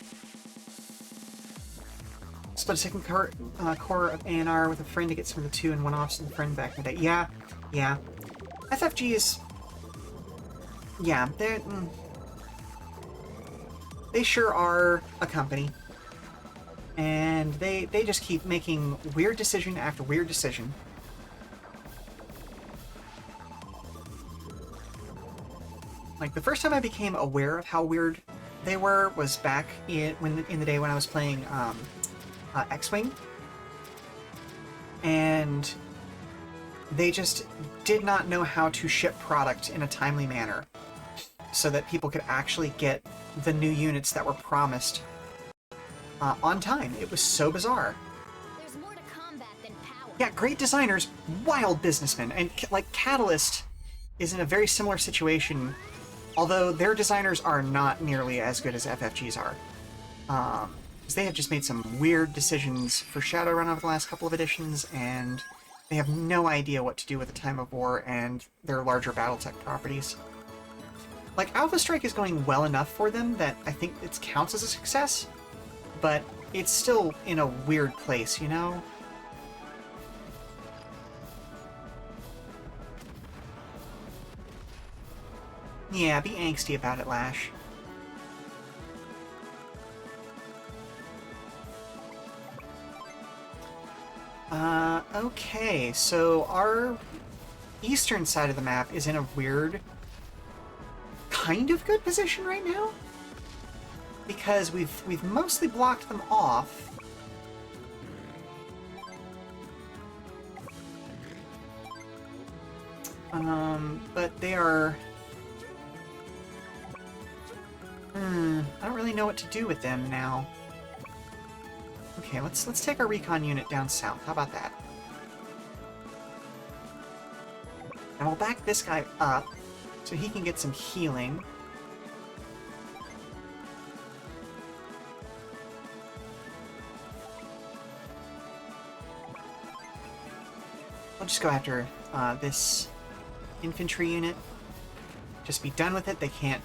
Split a second core of ANR with a friend to get some of the 2 and 1 offs and friend back in the day. Yeah, yeah. FFG is... Yeah, they sure are a company. And they just keep making weird decision after weird decision. Like, the first time I became aware of how weird they were was back in the day when I was playing X-Wing. And they just did not know how to ship product in a timely manner so that people could actually get the new units that were promised on time. It was so bizarre. There's more to combat than power. Yeah, great designers, wild businessmen, and like Catalyst is in a very similar situation, although their designers are not nearly as good as FFG's are. Because they have just made some weird decisions for Shadowrun over the last couple of editions, and they have no idea what to do with the Time of War and their larger Battletech properties. Like, Alpha Strike is going well enough for them that I think it counts as a success, but it's still in a weird place, you know? Yeah, be angsty about it, Lash. Okay, so our eastern side of the map is in a weird, kind of good position right now, because we've mostly blocked them off. But they are... I don't really know what to do with them now. Okay, let's take our recon unit down south. How about that? And we'll back this guy up so he can get some healing. I'll just go after this infantry unit. Just be done with it. They can't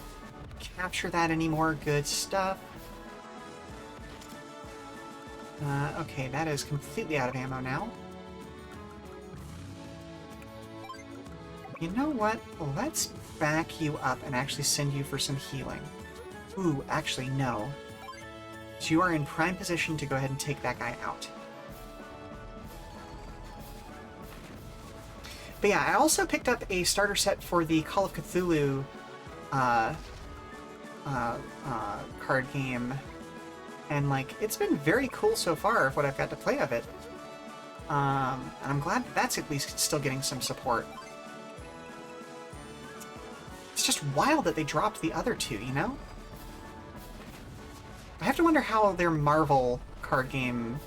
capture that anymore. Good stuff. Okay, that is completely out of ammo now. You know what? Let's back you up and actually send you for some healing. Ooh, actually, no. So you are in prime position to go ahead and take that guy out. But yeah, I also picked up a starter set for the Call of Cthulhu card game. And, like, it's been very cool so far of what I've got to play of it. And I'm glad that's at least still getting some support. It's just wild that they dropped the other 2, you know? I have to wonder how their Marvel card game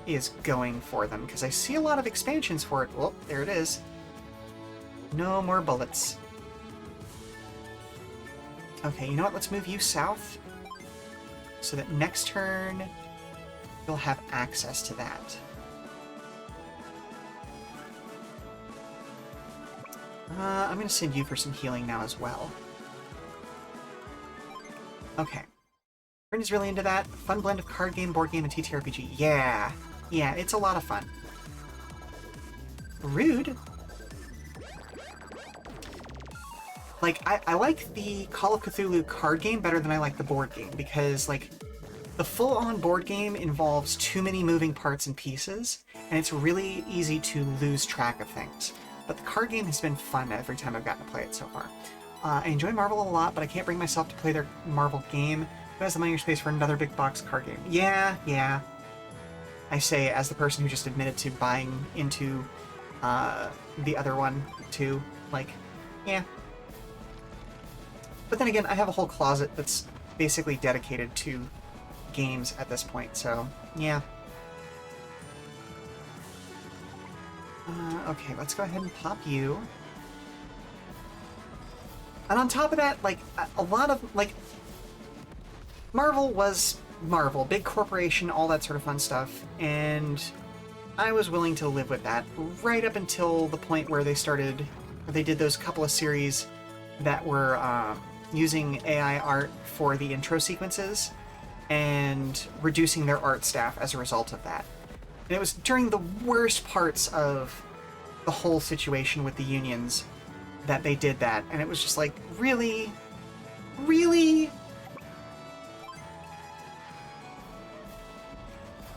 is going for them, because I see a lot of expansions for it. Well, there it is. No more bullets. Okay, you know what? Let's move you south, so that next turn you'll have access to that. I'm going to send you for some healing now as well. Okay. Brenda's really into that. Fun blend of card game, board game, and TTRPG. Yeah. Yeah, it's a lot of fun. Rude. Like, I like the Call of Cthulhu card game better than I like the board game, because, like, the full-on board game involves too many moving parts and pieces, and it's really easy to lose track of things. But the card game has been fun every time I've gotten to play it so far. I enjoy Marvel a lot, but I can't bring myself to play their Marvel game. Who has the money or space for another big box card game? Yeah. I say as the person who just admitted to buying into the other one, too. Like, yeah. But then again, I have a whole closet that's basically dedicated to games at this point, so yeah. Okay, let's go ahead and pop you. And on top of that, like, a lot of, like, Marvel was Marvel, big corporation, all that sort of fun stuff, and I was willing to live with that right up until the point where they did those couple of series that were using AI art for the intro sequences and reducing their art staff as a result of that. And it was during the worst parts of the whole situation with the unions that they did that, and it was just like, really? Really?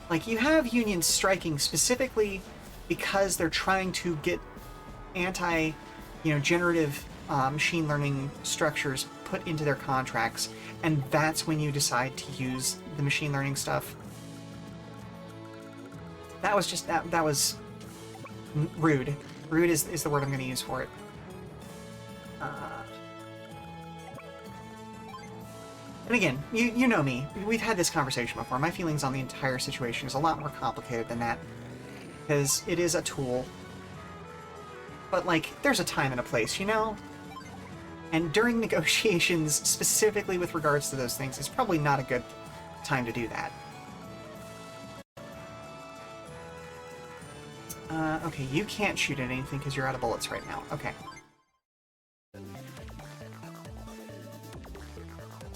Like, you have unions striking specifically because they're trying to get generative machine learning structures put into their contracts, and that's when you decide to use the machine learning stuff. That was just, that was rude. Rude is the word I'm going to use for it. And again, you know me. We've had this conversation before. My feelings on the entire situation is a lot more complicated than that, because it is a tool. But, like, there's a time and a place, you know? And during negotiations, specifically with regards to those things, it's probably not a good time to do that. Okay, you can't shoot at anything because you're out of bullets right now. Okay.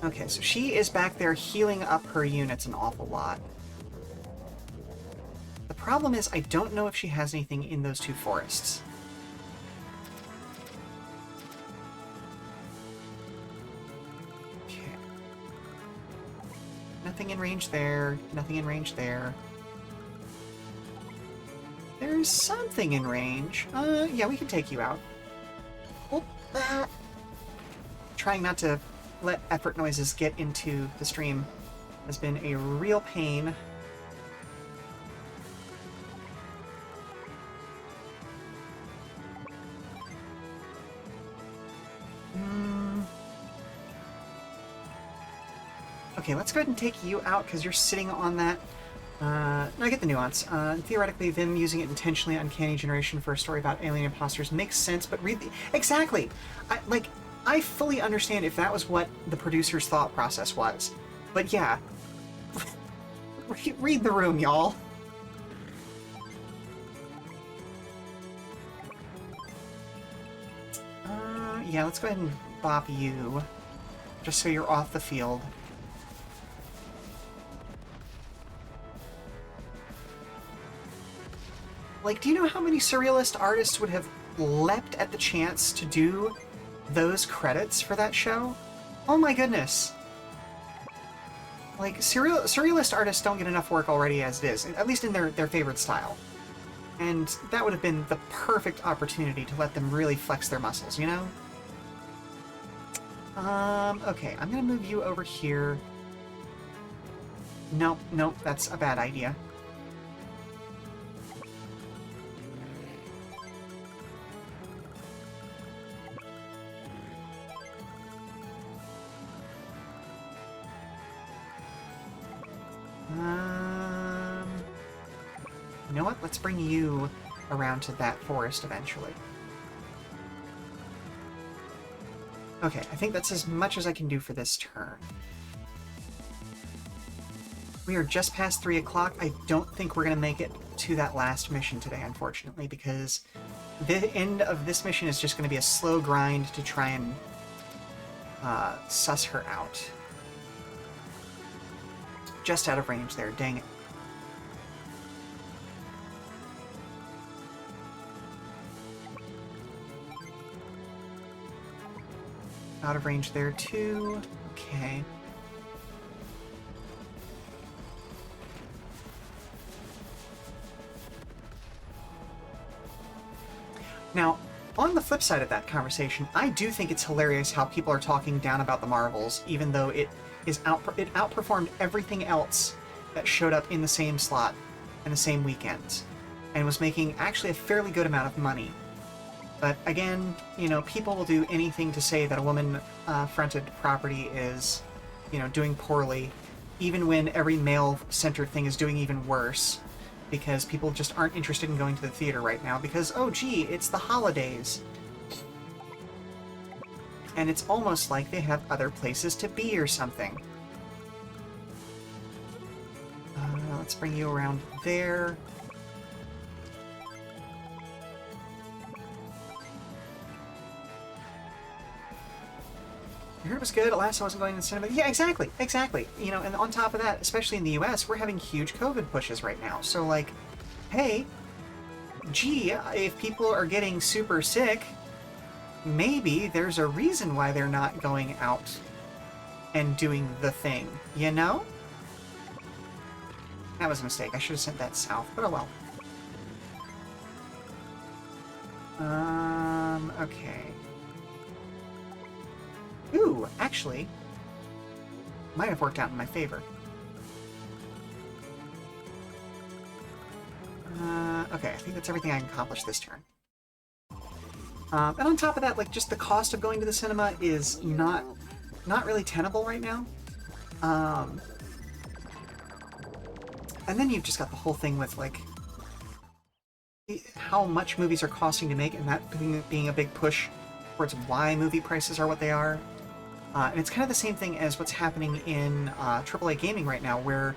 Okay, so she is back there healing up her units an awful lot. The problem is I don't know if she has anything in those two forests. Okay. Nothing in range there, nothing in range there. There's something in range. Yeah, we can take you out. Oh, trying not to let effort noises get into the stream has been a real pain. Okay, let's go ahead and take you out because you're sitting on that. No, I get the nuance. Theoretically, them using it intentionally, uncanny generation for a story about alien imposters makes sense, but read the... Exactly! I fully understand if that was what the producer's thought process was. But yeah. Read the room, y'all. Yeah, let's go ahead and bop you. Just so you're off the field. Like, do you know how many surrealist artists would have leapt at the chance to do those credits for that show? Oh my goodness. Like, surrealist artists don't get enough work already as it is, at least in their favorite style. And that would have been the perfect opportunity to let them really flex their muscles, you know? Okay, I'm gonna move you over here. Nope, that's a bad idea. You know what? Let's bring you around to that forest eventually. Okay, I think that's as much as I can do for this turn. We are just past 3 o'clock. I don't think we're going to make it to that last mission today, unfortunately, because the end of this mission is just going to be a slow grind to try and suss her out. Just out of range there, dang it. Out of range there too. Okay. Now, on the flip side of that conversation, I do think it's hilarious how people are talking down about the Marvels, even though it outperformed everything else that showed up in the same slot in the same weekend, and was making actually a fairly good amount of money. But again, you know, people will do anything to say that a woman-fronted property is, you know, doing poorly, even when every male-centered thing is doing even worse, because people just aren't interested in going to the theater right now because, oh gee, it's the holidays. And it's almost like they have other places to be or something. Let's bring you around there. I heard it was good. Alas, I wasn't going to the cinema. Yeah, exactly, exactly. You know, and on top of that, especially in the US, we're having huge COVID pushes right now. So, like, hey, gee, if people are getting super sick, maybe there's a reason why they're not going out and doing the thing, you know? That was a mistake. I should have sent that south, but oh well. Okay. Ooh, actually, might have worked out in my favor. Okay, I think that's everything I can accomplish this turn. And on top of that, like, just the cost of going to the cinema is not really tenable right now. And then you've just got the whole thing with, like, how much movies are costing to make, and that being a big push towards why movie prices are what they are. And it's kind of the same thing as what's happening in AAA gaming right now, where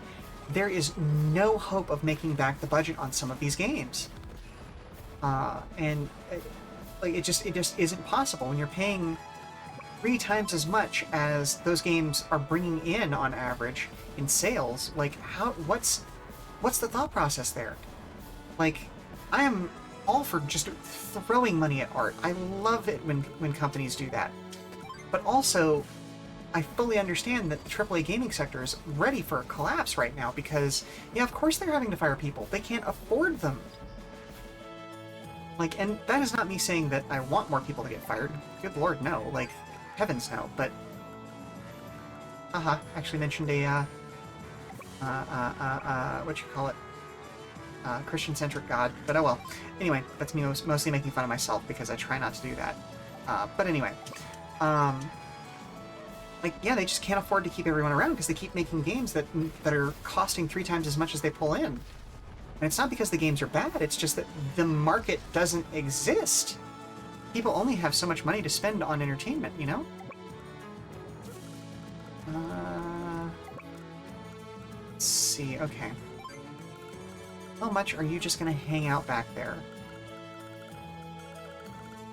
there is no hope of making back the budget on some of these games. It just isn't possible when you're paying 3 times as much as those games are bringing in on average in sales. Like, what's the thought process there? Like, I am all for just throwing money at art. I love it when companies do that. But also, I fully understand that the AAA gaming sector is ready for a collapse right now because, yeah, of course they're having to fire people. They can't afford them. Like, and that is not me saying that I want more people to get fired. Good lord, no. Like, heavens no. But, actually mentioned a, what you call it? Christian-centric god. But oh well. Anyway, that's me mostly making fun of myself because I try not to do that. But anyway. Like, yeah, they just can't afford to keep everyone around because they keep making games that are costing 3 times as much as they pull in. And it's not because the games are bad, it's just that the market doesn't exist. People only have so much money to spend on entertainment, you know? Let's see, okay. How much are you just gonna hang out back there?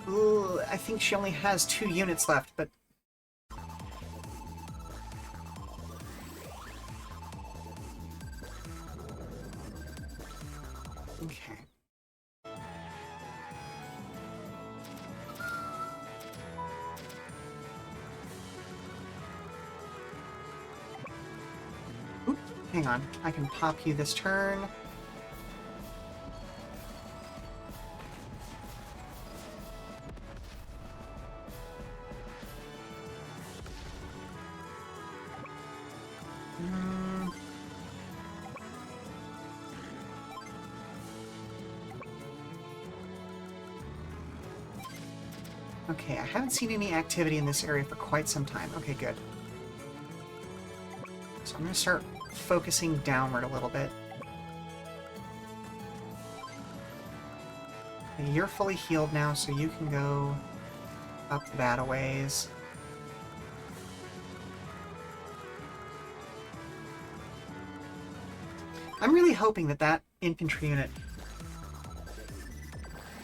Ooh, I think she only has 2 units left, but... Okay. Oop, hang on. I can pop you this turn. Okay, I haven't seen any activity in this area for quite some time. Okay, good. So I'm going to start focusing downward a little bit. Okay, you're fully healed now, so you can go up that a ways. I'm really hoping that that infantry unit...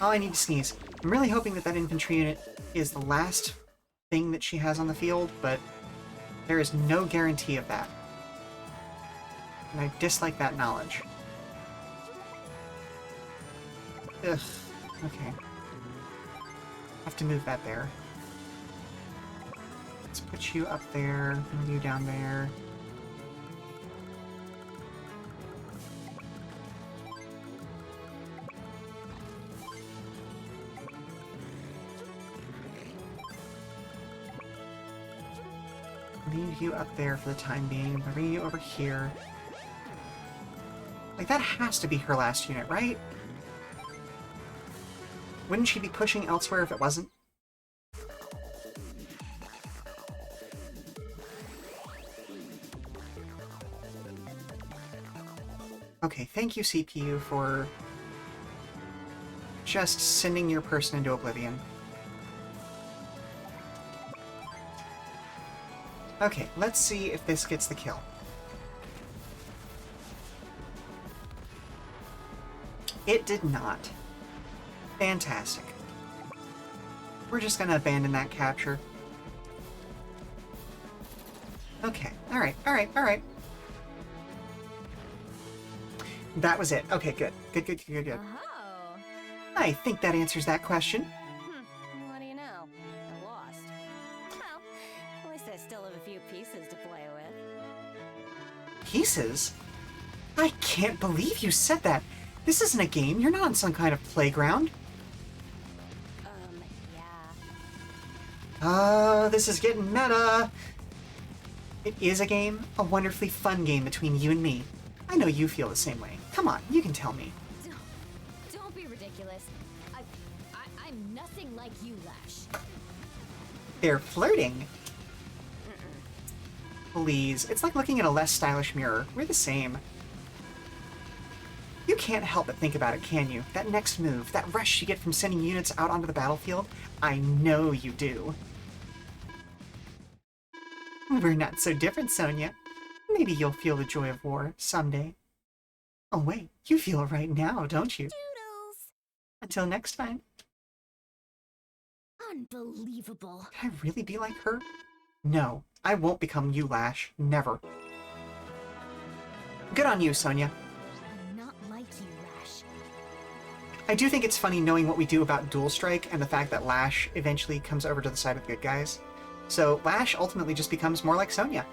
Oh, I need to sneeze. I'm really hoping that that infantry unit is the last thing that she has on the field, but there is no guarantee of that. And I dislike that knowledge. Ugh. Okay. Have to move that there. Let's put you up there, and you down there. Leave you up there for the time being. Bring you over here. Like, that has to be her last unit, right? Wouldn't she be pushing elsewhere if it wasn't? Okay, thank you, CPU, for just sending your person into oblivion. Okay, let's see if this gets the kill. It did not. Fantastic. We're just gonna abandon that capture. Okay, alright, alright, alright. That was it. Okay, good. Good, good, good, good, good. Oh. I think that answers that question. What do you know? I lost. Well, at least I still have a few pieces to play with. Pieces? I can't believe you said that. This isn't a game. You're not on some kind of playground. Yeah. Oh, this is getting meta. It is a game, a wonderfully fun game between you and me. I know you feel the same way. Come on, you can tell me. Don't be ridiculous. I'm nothing like you, Lash. They're flirting. Please, it's like looking at a less stylish mirror. We're the same. You can't help but think about it, can you? That next move, that rush you get from sending units out onto the battlefield, I know you do. We're not so different, Sonia. Maybe you'll feel the joy of war someday. Oh wait, you feel it right now, don't you? Doodles. Until next time. Unbelievable. Can I really be like her? No, I won't become you, Lash. Never. Good on you, Sonia. I'm not like you, Lash. I do think it's funny knowing what we do about Dual Strike and the fact that Lash eventually comes over to the side of the good guys. So Lash ultimately just becomes more like Sonia.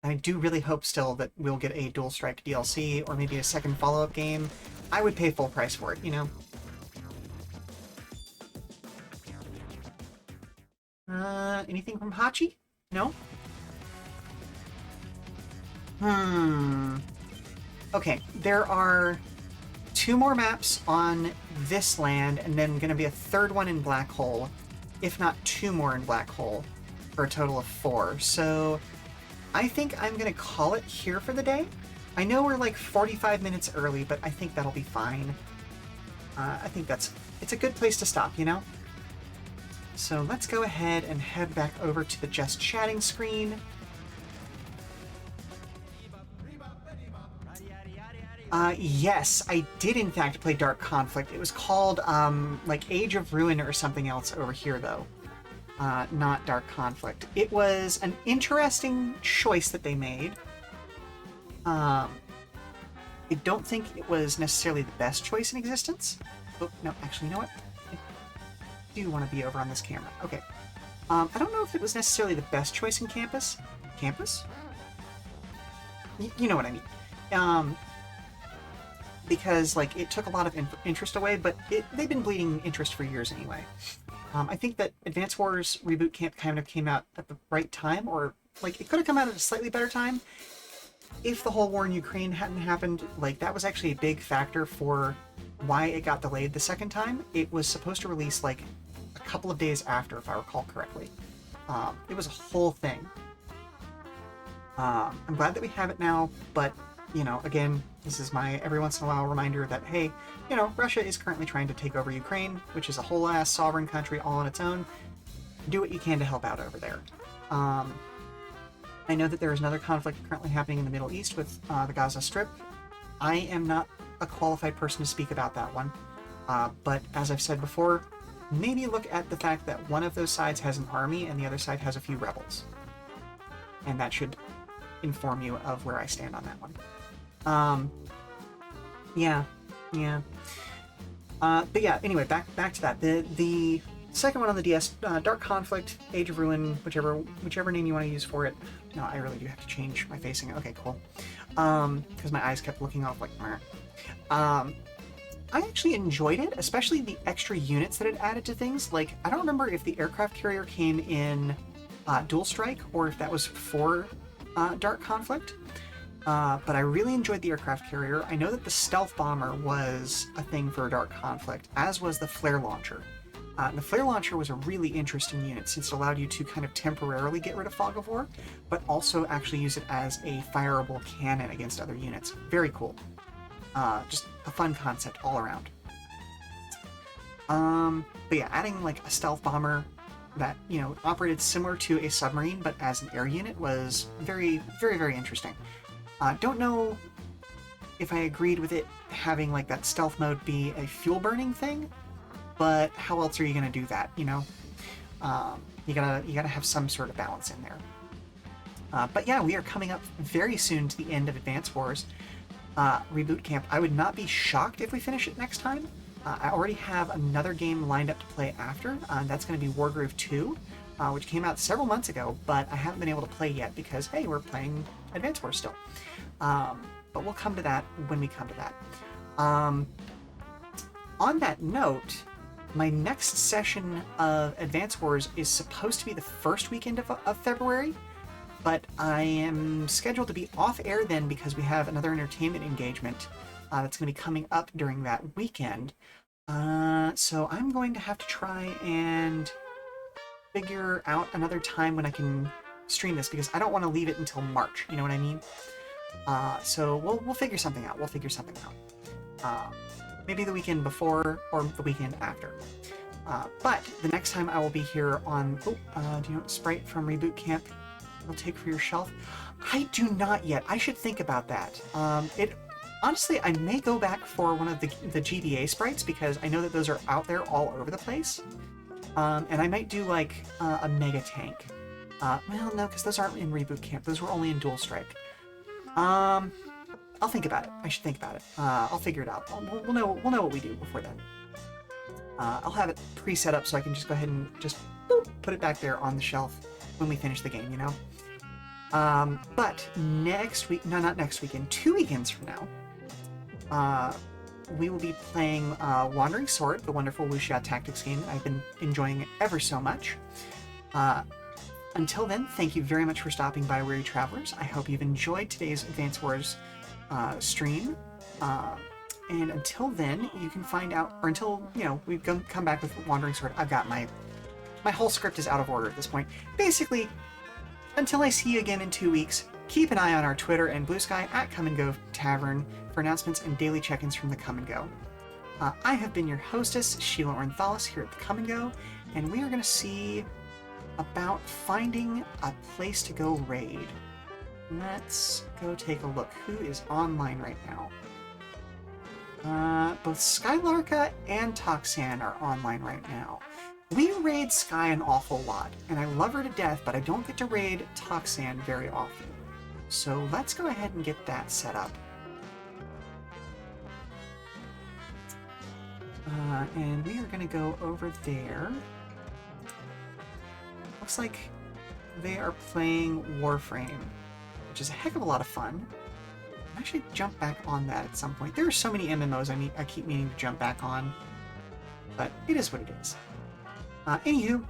I do really hope still that we'll get a Dual Strike DLC or maybe a second follow-up game. I would pay full price for it, you know? Anything from Hachi? No? Okay, there are 2 more maps on this land, and then going to be a 3rd one in Black Hole, if not 2 more in Black Hole, for a total of 4. So I think I'm going to call it here for the day. I know we're like 45 minutes early, but I think that'll be fine. I think it's a good place to stop, you know? So let's go ahead and head back over to the Just Chatting screen. Yes, I did in fact play Dark Conflict. It was called, like Age of Ruin or something else over here, though. Not Dark Conflict. It was an interesting choice that they made. I don't think it was necessarily the best choice in existence. Oh, no, actually, you know what? I do want to be over on this camera. Okay. I don't know if it was necessarily the best choice in Campus. Campus? You know what I mean. Because, like, it took a lot of interest away, but they've been bleeding interest for years anyway. I think that Advance Wars Reboot Camp kind of came out at the right time, or, like, it could have come out at a slightly better time. If the whole war in Ukraine hadn't happened, like, that was actually a big factor for why it got delayed the second time. It was supposed to release, like, a couple of days after, if I recall correctly. It was a whole thing. I'm glad that we have it now, but, you know, again, this is my every once in a while reminder that, hey, you know, Russia is currently trying to take over Ukraine, which is a whole ass sovereign country all on its own. Do what you can to help out over there. I know that there is another conflict currently happening in the Middle East with the Gaza Strip. I am not a qualified person to speak about that one, but as I've said before, maybe look at the fact that one of those sides has an army and the other side has a few rebels. And that should inform you of where I stand on that one. Yeah. But yeah, anyway, back to that. The second one on the DS, Dark Conflict, Age of Ruin, whichever name you want to use for it. No, I really do have to change my facing. Okay, cool. Because my eyes kept looking off like, meh. I actually enjoyed it, especially the extra units that it added to things. Like, I don't remember if the aircraft carrier came in Dual Strike or if that was for Dark Conflict. But I really enjoyed the aircraft carrier. I know that the stealth bomber was a thing for Dark Conflict, as was the flare launcher. The flare launcher was a really interesting unit since it allowed you to kind of temporarily get rid of Fog of War, but also actually use it as a fireable cannon against other units. Very cool. Just a fun concept all around. But yeah, adding like a stealth bomber that, you know, operated similar to a submarine but as an air unit was very, very, very interesting. Don't know if I agreed with it having like that stealth mode be a fuel burning thing, but how else are you going to do that, you know? You gotta have some sort of balance in there. But yeah, we are coming up very soon to the end of Advance Wars Reboot Camp. I would not be shocked if we finish it next time. I already have another game lined up to play after. That's going to be Wargroove 2, which came out several months ago, but I haven't been able to play yet because, hey, we're playing Advance Wars still. But we'll come to that when we come to that. On that note, my next session of Advance Wars is supposed to be the first weekend of February, but I am scheduled to be off air then because we have another entertainment engagement that's going to be coming up during that weekend. So I'm going to have to try and figure out another time when I can stream this because I don't want to leave it until March, you know what I mean? So we'll figure something out. Maybe the weekend before or the weekend after. But the next time I will be here on... do you know what Sprite from Reboot Camp will take for your shelf? I do not yet. I should think about that. Honestly, I may go back for one of the GBA sprites because I know that those are out there all over the place. And I might do like a Mega Tank. Well, no, because those aren't in Reboot Camp. Those were only in Dual Strike. I'll think about it. I should think about it. I'll figure it out. We'll know what we do before then. I'll have it pre-set up so I can just go ahead and just boop, put it back there on the shelf when we finish the game, you know? But next week, no, not next weekend, 2 weekends from now, we will be playing Wandering Sword, the wonderful wuxia tactics game that I've been enjoying ever so much. Until then, thank you very much for stopping by, Weary Travelers. I hope you've enjoyed today's Advance Wars stream. And until then, you can find out, or until, you know, we've come back with Wandering Sword, I've got my whole script is out of order at this point. Basically, until I see you again in 2 weeks, keep an eye on our Twitter and Blue Sky at Come and Go Tavern for announcements and daily check-ins from the Come and Go. I have been your hostess, Sheela Ornthalis, here at the Come and Go, and we are going to see about finding a place to go raid. Let's go take a look. Who is online right now? Both Skylarka and Toxan are online right now. We raid Sky an awful lot, and I love her to death, but I don't get to raid Toxan very often. So let's go ahead and get that set up. And we are going to go over there. Looks like they are playing Warframe, which is a heck of a lot of fun. I'll actually jump back on that at some point. There are so many MMOs I keep meaning to jump back on, but it is what it is. Anywho,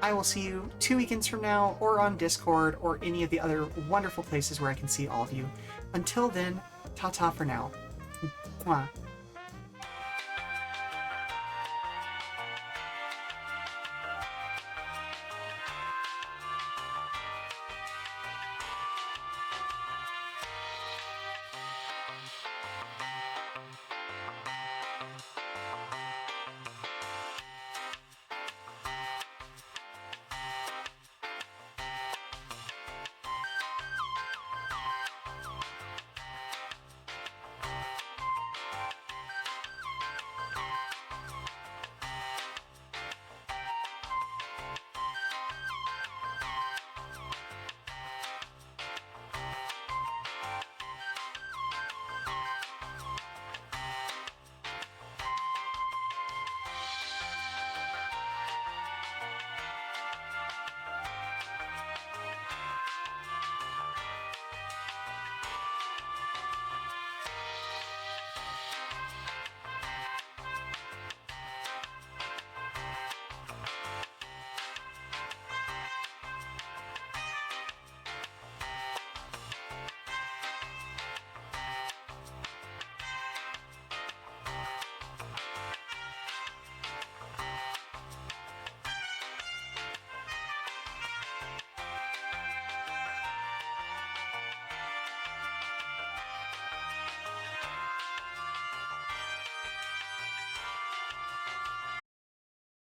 I will see you 2 weekends from now, or on Discord, or any of the other wonderful places where I can see all of you. Until then, ta-ta for now. Mwah.